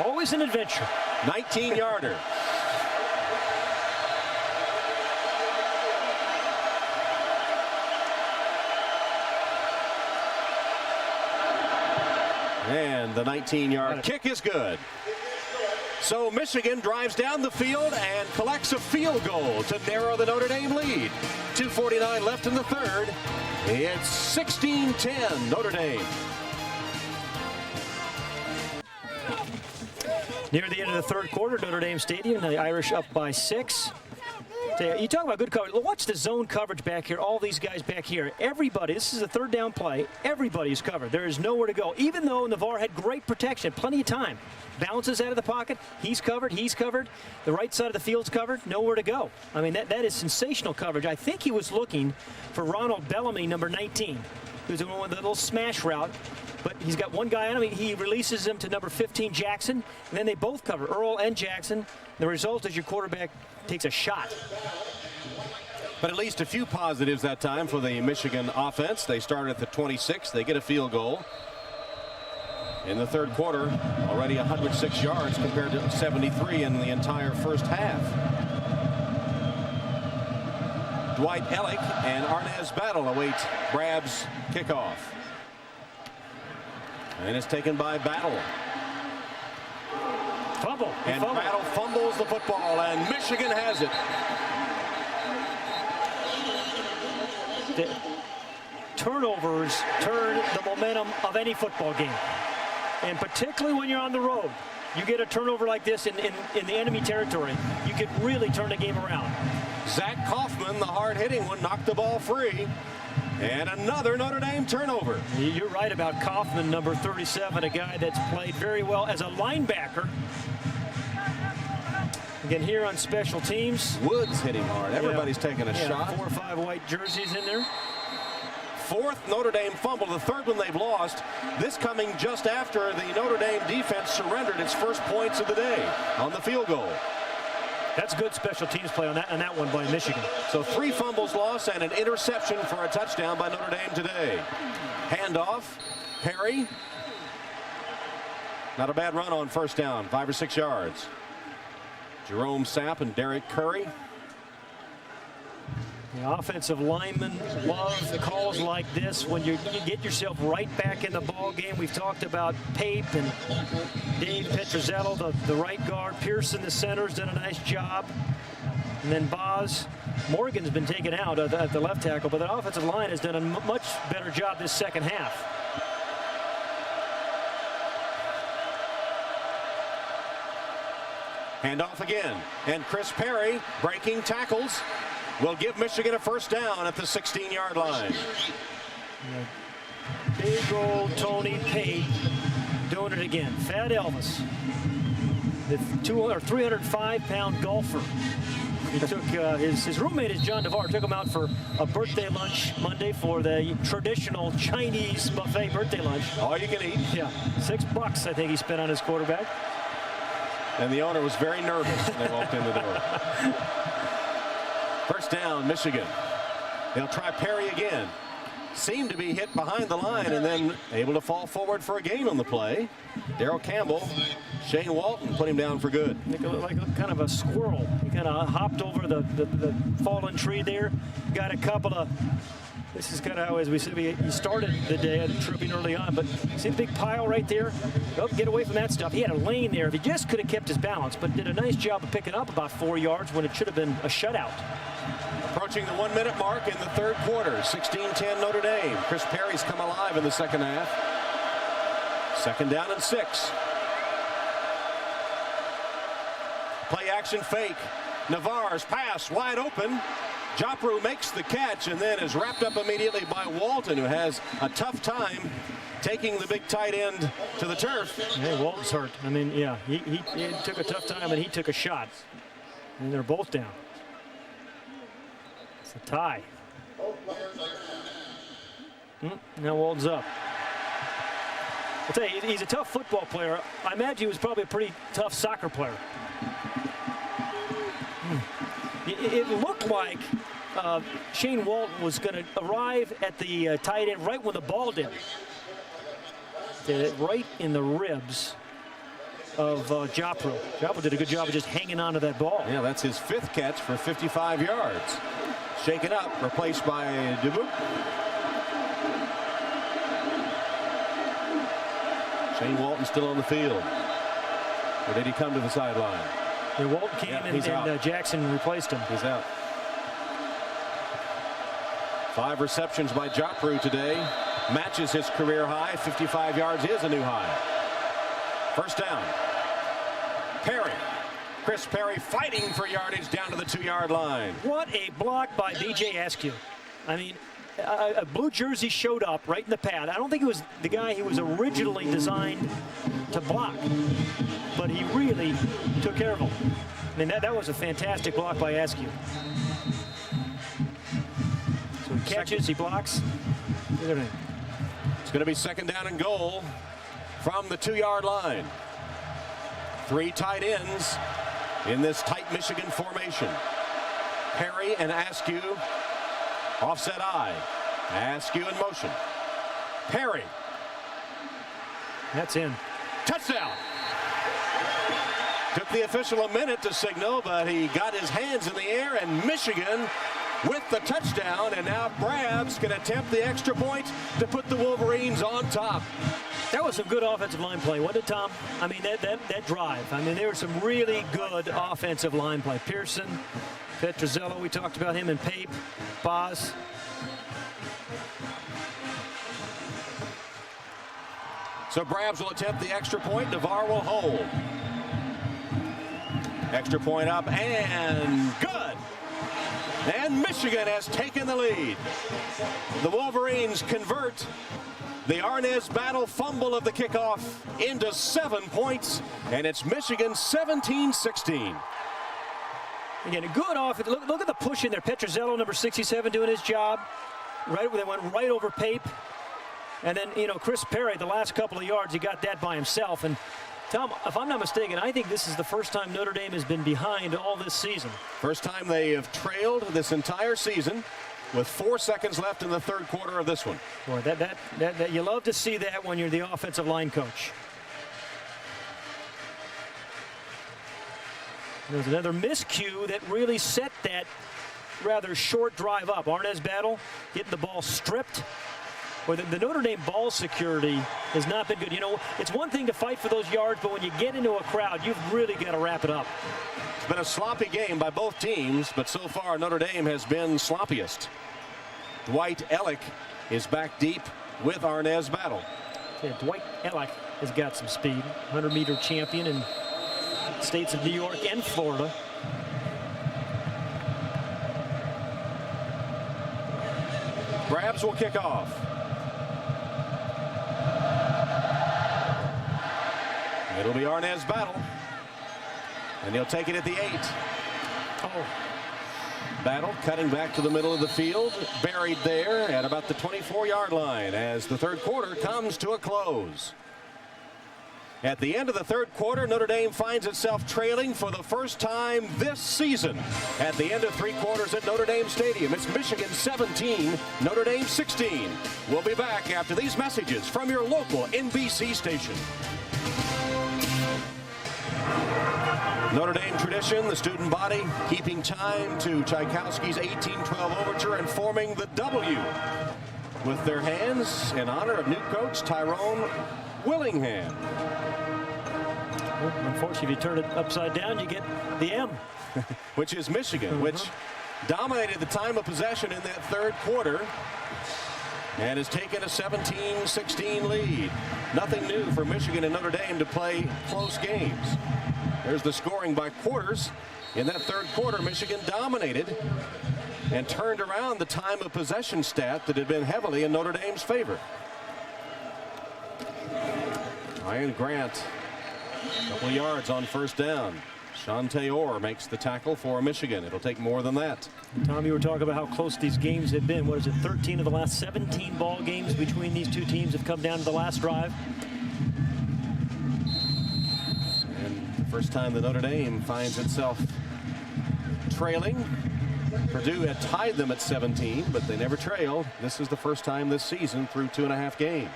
Always an adventure. 19-yarder. And the 19-yard kick is good. So Michigan drives down the field and collects a field goal to narrow the Notre Dame lead. 2:49 left in the 3rd. It's 16-10 Notre Dame. Near the end of the 3rd quarter, Notre Dame Stadium, the Irish up by 6. You talk about good coverage. Watch the zone coverage back here. All these guys back here. Everybody, this is a 3rd down play. Everybody's covered. There is nowhere to go. Even though Navarre had great protection, plenty of time. Bounces out of the pocket. He's covered. He's covered. The right side of the field's covered. Nowhere to go. I mean, that is sensational coverage. I think he was looking for Ronald Bellamy, number 19, who's doing one of the little smash route. But he's got one guy on him. He releases him to number 15, Jackson. And then they both cover, Earl and Jackson. The result is your quarterback takes a shot. But at least a few positives that time for the Michigan offense. They start at the 26. They get a field goal. In the 3rd quarter, already 106 yards compared to 73 in the entire first half. Dwight Ellick and Arnaz Battle await Brab's kickoff. And it's taken by Battle. Fumble. And Battle fumbles the football, and Michigan has it. The turnovers turn the momentum of any football game. And particularly when you're on the road. You get a turnover like this in the enemy territory, you could really turn the game around. Zach Kaufman, the hard-hitting one, knocked the ball free. And another Notre Dame turnover. You're right about Kaufman, number 37, a guy that's played very well as a linebacker. Again, here on special teams. Woods hitting hard. Everybody's taking a shot. 4 or 5 white jerseys in there. Fourth Notre Dame fumble, the third one they've lost. This coming just after the Notre Dame defense surrendered its first points of the day on the field goal. That's good special teams play on that one by Michigan. So 3 fumbles lost and an interception for a touchdown by Notre Dame today. Handoff, Perry. Not a bad run on first down, 5 or 6 yards. Jerome Sapp and Derek Curry. The offensive linemen love calls like this when you get yourself right back in the ball game. We've talked about Pape and Dave Petruzzello, the right guard. Pearson, the center's done a nice job. And then Boz. Morgan's been taken out at the left tackle, but the offensive line has done a much better job this second half. Handoff again. And Chris Perry breaking tackles will give Michigan a first down at the 16-yard line. Big old Tony Pape doing it again. Fat Elvis, the 305-pound golfer. He took his roommate is John DeVar, took him out for a birthday lunch Monday for the traditional Chinese buffet birthday lunch. All you can eat. Yeah, $6 I think he spent on his quarterback. And the owner was very nervous when they walked in the door. First down, Michigan. They'll try Perry again. Seemed to be hit behind the line and then able to fall forward for a gain on the play. Darrell Campbell, Shane Walton put him down for good. Like kind of a squirrel. He kind of hopped over the fallen tree there. Got a couple of. This is kind of how, as we said, he started the day tripping early on, but see the big pile right there? Oh, get away from that stuff. He had a lane there. If he just could have kept his balance, but did a nice job of picking up about 4 yards when it should have been a shutout. Approaching the 1-minute mark in the third quarter. 16-10 Notre Dame. Chris Perry's come alive in the second half. Second down and 6. Play action fake. Navarre's pass wide open. Joppru makes the catch and then is wrapped up immediately by Walton, who has a tough time taking the big tight end to the turf. Hey, Walton's hurt. I mean, yeah, he took a tough time and he took a shot. And they're both down. It's a tie. Now Walton's up. I'll tell you, he's a tough football player. I imagine he was probably a pretty tough soccer player. It looked like Shane Walton was going to arrive at the tight end right when the ball did. Did it right in the ribs of Joppru. Joppru did a good job of just hanging on to that ball. Yeah, that's his 5th catch for 55 yards. Shaken up, replaced by Dubuque. Shane Walton still on the field. Or did he come to the sideline? Yeah, Walton came and Jackson replaced him. He's out. 5 receptions by Joppru today. Matches his career high. 55 yards is a new high. First down. Perry. Chris Perry fighting for yardage down to the 2-yard line. What a block by B.J. Askew. I mean, a blue jersey showed up right in the pad. I don't think it was the guy who was originally designed to block, but he really took care of him. I mean, that was a fantastic block by Askew. So he catches, he blocks. It's going to be second down and goal from the 2-yard line. 3 tight ends in this tight Michigan formation. Perry and Askew. Offset eye. Askew in motion. Perry. That's in. Touchdown. Took the official a minute to signal, but he got his hands in the air, and Michigan with the touchdown, and now Brabs can attempt the extra point to put the Wolverines on top. That was some good offensive line play, wasn't it, Tom? I mean, that drive. I mean, there was some really good offensive line play. Pearson, Petruzzello, we talked about him, and Pape, Boz. So Brabs will attempt the extra point. DeVar will hold. Extra point up and good. And Michigan has taken the lead. The Wolverines convert the Arnaz Battle fumble of the kickoff into 7 points, and it's Michigan 17-16. Again, a good offense. Look at the push in there. Petrozello, number 67, doing his job. Right, they went right over Pape. And then, you know, Chris Perry, the last couple of yards, he got that by himself. And Tom, if I'm not mistaken, I think this is the first time Notre Dame has been behind all this season. First time they have trailed this entire season with 4 seconds left in the third quarter of this one. Boy, that you love to see that when you're the offensive line coach. There's another miscue that really set that rather short drive up. Arnaz Battle getting the ball stripped. Well, the Notre Dame ball security has not been good. You know, it's one thing to fight for those yards, but when you get into a crowd, you've really got to wrap it up. It's been a sloppy game by both teams, but so far Notre Dame has been sloppiest. Dwight Ellick is back deep with Arnaz Battle. Yeah, Dwight Ellick has got some speed. 100-meter champion in states of New York and Florida. Brabs will kick off. It'll be Arnaz Battle, and he'll take it at the 8. Oh. Battle cutting back to the middle of the field, buried there at about the 24-yard line as the third quarter comes to a close. At the end of the third quarter, Notre Dame finds itself trailing for the first time this season. At the end of 3 quarters at Notre Dame Stadium, it's Michigan 17, Notre Dame 16. We'll be back after these messages from your local NBC station. Notre Dame tradition, the student body keeping time to Tchaikovsky's 1812 overture and forming the W with their hands in honor of new coach Tyrone Willingham. Well, unfortunately, if you turn it upside down, you get the M. Which is Michigan, which dominated the time of possession in that third quarter and has taken a 17-16 lead. Nothing new for Michigan and Notre Dame to play close games. There's the scoring by quarters. In that third quarter, Michigan dominated and turned around the time of possession stat that had been heavily in Notre Dame's favor. Ryan Grant, a couple yards on first down. Shante Orr makes the tackle for Michigan. It'll take more than that. Tom, you were talking about how close these games have been. What is it, 13 of the last 17 ball games between these two teams have come down to the last drive. And the first time that Notre Dame finds itself trailing. Purdue had tied them at 17, but they never trailed. This is the first time this season through 2.5 games.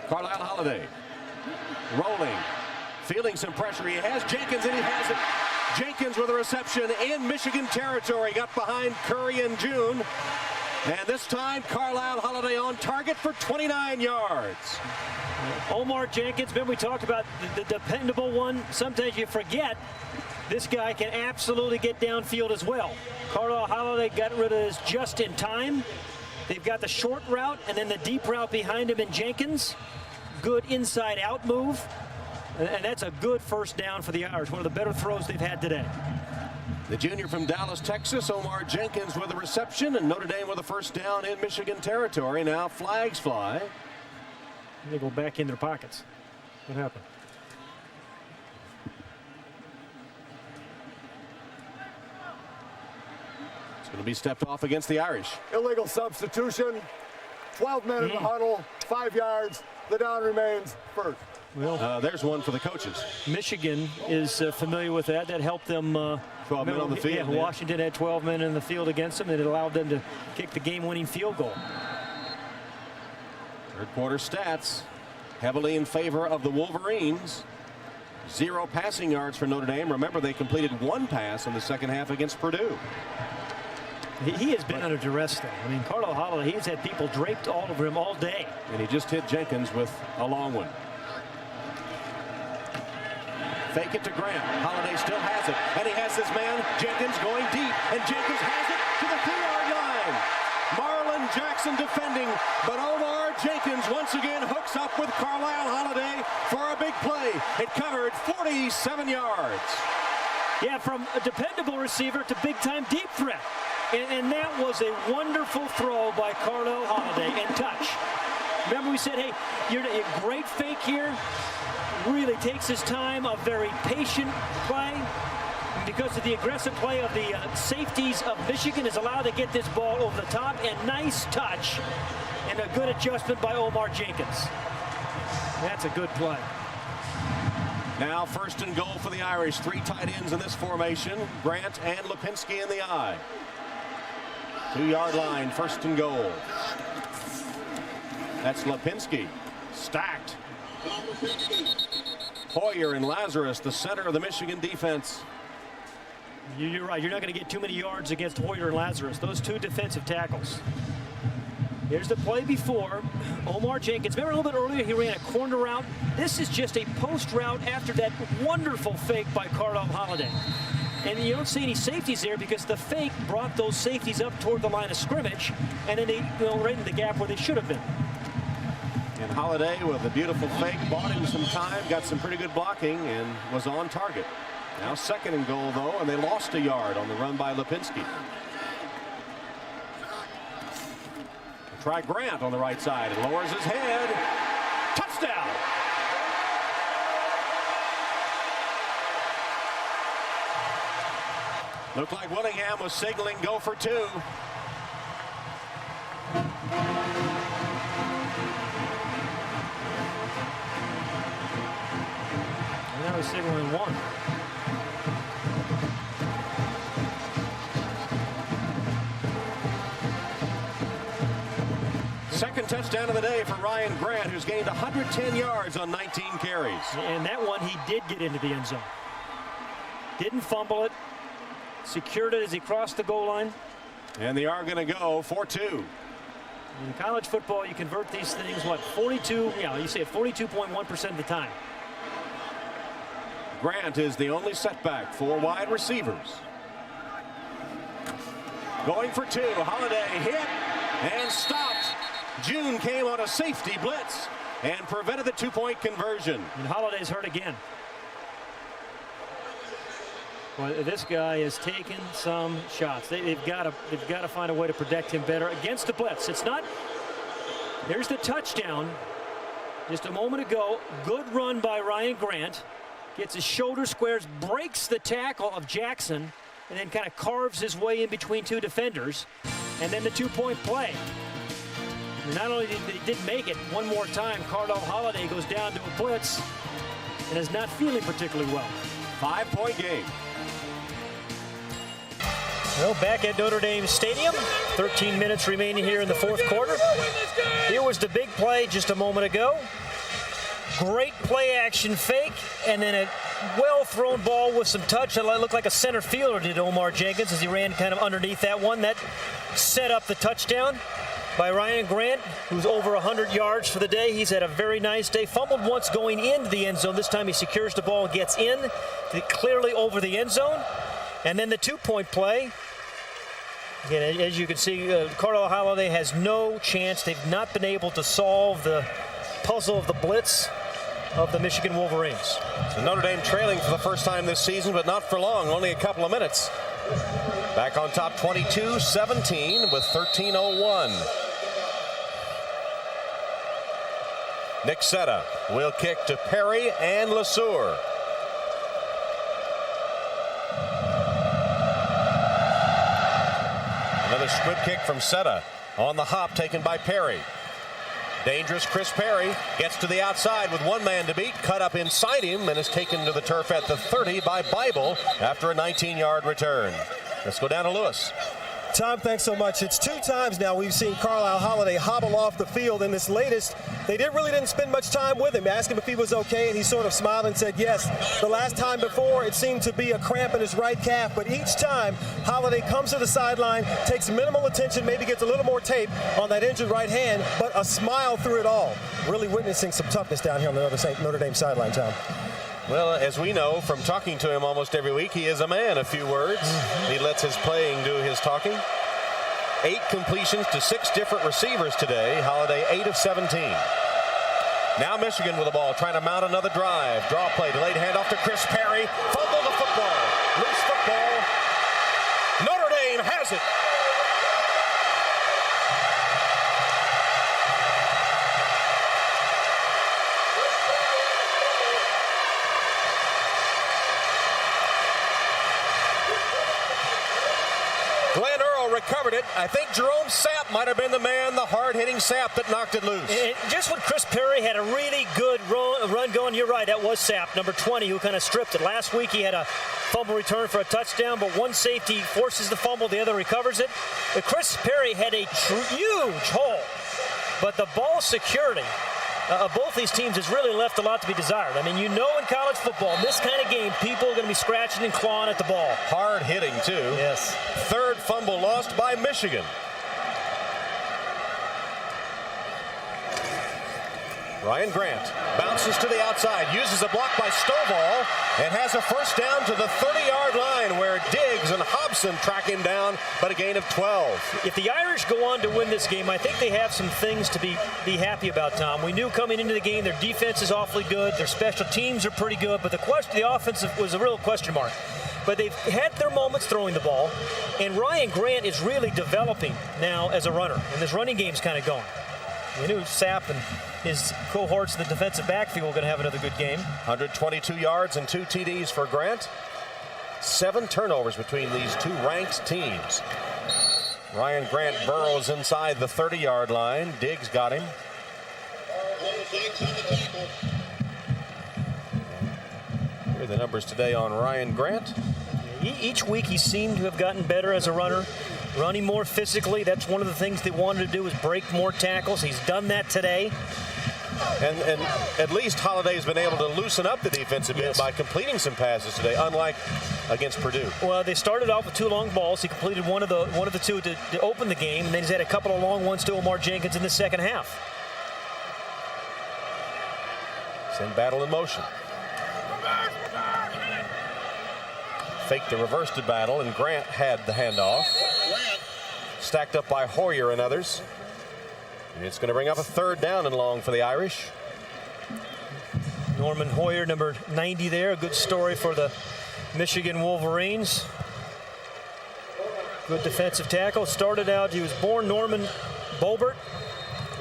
Carlisle Holiday rolling, feeling some pressure. He has Jenkins, and he has it. Jenkins with a reception in Michigan territory. Got behind Curry and June. And this time, Carlisle Holiday on target for 29 yards. Omar Jenkins, remember we talked about the dependable one. Sometimes you forget this guy can absolutely get downfield as well. Carlisle Holiday got rid of his just in time. They've got the short route and then the deep route behind him in Jenkins. Good inside out move. And that's a good first down for the Irish. One of the better throws they've had today. The junior from Dallas, Texas, Omar Jenkins with a reception, and Notre Dame with a first down in Michigan territory. Now flags fly. They go back in their pockets. What happened? It's going to be stepped off against the Irish. Illegal substitution. 12 men in the huddle. 5 yards. The down remains first. Well, there's one for the coaches. Michigan is familiar with that. That helped them. 12 men on the field. Yeah, Washington had 12 men in the field against them, and it allowed them to kick the game-winning field goal. Third quarter stats heavily in favor of the Wolverines. 0 passing yards for Notre Dame. Remember, they completed 1 pass in the second half against Purdue. He has been under duress, though. I mean, Carlisle Holiday, he's had people draped all over him all day. And he just hit Jenkins with a long one. Fake it to Grant. Holiday still has it. And he has his man, Jenkins, going deep. And Jenkins has it to the 3-yard line. Marlon from Jackson defending, but Omar Jenkins once again hooks up with Carlisle Holiday for a big play. It covered 47 yards. Yeah, from a dependable receiver to big-time deep threat. And that was a wonderful throw by Carlisle Holiday and touch. Remember we said, hey, you're a great fake here. Really takes his time, a very patient play. Because of the aggressive play of the safeties of Michigan is allowed to get this ball over the top, and nice touch and a good adjustment by Omar Jenkins. That's a good play. Now 1st and goal for the Irish. 3 tight ends in this formation. Grant and Lipinski in the eye. 2-yard line, 1st and goal. That's Lipinski. Stacked. Hoyer and Lazarus, the center of the Michigan defense. You're right. You're not going to get too many yards against Hoyer and Lazarus. Those 2 defensive tackles. Here's the play before. Omar Jenkins. Remember a little bit earlier he ran a corner route. This is just a post route after that wonderful fake by Carlisle Holiday. And you don't see any safeties there because the fake brought those safeties up toward the line of scrimmage, and then they go right in the gap where they should have been. And Holiday with a beautiful fake bought him some time, got some pretty good blocking, and was on target. Now 2nd and goal, though, and they lost a yard on the run by Lipinski. Try Grant on the right side. It lowers his head. Touchdown! Looked like Willingham was signaling go for 2. And now he's signaling 1. Second touchdown of the day for Ryan Grant, who's gained 110 yards on 19 carries. And that one he did get into the end zone. Didn't fumble it. Secured it as he crossed the goal line. And they are going to go for 2. In college football, you convert these things, what, 42? Yeah, you say 42.1% of the time. Grant is the only setback for wide receivers. Going for 2. Holiday hit and stopped. June came on a safety blitz and prevented the 2-point conversion. And Holiday's hurt again. Well, this guy has taken some shots. They've got to find a way to protect him better against the blitz. It's not. There's the touchdown just a moment ago. Good run by Ryan Grant. Gets his shoulder squares, breaks the tackle of Jackson, and then kind of carves his way in between 2 defenders. And then the 2-point play. And not only did they didn't make it, one more time, Carlisle Holiday goes down to a blitz and is not feeling particularly well. 5-point game. Well, back at Notre Dame Stadium, 13 minutes remaining here in the 4th quarter. Here was the big play just a moment ago. Great play action fake, and then a well-thrown ball with some touch. That looked like a center fielder did Omar Jenkins as he ran kind of underneath that one. That set up the touchdown by Ryan Grant, who's over 100 yards for the day. He's had a very nice day. Fumbled once going into the end zone. This time he secures the ball, gets in, clearly over the end zone. And then the 2-point play. Again, as you can see, Carlisle Holiday has no chance. They've not been able to solve the puzzle of the blitz of the Michigan Wolverines. So Notre Dame trailing for the first time this season, but not for long, only a couple of minutes. Back on top 22-17 with 13:01. Nick Setta will kick to Perry and LeSueur. Another squib kick from Setta on the hop taken by Perry. Dangerous Chris Perry gets to the outside with 1 man to beat, cut up inside him, and is taken to the turf at the 30 by Bible after a 19-yard return. Let's go down to Lewis. Tom, thanks so much. It's 2 times now we've seen Carlisle Holiday hobble off the field. In this latest, they didn't spend much time with him. Asked him if he was okay, and he sort of smiled and said yes. The last time before, it seemed to be a cramp in his right calf, but each time, Holiday comes to the sideline, takes minimal attention, maybe gets a little more tape on that injured right hand, but a smile through it all. Really witnessing some toughness down here on the Notre Dame sideline, Tom. Well, as we know from talking to him almost every week, he is a man of few words. He lets his playing do his talking. 8 completions to 6 different receivers today. Holiday 8 of 17. Now Michigan with the ball, trying to mount another drive. Draw play, delayed handoff to Chris Perry. Fumble the football. Loose football. Notre Dame has it. Recovered it. I think Jerome Sapp might have been the man, the hard-hitting Sapp that knocked it loose. And just when Chris Perry had a really good run going, you're right, that was Sapp, number 20, who kind of stripped it. Last week he had a fumble return for a touchdown, but one safety forces the fumble, the other recovers it. But Chris Perry had a huge hole, but the ball security of both these teams has really left a lot to be desired. I mean, you know, in college football, in this kind of game, people are going to be scratching and clawing at the ball. Hard hitting, too. Yes. Third fumble lost by Michigan. Ryan Grant bounces to the outside, uses a block by Stovall, and has a first down to the 30-yard line where Diggs and Hobson track him down, but a gain of 12. If the Irish go on to win this game, I think they have some things to be happy about, Tom. We knew coming into the game their defense is awfully good, their special teams are pretty good, but the offense was a real question mark. But they've had their moments throwing the ball, and Ryan Grant is really developing now as a runner, and this running game's kind of going. We knew Sapp and his cohorts in the defensive backfield were going to have another good game. 122 yards and 2 TDs for Grant. 7 turnovers between these two ranked teams. Ryan Grant burrows inside the 30-yard line. Diggs got him. Here are the numbers today on Ryan Grant. Each week he seemed to have gotten better as a runner. Running more physically, that's one of the things they wanted to do, is break more tackles. He's done that today. And at least Holiday's been able to loosen up the defense a bit by completing some passes today, unlike against Purdue. Well, they started off with 2 long balls. He completed one of the 2 to open the game, and then he's had a couple of long ones to Omar Jenkins in the second half. Same battle in motion. Faked the reversed battle, and Grant had the handoff. Stacked up by Hoyer and others. And it's going to bring up a 3rd down and long for the Irish. Norman Hoyer, number 90 there. A good story for the Michigan Wolverines. Good defensive tackle. Started out, he was born Norman Bolbert.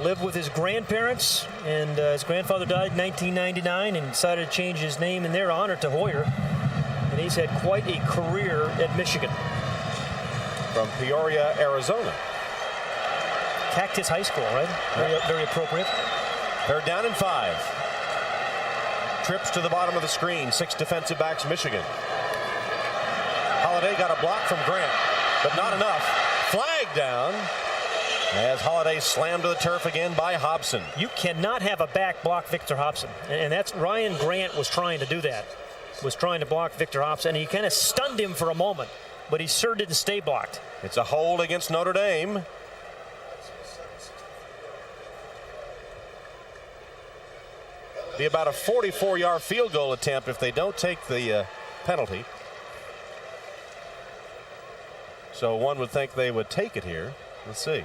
Lived with his grandparents, and his grandfather died in 1999 and decided to change his name in their honor to Hoyer. And he's had quite a career at Michigan. From Peoria, Arizona. Cactus High School, right? Very appropriate. 3rd down and 5. Trips to the bottom of the screen. 6 defensive backs, Michigan. Holiday got a block from Grant, but not enough. Flag down as Holiday slammed to the turf again by Hobson. You cannot have a back block Victor Hobson, and that's Ryan Grant was trying to do that. Was trying to block Victor Hobson, and he kind of stunned him for a moment, but he sure didn't stay blocked. It's a hold against Notre Dame. Be about a 44-yard field goal attempt if they don't take the penalty. So one would think they would take it here. Let's see.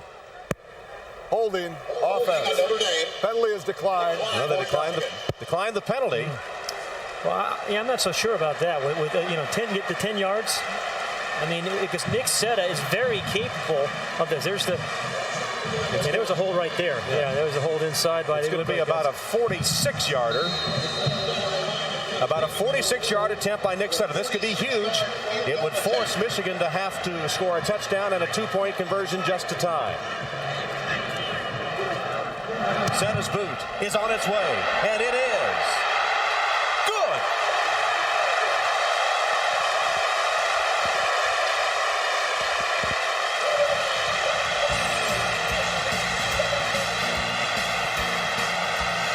Holding offense. Penalty is declined. No, they declined the penalty. Well, I'm not so sure about that. With get the 10 yards. I mean, because Nick Setta is very capable of this. There was a hold right there. Yeah, there was a hold inside by. It's going to be about a 46-yarder. About a 46-yard attempt by Nick Setta. This could be huge. It would force Michigan to have to score a touchdown and a 2-point conversion just to tie. Setta's boot is on its way, and it is good.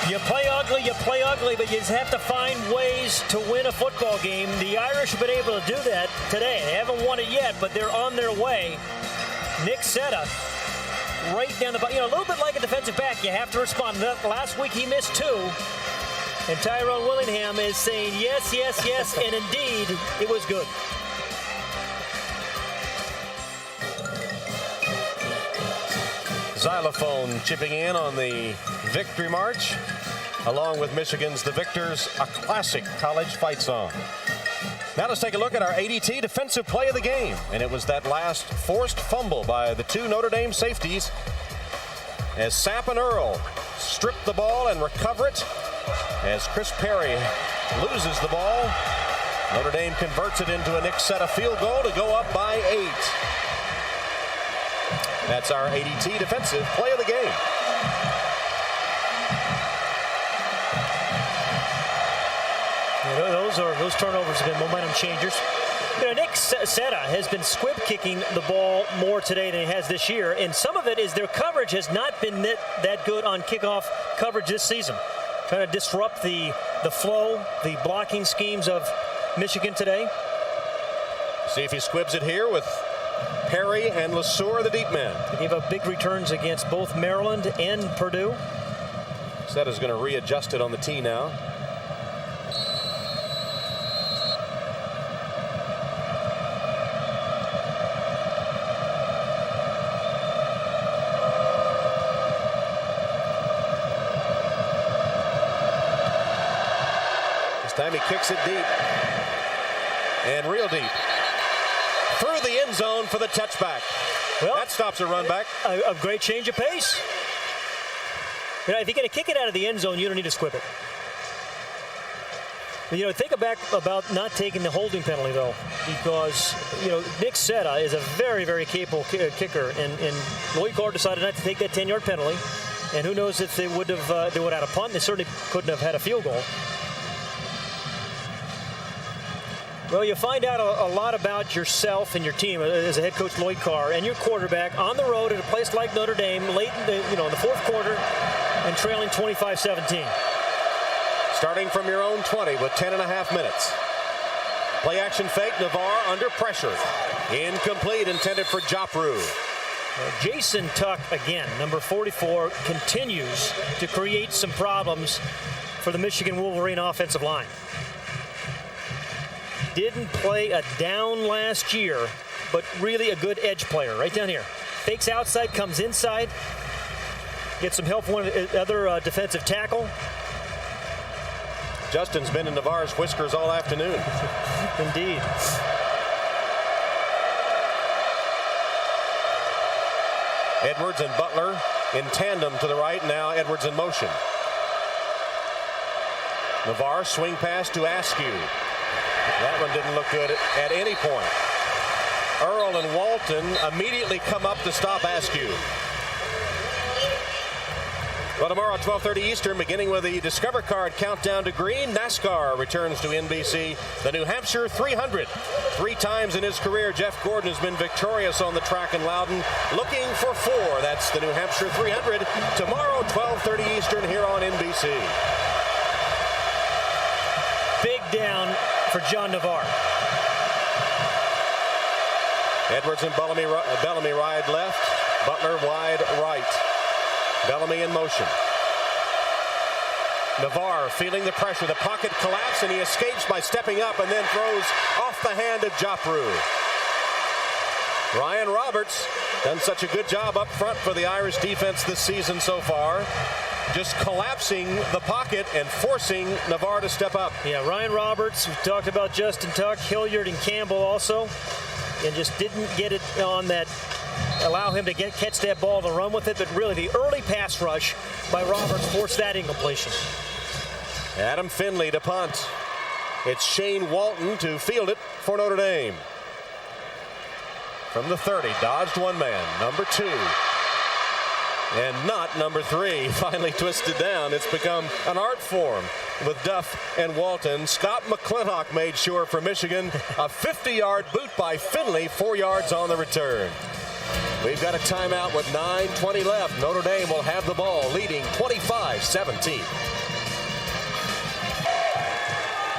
You play ugly, but you just have to find ways to win a football game. The Irish have been able to do that today. They haven't won it yet, but they're on their way. Nick Setta, right down the bottom. A little bit like a defensive back, you have to respond. Last week he missed 2, and Tyrone Willingham is saying yes, yes, yes, and indeed, it was good. xylophone chipping in on the victory march, along with Michigan's The Victors, a classic college fight song. Now let's take a look at our ADT defensive play of the game. And it was that last forced fumble by the two Notre Dame safeties as Sapp and Earl strip the ball and recover it. As Chris Perry loses the ball, Notre Dame converts it into a Nick Setta field goal to go up by 8. That's our ADT defensive play of the game. Those turnovers have been momentum changers. You know, Nick Setta has been squib kicking the ball more today than he has this year, and some of it is their coverage has not been that good on kickoff coverage this season. Trying to disrupt the flow, the blocking schemes of Michigan today. See if he squibs it here with Perry and LeSueur, the deep men. They gave up big returns against both Maryland and Purdue. Setta's going to readjust it on the tee now. Time he kicks it deep and real deep through the end zone for the touchback. Well, that stops a run back. A great change of pace. You know, if you're going to kick it out of the end zone, you don't need to squib it. You know, think back about not taking the holding penalty, though, because, you know, Nick Setta is a very, very capable kicker, and Lloyd Carr decided not to take that 10-yard penalty, and who knows if they would have had a punt. They certainly couldn't have had a field goal. Well, you find out a lot about yourself and your team as a head coach, Lloyd Carr, and your quarterback on the road at a place like Notre Dame late in the fourth quarter and trailing 25-17. Starting from your own 20 with 10.5 minutes. Play action fake, Navarre under pressure. Incomplete, intended for Joprou. Jason Tuck, again, number 44, continues to create some problems for the Michigan Wolverine offensive line. Didn't play a down last year, but really a good edge player. Right down here. Fakes outside, comes inside. Gets some help from one of the other defensive tackle. Justin's been in Navarre's whiskers all afternoon. Indeed. Edwards and Butler in tandem to the right. Now Edwards in motion. Navarre swing pass to Askew. That one didn't look good at any point. Earl and Walton immediately come up to stop Askew. Well, tomorrow at 12:30 Eastern, beginning with the Discover Card countdown to green, NASCAR returns to NBC. The New Hampshire 300. 3 times in his career, Jeff Gordon has been victorious on the track in Loudon. Looking for 4. That's the New Hampshire 300. Tomorrow, 12:30 Eastern here on NBC. Big down for John Navarre. Edwards and Bellamy wide left. Butler wide right. Bellamy in motion. Navarre feeling the pressure. The pocket collapse, and he escapes by stepping up and then throws off the hand of Joprou. Ryan Roberts done such a good job up front for the Irish defense this season so far. Just collapsing the pocket and forcing Navarre to step up. Yeah, Ryan Roberts, we talked about Justin Tuck, Hilliard, and Campbell also, and just didn't get it on that, allow him to catch that ball and run with it, but really the early pass rush by Roberts forced that incompletion. Adam Finley to punt. It's Shane Walton to field it for Notre Dame. From the 30, dodged one man, number 2. And not number 3, finally twisted down. It's become an art form with Duff and Walton. Scott McClintock made sure for Michigan. A 50-yard boot by Finley, 4 yards on the return. We've got a timeout with 9:20 left. Notre Dame will have the ball, leading 25-17.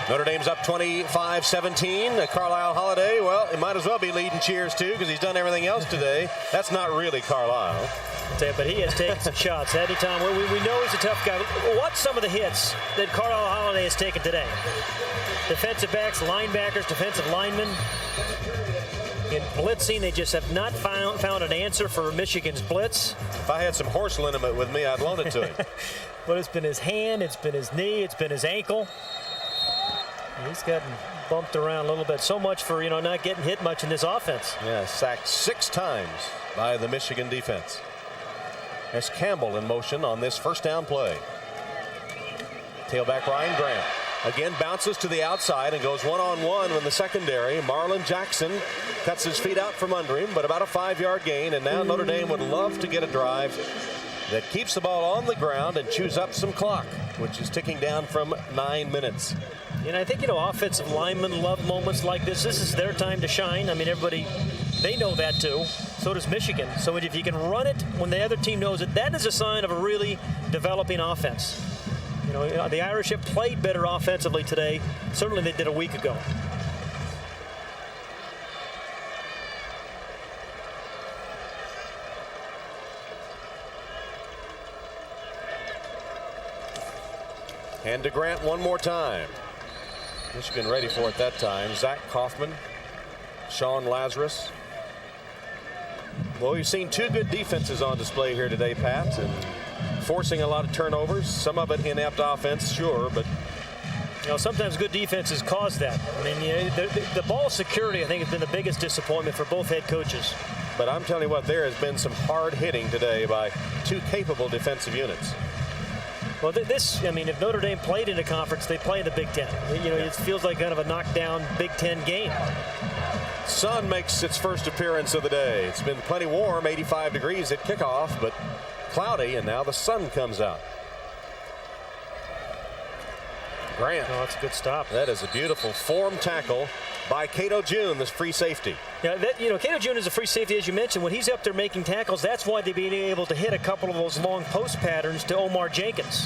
Notre Dame's up 25-17. Carlisle Holiday, well, he might as well be leading cheers too, because he's done everything else today. That's not really Carlisle. But he has taken some shots. Anytime we know he's a tough guy. Watch some of the hits that Carlisle Holiday has taken today. Defensive backs, linebackers, defensive linemen. In blitzing, they just have not found an answer for Michigan's blitz. If I had some horse liniment with me, I'd loan it to him. But it's been his hand, it's been his knee, it's been his ankle. He's gotten bumped around a little bit. So much for, not getting hit much in this offense. Yeah, sacked 6 times by the Michigan defense. There's Campbell in motion on this first down play. Tailback Ryan Grant again bounces to the outside and goes one-on-one with the secondary. Marlon Jackson cuts his feet out from under him, but about a 5-yard gain. And now Notre Dame would love to get a drive that keeps the ball on the ground and chews up some clock, which is ticking down from 9 minutes. And I think, offensive linemen love moments like this. This is their time to shine. I mean, everybody, they know that too. So does Michigan. So if you can run it when the other team knows it, that is a sign of a really developing offense. The Irish have played better offensively today. Certainly they did a week ago. Hand to Grant one more time. Michigan ready for it that time. Zach Kaufman, Sean Lazarus. Well, we've seen 2 good defenses on display here today, Pat, and forcing a lot of turnovers. Some of it inept offense, sure, but sometimes good defenses cause that. I mean, the ball security, I think, has been the biggest disappointment for both head coaches. But I'm telling you what, there has been some hard hitting today by 2 capable defensive units. Well, if Notre Dame played in a conference, they play in the Big Ten. It feels like kind of a knockdown Big Ten game. Sun makes its first appearance of the day. It's been plenty warm, 85 degrees at kickoff, but cloudy, and now the sun comes out. Grant. Oh, that's a good stop. That is a beautiful form tackle by Cato June, this free safety. Yeah, Cato June is a free safety, as you mentioned. When he's up there making tackles, that's why they've been able to hit a couple of those long post patterns to Omar Jenkins.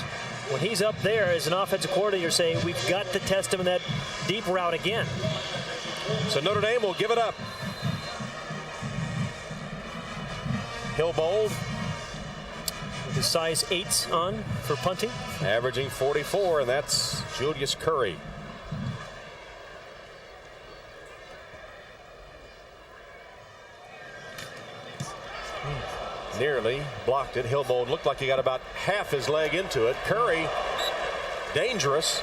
When he's up there as an offensive coordinator, you're saying we've got to test him in that deep route again. So Notre Dame will give it up. Hillbold with his size 8s on for punting. Averaging 44, and that's Julius Curry. Nearly blocked it. Hillbold looked like he got about half his leg into it. Curry, dangerous,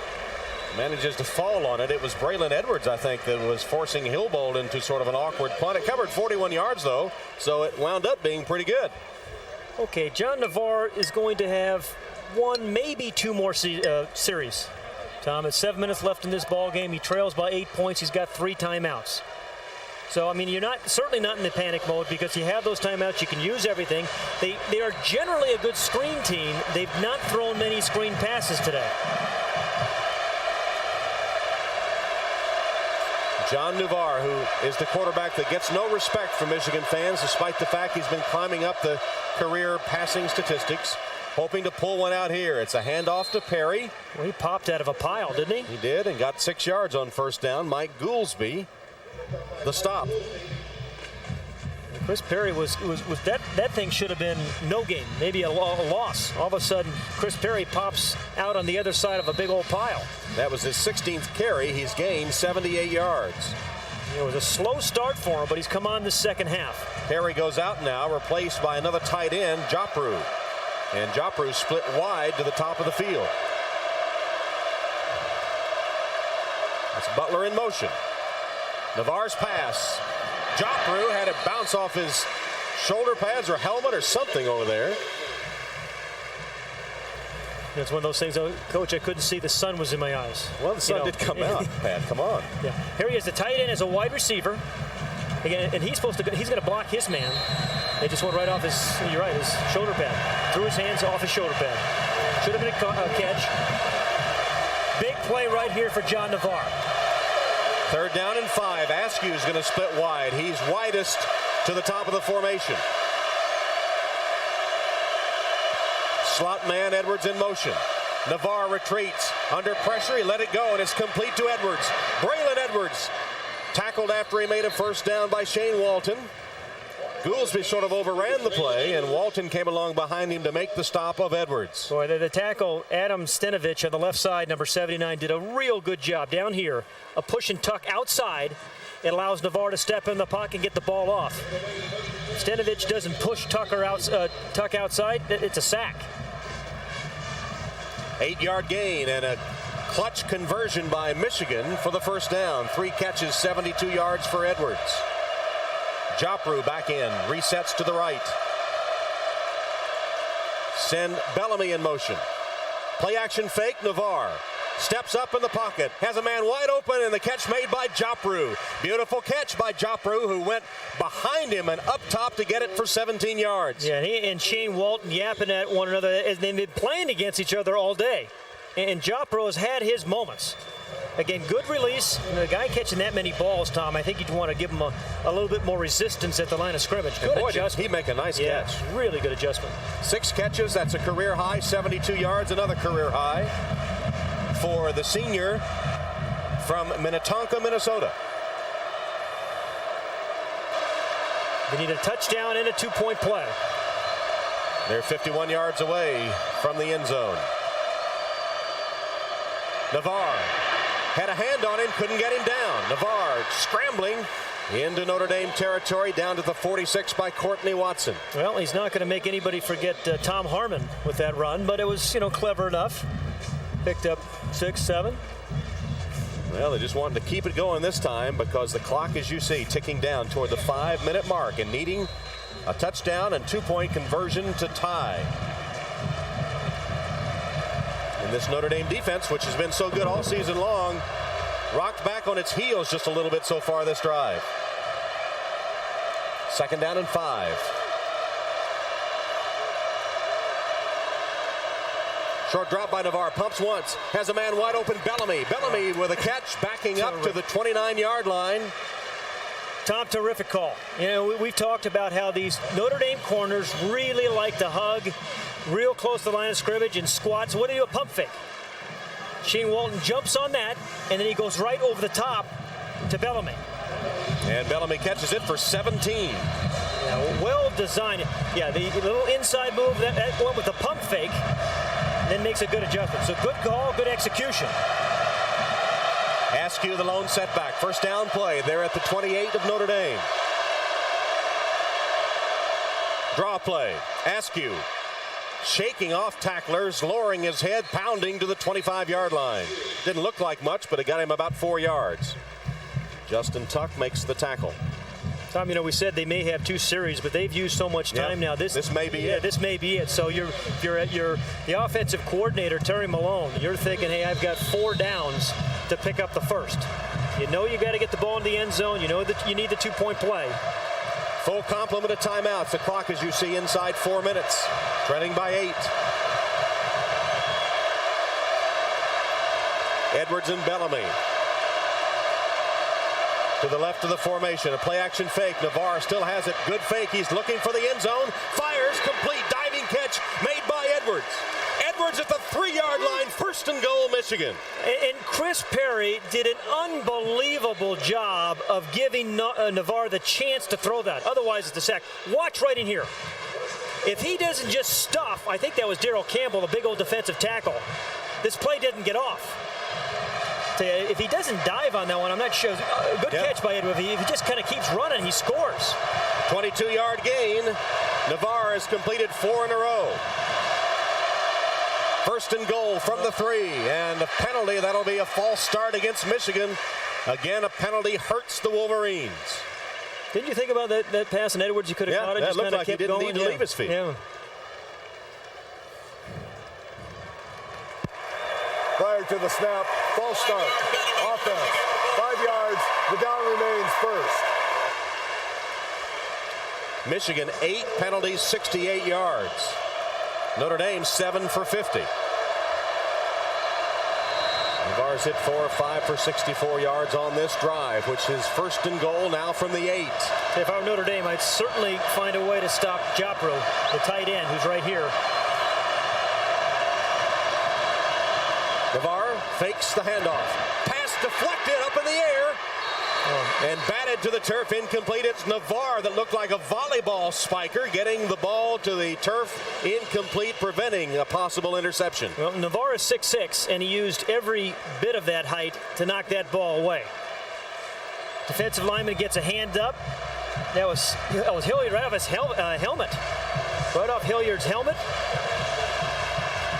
manages to fall on it. It was Braylon Edwards, I think, that was forcing Hillbold into sort of an awkward punt. It covered 41 yards, though, so it wound up being pretty good. Okay, John Navarre is going to have 1, maybe 2 more series. Tom, it's 7 minutes left in this ball game. He trails by 8 points. He's got 3 timeouts. So, I mean, you're certainly not in the panic mode because you have those timeouts. You can use everything. They are generally a good screen team. They've not thrown many screen passes today. John Navarre, who is the quarterback that gets no respect from Michigan fans, despite the fact he's been climbing up the career passing statistics, hoping to pull one out here. It's a handoff to Perry. Well, he popped out of a pile, didn't he? He did, and got 6 yards on first down. Mike Goolsby, the stop. Chris Perry was that thing should have been no gain, maybe a loss. All of a sudden, Chris Perry pops out on the other side of a big old pile. That was his 16th carry. He's gained 78 yards. It was a slow start for him, but he's come on the second half. Perry goes out now, replaced by another tight end, Jopru. And Jopru split wide to the top of the field. That's Butler in motion. Navarre's pass. Jopru had it bounce off his shoulder pads or helmet or something over there. It's one of those things, Coach, I couldn't see. The sun was in my eyes. Well, the sun did come out, Pat. Come on. Yeah. Here he is, the tight end as a wide receiver. Again, and he's going to block his man. They just went right off his, you're right, his shoulder pad. Threw his hands off his shoulder pad. Should have been a catch. Big play right here for John Navarre. 3rd down and 5. Askew is going to split wide. He's widest to the top of the formation. Slot man Edwards in motion. Navarre retreats. Under pressure, he let it go, and it's complete to Edwards. Braylon Edwards tackled after he made a first down by Shane Walton. Goolsby sort of overran the play, and Walton came along behind him to make the stop of Edwards. Boy, the tackle, Adam Stenovich on the left side, number 79, did a real good job down here, a push and tuck outside, It allows Navarre to step in the pocket and get the ball off. Stenavich doesn't push Tuck outside. It's a sack. 8-yard gain and a clutch conversion by Michigan for the first down. 3 catches, 72 yards for Edwards. Joppru back in, resets to the right. Send Bellamy in motion. Play action fake, Navarre. Steps up in the pocket, has a man wide open, and the catch made by Joppru. Beautiful catch by Joppru, who went behind him and up top to get it for 17 yards. Yeah, he and Shane Walton yapping at one another as they've been playing against each other all day. And Joppru has had his moments. Again, good release. And the guy catching that many balls, Tom, I think you'd want to give him a little bit more resistance at the line of scrimmage. Good adjustment. He make a nice catch. Really good adjustment. 6 catches, that's a career high, 72 yards, another career high for the senior from Minnetonka, Minnesota. They need a touchdown and a 2-point play. They're 51 yards away from the end zone. Navarre had a hand on him, couldn't get him down. Navarre scrambling into Notre Dame territory, down to the 46 by Courtney Watson. Well, he's not going to make anybody forget Tom Harmon with that run, but it was, clever enough. Picked up 6, 7. Well, they just wanted to keep it going this time because the clock, as you see, ticking down toward the 5-minute mark and needing a touchdown and 2-point conversion to tie. And this Notre Dame defense, which has been so good all season long, rocked back on its heels just a little bit so far this drive. 2nd down and 5. Short drop by Navarre, pumps once, has a man wide open, Bellamy. Bellamy with a catch, backing up to the 29-yard line. Tom, terrific call. We've talked about how these Notre Dame corners really like to hug real close to the line of scrimmage and squats. What do you do? A pump fake. Shane Walton jumps on that, and then he goes right over the top to Bellamy. And Bellamy catches it for 17. Yeah, well designed. Yeah, the little inside move, that went with the pump fake, then makes a good adjustment. So good call, good execution. Askew the lone setback. First down play. They're at the 28 of Notre Dame. Draw play. Askew shaking off tacklers, lowering his head, pounding to the 25-yard line. Didn't look like much, but it got him about 4 yards. Justin Tuck makes the tackle. Tom, we said they may have 2 series, but they've used so much time now. This may be it. Yeah, this may be it. So you're at the offensive coordinator, Terry Malone. You're thinking, hey, I've got 4 downs to pick up the first. You got to get the ball in the end zone. You know that you need the 2-point play. Full complement of timeouts. The clock, as you see, inside 4 minutes. Trailing by 8. Edwards and Bellamy. To the left of the formation, a play action fake. Navarre still has it. Good fake. He's looking for the end zone. Fires, complete, diving catch made by Edwards. Edwards at the 3-yard line, 1st and goal, Michigan. And Chris Perry did an unbelievable job of giving Navarre the chance to throw that. Otherwise, it's a sack. Watch right in here. If he doesn't just stuff, I think that was Darrell Campbell, the big old defensive tackle, this play doesn't get off. If he doesn't dive on that one, I'm not sure. Good catch by Edwards. If he just kind of keeps running, he scores. 22-yard gain. Navarre has completed 4 in a row. 1st and goal from the 3. And a penalty. That'll be a false start against Michigan. Again, a penalty hurts the Wolverines. Didn't you think about that pass and Edwards? You could have caught it. That Just looked like kept he didn't going. need to leave his feet. Yeah. Prior to the snap, false start. Offense, 5 yards. The down remains 1st. Michigan, 8 penalties, 68 yards. Notre Dame, 7 for 50. Navarre's hit 4 or 5 for 64 yards on this drive, which is 1st and goal now from the 8. If I were Notre Dame, I'd certainly find a way to stop Joppru, the tight end, who's right here. Navarre fakes the handoff. Pass deflected up in the air. And batted to the turf, incomplete. It's Navarre that looked like a volleyball spiker, getting the ball to the turf, incomplete, preventing a possible interception. Well, Navarre is 6'6", and he used every bit of that height to knock that ball away. Defensive lineman gets a hand up. That was Hilliard right off his helmet. Right off Hilliard's helmet.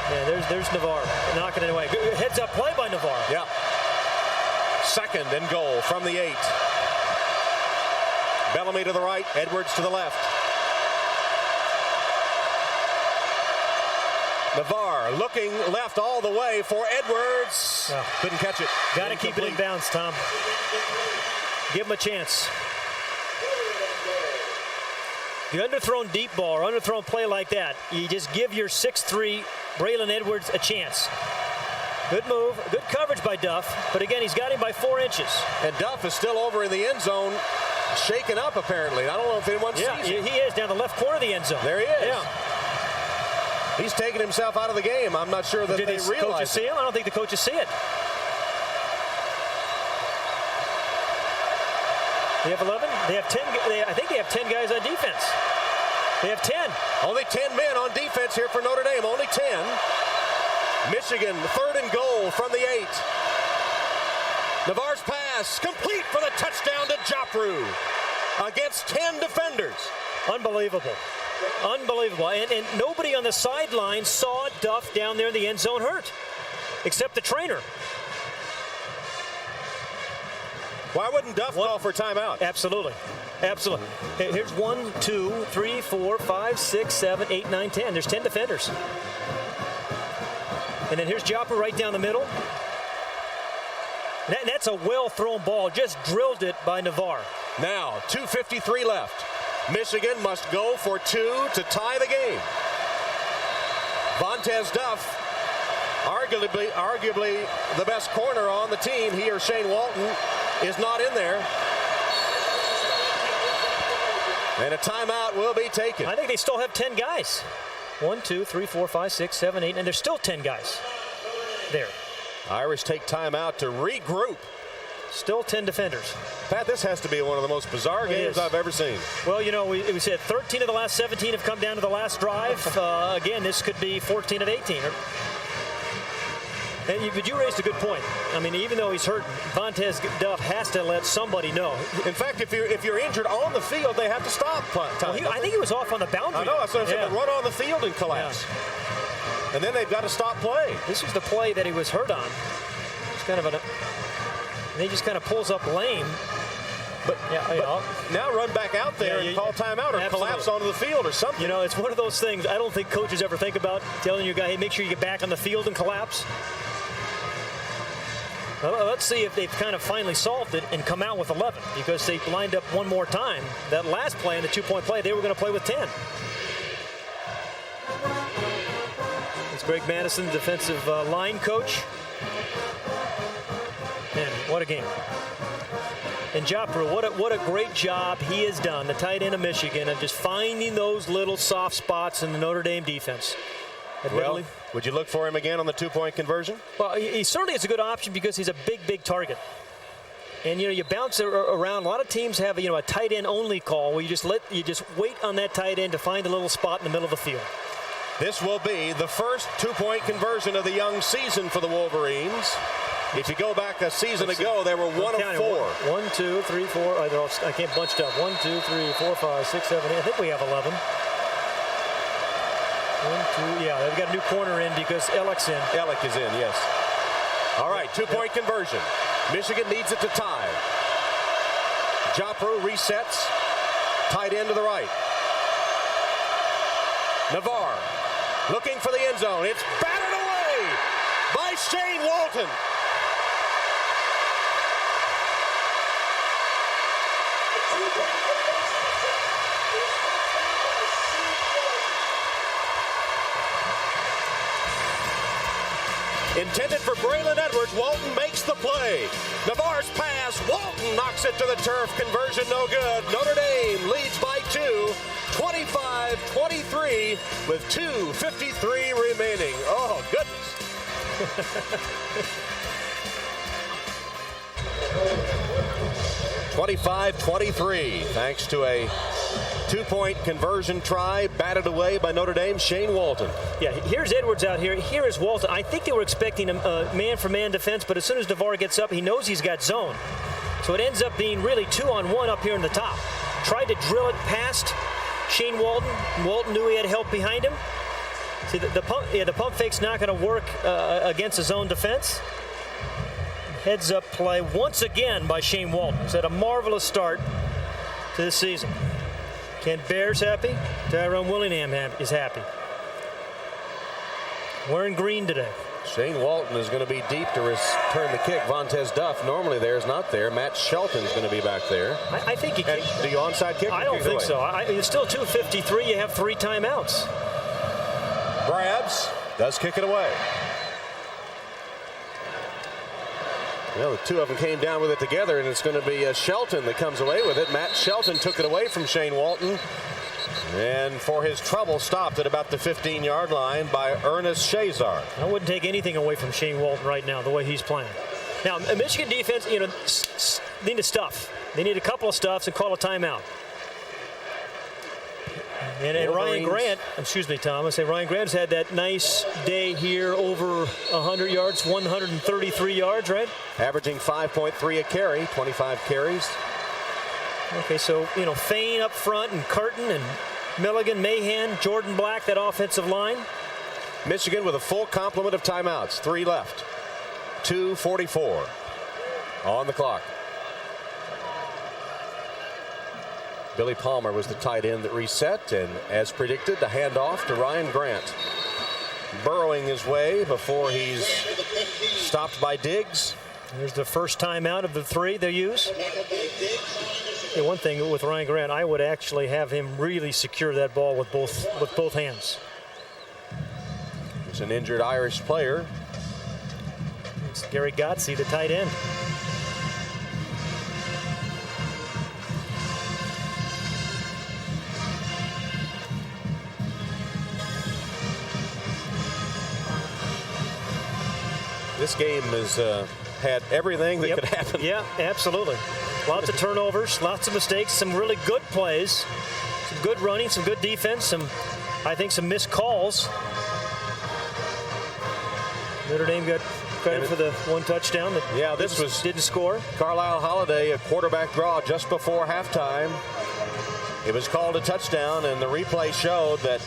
Yeah, there's Navarre knocking it away. Heads up play by Navarre. Yeah. 2nd and goal from the 8. Bellamy to the right, Edwards to the left. Navarre looking left all the way for Edwards. Oh. Couldn't catch it. Got to keep it in bounds, Tom. Give him a chance. The underthrown deep ball or underthrown play like that, you just give your 6'3" Braylon Edwards a chance. Good move, good coverage by Duff, but again, he's got him by 4 inches. And Duff is still over in the end zone, shaken up apparently. I don't know if anyone sees him. He is down the left corner of the end zone. There he is. Yeah. He's taking himself out of the game. I'm not sure that Did they realize coaches see him? I don't think the coaches see it. They have 11. They have 10. I think they have 10 guys on defense. They have 10. Only 10 men on defense here for Notre Dame. Only 10. Michigan, 3rd and goal from the 8. Navarre's pass complete for the touchdown to Joffre against 10 defenders. Unbelievable. Unbelievable. And nobody on the sideline saw Duff down there in the end zone hurt, except the trainer. Why wouldn't Duff call for timeout? Absolutely. Absolutely. Here's 1, 2, 3, 4, 5, 6, 7, 8, 9, 10. There's 10 defenders. And then here's Joffre right down the middle. That's a well-thrown ball. Just drilled it by Navarre. Now, 2:53 left. Michigan must go for 2 to tie the game. Vontez Duff, arguably the best corner on the team. He or Shane Walton is not in there. And a timeout will be taken. I think they still have 10 guys. 1, 2, 3, 4, 5, 6, 7, 8, and there's still 10 guys there. Irish take timeout to regroup. Still 10 defenders. Pat, this has to be one of the most bizarre games I've ever seen. Well, you know, we said 13 of the last 17 have come down to the last drive. Again, this could be 14 of 18. But you raised a good point. I mean, even though he's hurt, Vontez Duff has to let somebody know. In fact, if you're injured on the field, they have to stop time. Well, I think he was off on the boundary. I know. So they run on the field and collapse. Yeah. And then they've got to stop play. This was the play that he was hurt on. It's kind of and he just kind of pulls up lame. But now run back out there and call timeout or collapse onto the field or something. You know, it's one of those things I don't think coaches ever think about, telling your guy, hey, make sure you get back on the field and collapse. Well, let's see if they've kind of finally solved it and come out with 11, because they lined up one more time. That last play in the 2-point play, they were going to play with 10. It's Greg Madison, defensive line coach. Man, what a game. And Joffre, what a great job he has done, the tight end of Michigan, of just finding those little soft spots in the Notre Dame defense. Well, would you look for him again on the 2-point conversion? Well, he certainly is a good option because he's a big target. And you bounce around. A lot of teams have a tight end only call where you just wait on that tight end to find a little spot in the middle of the field. This will be the first 2-point conversion of the young season for the Wolverines. If you go back a season ago, they were 1 of 4. 1, 2, 3, 4. I can't bunch up. 1, 2, 3, 4, 5, 6, 7, 8. I think we have 11. 1, 2, yeah, they've got a new corner in because Ellick's in. Ellick is in, yes. All right, 2-point conversion. Michigan needs it to tie. Joffre resets. Tight end to the right. Navarre looking for the end zone. It's battered away by Shane Walton. Intended for Braylon Edwards, Walton makes the play. Navarre's pass, Walton knocks it to the turf. Conversion no good. Notre Dame leads by 2, 25-23 with 2:53 remaining. Oh, goodness. 25-23, thanks to a 2-point conversion try, batted away by Notre Dame, Shane Walton. Yeah, here's Edwards out here. Here is Walton. I think they were expecting a man-for-man defense, but as soon as Navarre gets up, he knows he's got zone. So it ends up being really 2-on-1 up here in the top. Tried to drill it past Shane Walton. Walton knew he had help behind him. See, the pump fake's not going to work against his own defense. Heads up play once again by Shane Walton. He's had a marvelous start to this season. Kent Bear's happy. Tyrone Willingham is happy. Wearing green today. Shane Walton is going to be deep to return the kick. Vontez Duff normally there is not there. Matt Shelton's going to be back there. I think he can. Do you onside kick? I don't think so. It's still 2:53. You have 3 timeouts. Grabs. Does kick it away. Well, the two of them came down with it together, and it's going to be Shelton that comes away with it. Matt Shelton took it away from Shane Walton. And for his trouble, stopped at about the 15-yard line by Ernest Shazar. I wouldn't take anything away from Shane Walton right now, the way he's playing. Now, Michigan defense, they need to stuff. They need a couple of stuffs and call a timeout. And Ryan Grant, excuse me, Tom, I say Ryan Grant's had that nice day here, over 100 yards, 133 yards, right? Averaging 5.3 a carry, 25 carries. Okay, so, Fain up front and Curtin and Milligan, Mahan, Jordan Black, that offensive line. Michigan with a full complement of timeouts. 3 left. 2:44 on the clock. Billy Palmer was the tight end that reset, and as predicted, the handoff to Ryan Grant. Burrowing his way before he's stopped by Diggs. Here's the first timeout of the 3 they use. Hey, one thing with Ryan Grant, I would actually have him really secure that ball with both hands. He's an injured Irish player. It's Gary Gotze, the tight end. This game has had everything that could happen. Yeah, absolutely. Lots of turnovers, lots of mistakes, some really good plays, some good running, some good defense, I think some missed calls. Notre Dame got credit for the 1 touchdown that didn't score. Carlisle Holiday, a quarterback draw just before halftime. It was called a touchdown, and the replay showed that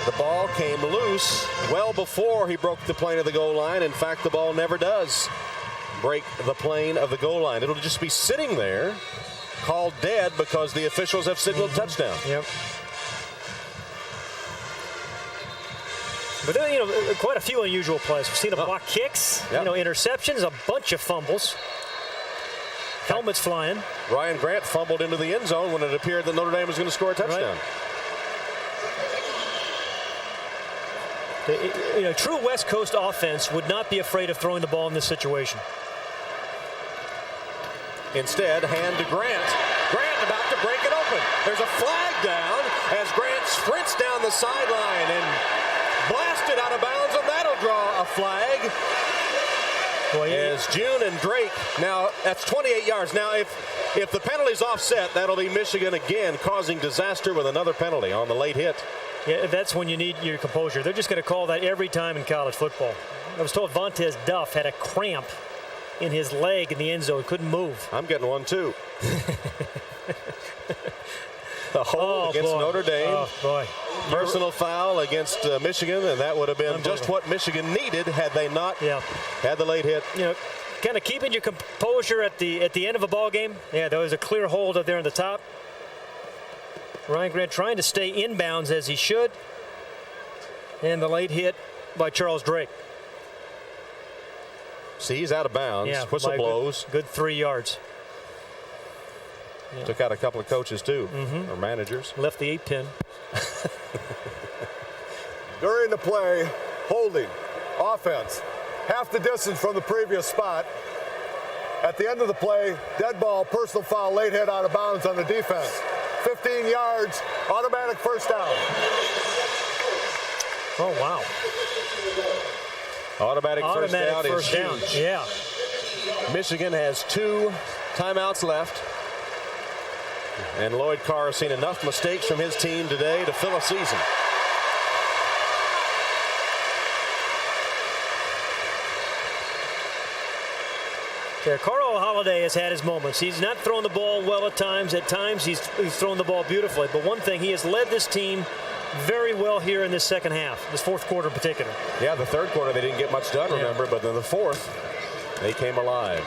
the ball came loose well before he broke the plane of the goal line. In fact, the ball never does break the plane of the goal line. It'll just be sitting there, called dead because the officials have signaled touchdown. Yep. But then, quite a few unusual plays. We've seen a block kicks, interceptions, a bunch of fumbles, helmets flying. Ryan Grant fumbled into the end zone when it appeared that Notre Dame was going to score a touchdown. Right. True West Coast offense would not be afraid of throwing the ball in this situation. Instead, hand to Grant. Grant about to break it open. There's a flag down as Grant sprints down the sideline and blasted out of bounds, and that'll draw a flag. As June and Drake, now that's 28 yards. Now if the penalty's offset, that'll be Michigan again causing disaster with another penalty on the late hit. Yeah, that's when you need your composure. They're just going to call that every time in college football. I was told Vontez Duff had a cramp in his leg in the end zone. Couldn't move. I'm getting one too. The hold against Notre Dame. Oh, boy. Personal foul against Michigan, and that would have been just what Michigan needed had they not had the late hit. Kind of keeping your composure at the end of a ball game. Yeah, there was a clear hold up there on the top. Ryan Grant trying to stay inbounds as he should. And the late hit by Charles Drake. See, he's out of bounds. Yeah, whistle blows. Good 3 yards. Yeah. Took out a couple of coaches, too, or managers. Left the 8-pin. During the play, holding, offense, half the distance from the previous spot. At the end of the play, dead ball, personal foul, late hit out of bounds on the defense. 15 yards, automatic first down. Oh, wow. Automatic first down is huge. Yeah. Michigan has 2 timeouts left. And Lloyd Carr has seen enough mistakes from his team today to fill a season. Yeah, Carl Holiday has had his moments. He's not thrown the ball well at times. At times, he's thrown the ball beautifully. But one thing, he has led this team very well here in this second half, this fourth quarter in particular. Yeah, the third quarter, they didn't get much done, remember, but then the fourth, they came alive.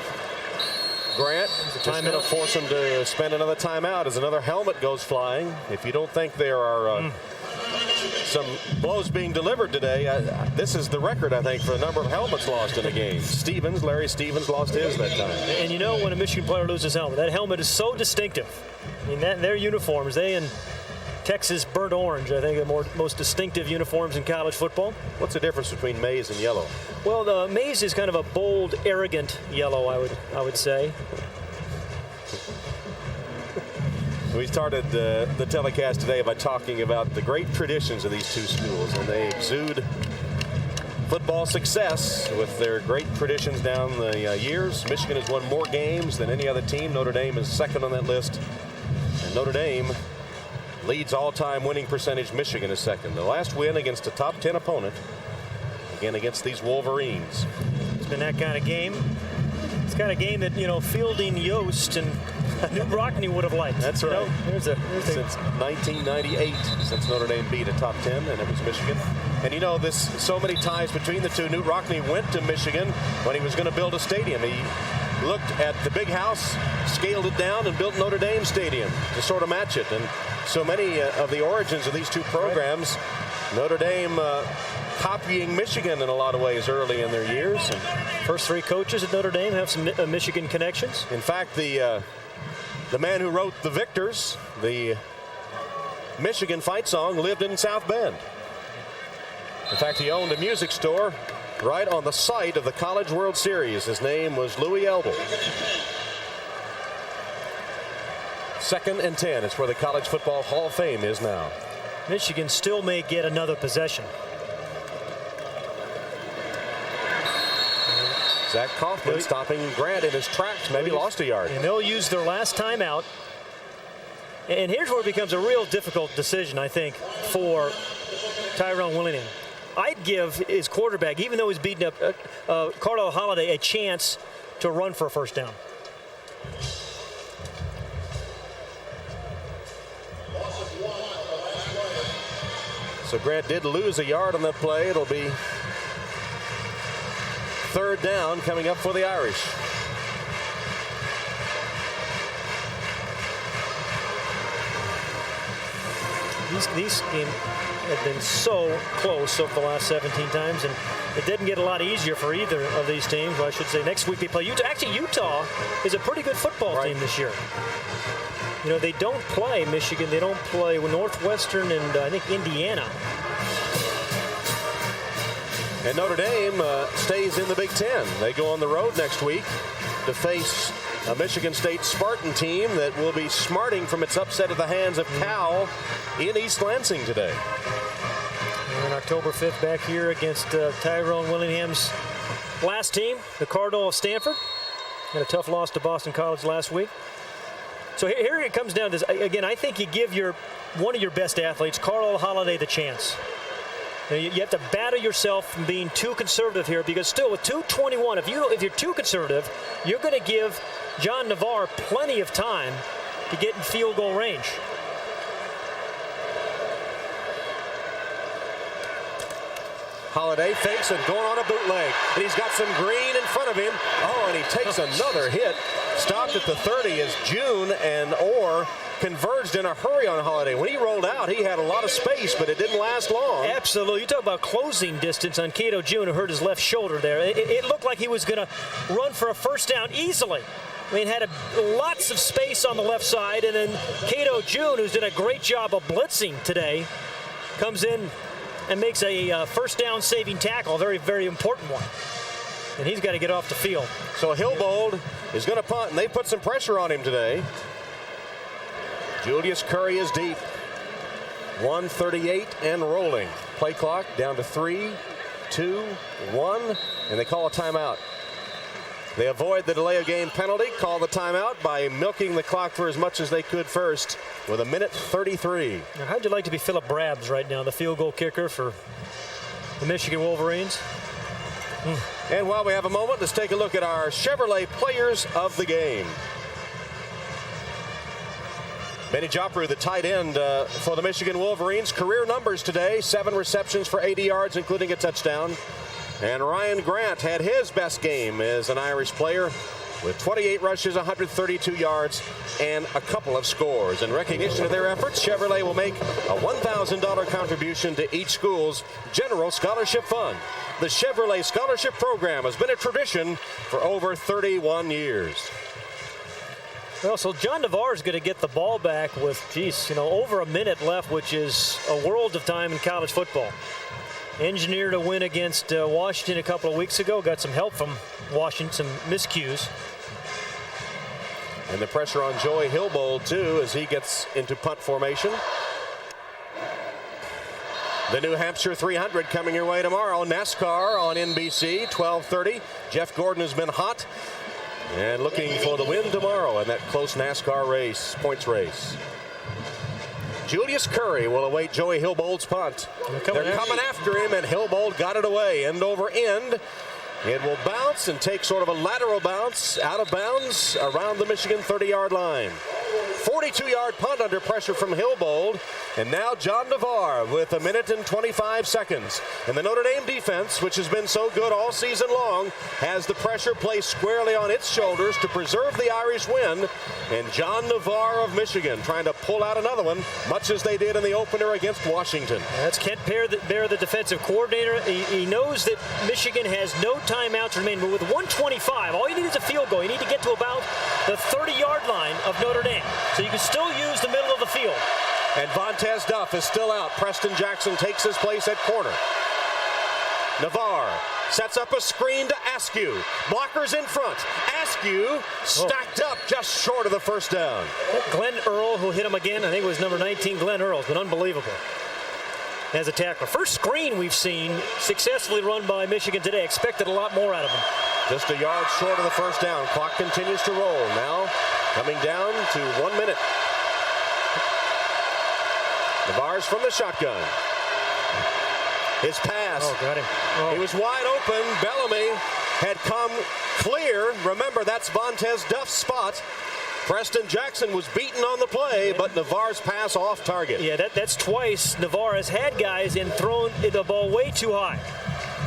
Grant just going to force him to spend another timeout as another helmet goes flying. If you don't think there are some blows being delivered today, this is the record, I think, for the number of helmets lost in a game. Larry Stevens lost his that time. And you know when a Michigan player loses his helmet, that helmet is so distinctive. I mean, their uniforms, they in Texas burnt orange, I think, the most distinctive uniforms in college football. What's the difference between maize and yellow? Well, the maize is kind of a bold, arrogant yellow, I would say. We started the telecast today by talking about the great traditions of these two schools, and they exude football success with their great traditions down the years. Michigan has won more games than any other team. Notre Dame is second on that list, and Notre Dame leads all-time winning percentage. Michigan is second. The last win against a top 10 opponent, again against these Wolverines. It's been that kind of game. It's the kind of game that, you know, Fielding, Yost, and New Rockney would have liked. That's right. You know, there's since 1998, since Notre Dame beat a top 10, and it was Michigan. And you know, there's so many ties between the two. New Rockney went to Michigan when he was going to build a stadium. He looked at the big house, scaled it down, and built Notre Dame Stadium to sort of match it. And so many of the origins of these two programs, Notre Dame copying Michigan in a lot of ways early in their years. And first three coaches at Notre Dame have some Michigan connections. In fact, the man who wrote The Victors, the Michigan fight song, lived in South Bend. In fact, he owned a music store right on the site of the College World Series. His name was Louis Elbow. 2nd and 10. It's where the College Football Hall of Fame is now. Michigan still may get another possession. Zach Kaufman stopping Grant in his tracks, maybe lost a yard. And they'll use their last timeout. And here's where it becomes a real difficult decision, I think, for Tyrone Willingham. I'd give his quarterback, even though he's beating up Carl Holiday, a chance to run for a first down. So Grant did lose a yard on that play. It'll be 3rd down coming up for the Irish. These games have been so close over the last 17 times, and it didn't get a lot easier for either of these teams. Well, I should say next week they play Utah. Actually, Utah is a pretty good football team this year. You know, they don't play Michigan. They don't play Northwestern and I think Indiana. And Notre Dame stays in the Big Ten. They go on the road next week to face a Michigan State Spartan team that will be smarting from its upset at the hands of Cal in East Lansing today. And October 5th back here against Tyrone Willingham's last team, the Cardinal of Stanford. Had a tough loss to Boston College last week. So here it comes down to this. Again, I think you give one of your best athletes, Carl Holiday, the chance. You have to battle yourself from being too conservative here, because still with 2:21, if you're too conservative, you're going to give John Navarre plenty of time to get in field goal range. Holiday fakes and going on a bootleg. And he's got some green in front of him. Oh, and he takes another hit. Stopped at the 30 as June and Orr converged in a hurry on Holiday. When he rolled out, he had a lot of space, but it didn't last long. Absolutely. You talk about closing distance on Cato June, who hurt his left shoulder there. It looked like he was going to run for a first down easily. I mean, had lots of space on the left side, and then Cato June, who's done a great job of blitzing today, comes in and makes a first down saving tackle, a very, very important one. And he's got to get off the field. So Hilbold is going to punt, and they put some pressure on him today. Julius Curry is deep. 1:38 and rolling. Play clock down to 3, 2, 1, and they call a timeout. They avoid the delay of game penalty, call the timeout by milking the clock for as much as they could first with 1:33. Now, how'd you like to be Philip Brabs right now, the field goal kicker for the Michigan Wolverines? And while we have a moment, let's take a look at our Chevrolet players of the game. Benny Joffrey, the tight end for the Michigan Wolverines. Career numbers today, 7 receptions for 80 yards, including a touchdown. And Ryan Grant had his best game as an Irish player with 28 rushes, 132 yards, and a couple of scores. In recognition of their efforts, Chevrolet will make a $1,000 contribution to each school's general scholarship fund. The Chevrolet Scholarship Program has been a tradition for over 31 years. Well, so John Navarre is going to get the ball back with, over a minute left, which is a world of time in college football. Engineered a win against Washington a couple of weeks ago. Got some help from Washington, some miscues. And the pressure on Joey Hilbold, too, as he gets into punt formation. The New Hampshire 300 coming your way tomorrow. NASCAR on NBC, 12:30. Jeff Gordon has been hot and looking for the win tomorrow in that close NASCAR race, points race. Julius Curry will await Joey Hilbold's punt. They're coming after him, and Hilbold got it away, end over end. It will bounce and take sort of a lateral bounce out of bounds around the Michigan 30-yard line. 42-yard punt under pressure from Hilbold. And now John Navarre with 1 minute and 25 seconds. And the Notre Dame defense, which has been so good all season long, has the pressure placed squarely on its shoulders to preserve the Irish win. And John Navarre of Michigan trying to pull out another one, much as they did in the opener against Washington. That's Kent Bear, the defensive coordinator. He knows that Michigan has no timeouts remain, but with 1:25, all you need is a field goal. You need to get to about the 30-yard line of Notre Dame. So you can still use the middle of the field. And Vontez Duff is still out. Preston Jackson takes his place at corner. Navarre sets up a screen to Askew. Blockers in front. Askew stacked up just short of the first down. Glenn Earl, who hit him again, I think it was number 19, Glenn Earl, has been unbelievable as a tackler. First screen we've seen successfully run by Michigan today. Expected a lot more out of him. Just a yard short of the first down. Clock continues to roll. Now coming down to 1 minute. Navarre's from the shotgun. His pass. Oh, got him. Oh. He was wide open. Bellamy had come clear. Remember, that's Vontez Duff's spot. Preston Jackson was beaten on the play, but Navarre's pass off target. Yeah, that's twice Navarre has had guys and thrown the ball way too high.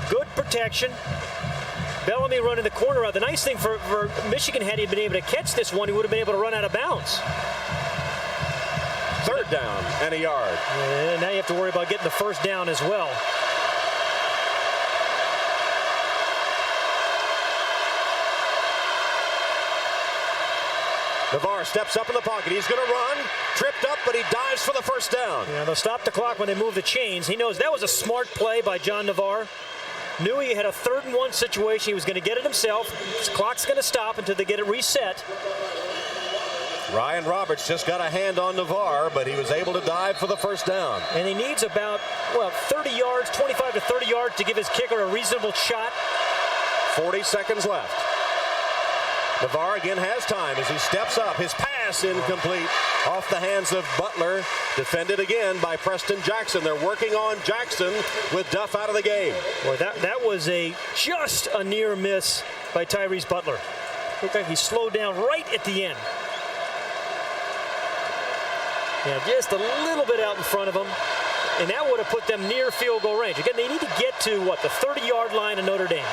Good protection. Bellamy running the corner out. The nice thing for Michigan, had he been able to catch this one, he would have been able to run out of bounds. Third down and a yard. And now you have to worry about getting the first down as well. Navarre steps up in the pocket. He's going to run. Tripped up, but he dives for the first down. Yeah, they'll stop the clock when they move the chains. He knows that was a smart play by John Navarre. Knew he had a 3rd and 1 situation. He was going to get it himself. His clock's going to stop until they get it reset. Ryan Roberts just got a hand on Navarre, but he was able to dive for the first down. And he needs about, 30 yards, 25 to 30 yards to give his kicker a reasonable shot. 40 seconds left. Navarre again has time as he steps up. His pass incomplete off the hands of Butler. Defended again by Preston Jackson. They're working on Jackson with Duff out of the game. Boy, that was just a near miss by Tyrese Butler. Looked like he slowed down right at the end. Yeah, just a little bit out in front of them. And that would have put them near field goal range. Again, they need to get to, the 30-yard line of Notre Dame.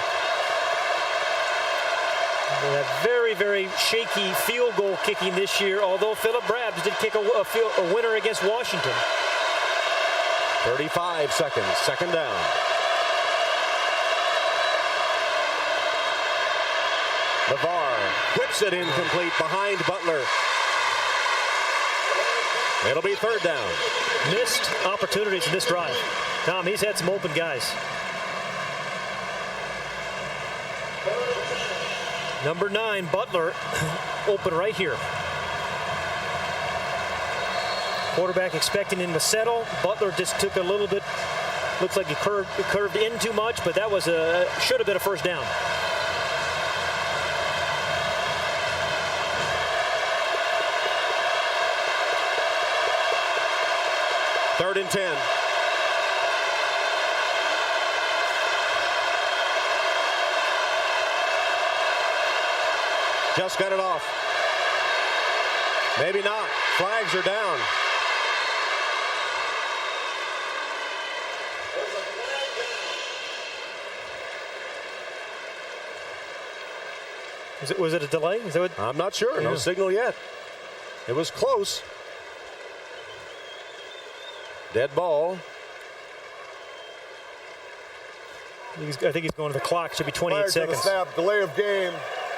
They have very, very shaky field goal kicking this year, although Philip Brabs did kick a winner against Washington. 35 seconds, second down. Navarre whips it incomplete behind Butler. It'll be third down. Missed opportunities in this drive. Tom, he's had some open guys. Number 9, Butler, open right here. Quarterback expecting him to settle. Butler just took a little bit. Looks like he curved in too much, but that was should have been a first down. Third and 10. Just got it off. Maybe not. Flags are down. Was it a delay? Is that what? I'm not sure. No signal yet. It was close. Dead ball. I think he's going to the clock. Should be 28 seconds. To the snap, delay of game,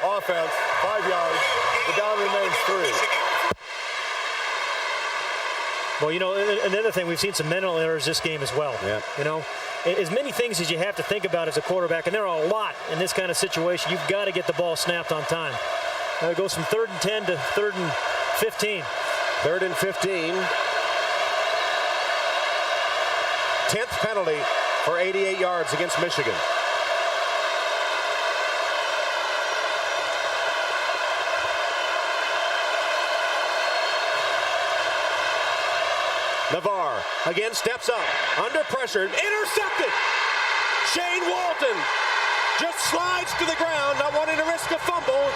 offense, 5 yards. The down remains 3. Well, you know, another thing, we've seen some mental errors this game as well. Yeah. You know, as many things as you have to think about as a quarterback, and there are a lot in this kind of situation, you've got to get the ball snapped on time. It goes from 3rd and 10 to 3rd and 15. 3rd and 15. 10th penalty for 88 yards against Michigan. Navarre again steps up, under pressure, intercepted. Shane Walton just slides to the ground, not wanting to risk a fumble,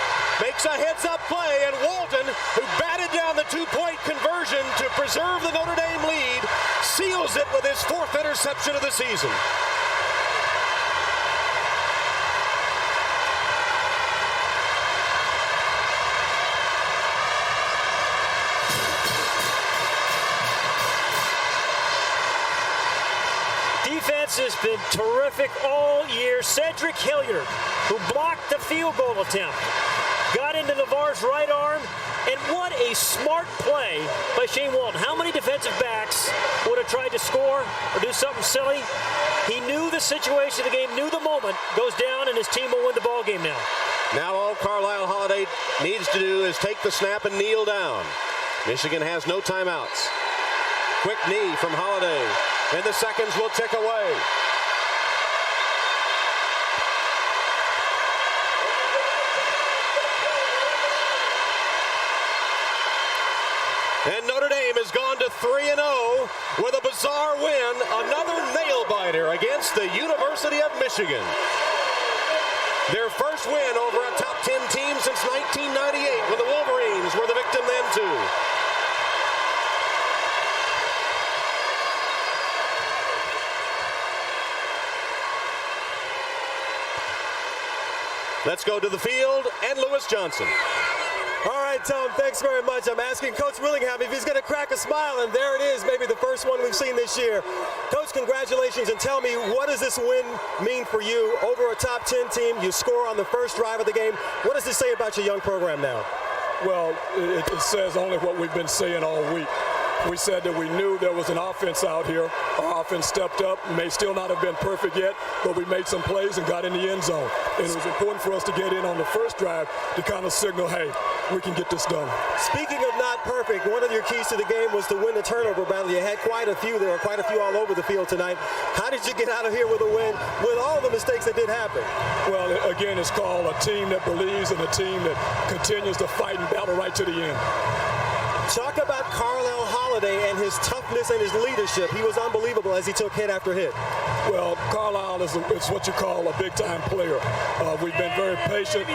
makes a heads-up play, and Walton, who batted down the 2-point conversion to preserve the Notre Dame lead, seals it with his 4th interception of the season. Defense has been terrific all year. Cedric Hilliard, who blocked the field goal attempt, got into Navarre's right arm, and what a smart play by Shane Walton. How many defensive backs would have tried to score or do something silly? He knew the situation of the game, knew the moment, goes down, and his team will win the ball game now. Now all Carlisle Holiday needs to do is take the snap and kneel down. Michigan has no timeouts. Quick knee from Holiday, and the seconds will tick away. And Notre Dame has gone to 3-0 with a bizarre win, another nail-biter against the University of Michigan. Their first win over a top 10 team since 1998, when the Wolverines were the victim then too. Let's go to the field and Lewis Johnson. All right, Tom, thanks very much. I'm asking Coach Willingham if he's going to crack a smile, and there it is, maybe the first one we've seen this year. Coach, congratulations, and tell me, what does this win mean for you? Over a top 10 team, you score on the first drive of the game. What does this say about your young program now? Well, it says only what we've been saying all week. We said that we knew there was an offense out here. Our offense stepped up. May still not have been perfect yet, but we made some plays and got in the end zone. And it was important for us to get in on the first drive to kind of signal, hey, we can get this done. Speaking of not perfect, one of your keys to the game was to win the turnover battle. You had quite a few. There were quite a few all over the field tonight. How did you get out of here with a win with all the mistakes that did happen? Well, again, it's called a team that believes and a team that continues to fight and battle right to the end. Talk about Carlisle Holiday and his toughness and his leadership. He was unbelievable as he took hit after hit. Well, Carlisle is what you call a big-time player. We've been very patient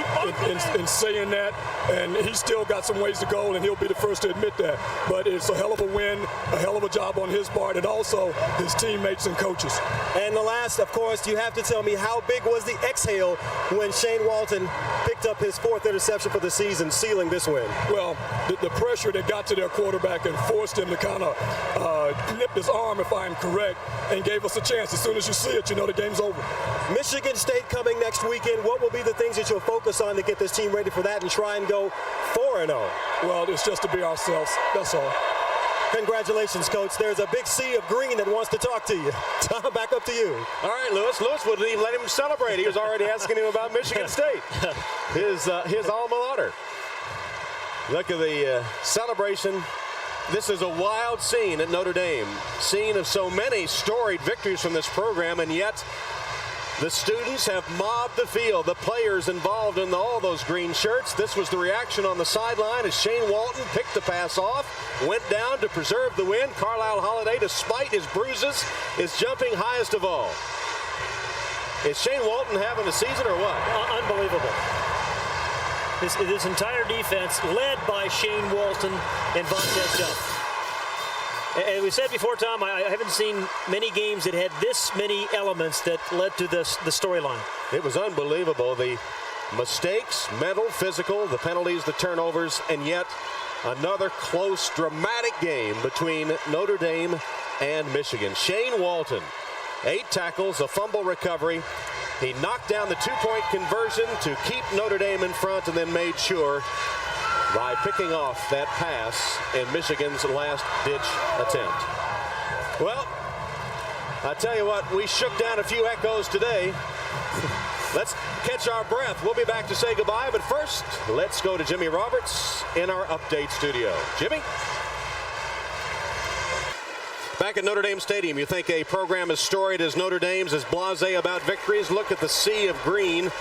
in saying that, and he's still got some ways to go, and he'll be the first to admit that. But it's a hell of a win, a hell of a job on his part, and also his teammates and coaches. And the last, of course, you have to tell me, how big was the exhale when Shane Walton picked up his 4th interception for the season, sealing this win? Well, the pressure that got to their quarterback and forced him to kind of nip his arm, if I'm correct, and gave us a chance. As soon as you see it, you know the game's over. Michigan State coming next weekend. What will be the things that you'll focus on to get this team ready for that and try and go 4-0? Well, it's just to be ourselves. That's all. Congratulations, Coach. There's a big sea of green that wants to talk to you. Tom, back up to you. All right, Lewis. Lewis wouldn't even let him celebrate. He was already asking him about Michigan State, his alma mater. Look at the celebration. This is a wild scene at Notre Dame. Scene of so many storied victories from this program, and yet the students have mobbed the field. The players involved in all those green shirts. This was the reaction on the sideline as Shane Walton picked the pass off, went down to preserve the win. Carlisle Holiday, despite his bruises, is jumping highest of all. Is Shane Walton having a season or what? Unbelievable. This entire defense led by Shane Walton and Vontaze Duff. And we said before, Tom, I haven't seen many games that had this many elements that led to the storyline. It was unbelievable. The mistakes, mental, physical, the penalties, the turnovers, and yet another close, dramatic game between Notre Dame and Michigan. Shane Walton, 8 tackles, a fumble recovery. He knocked down the 2-point conversion to keep Notre Dame in front and then made sure by picking off that pass in Michigan's last-ditch attempt. Well, I tell you what, we shook down a few echoes today. Let's catch our breath. We'll be back to say goodbye, but first, let's go to Jimmy Roberts in our update studio. Jimmy? Back at Notre Dame Stadium, you think a program as storied as Notre Dame's is blasé about victories? Look at the sea of green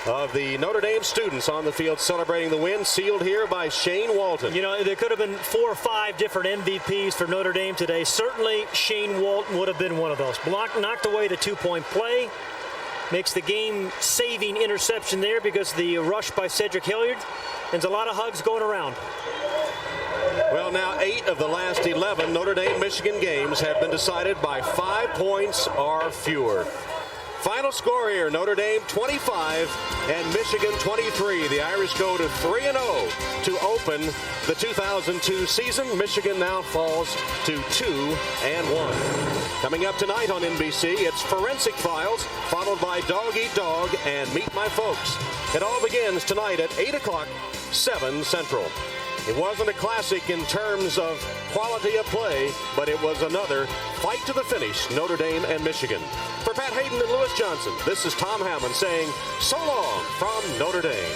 of the Notre Dame students on the field celebrating the win, sealed here by Shane Walton. You know, there could have been 4 or 5 different MVPs for Notre Dame today. Certainly, Shane Walton would have been one of those. Knocked away the 2-point play. Makes the game-saving interception there because the rush by Cedric Hilliard. There's a lot of hugs going around. Well, now 8 of the last 11 Notre Dame-Michigan games have been decided by 5 points or fewer. Final score here, Notre Dame 25 and Michigan 23. The Irish go to 3-0 to open the 2002 season. Michigan now falls to 2-1. Coming up tonight on NBC, it's Forensic Files, followed by Dog Eat Dog and Meet My Folks. It all begins tonight at 8 o'clock, 7 Central. It wasn't a classic in terms of quality of play, but it was another fight to the finish, Notre Dame and Michigan. For Pat Hayden and Lewis Johnson, this is Tom Hammond saying so long from Notre Dame.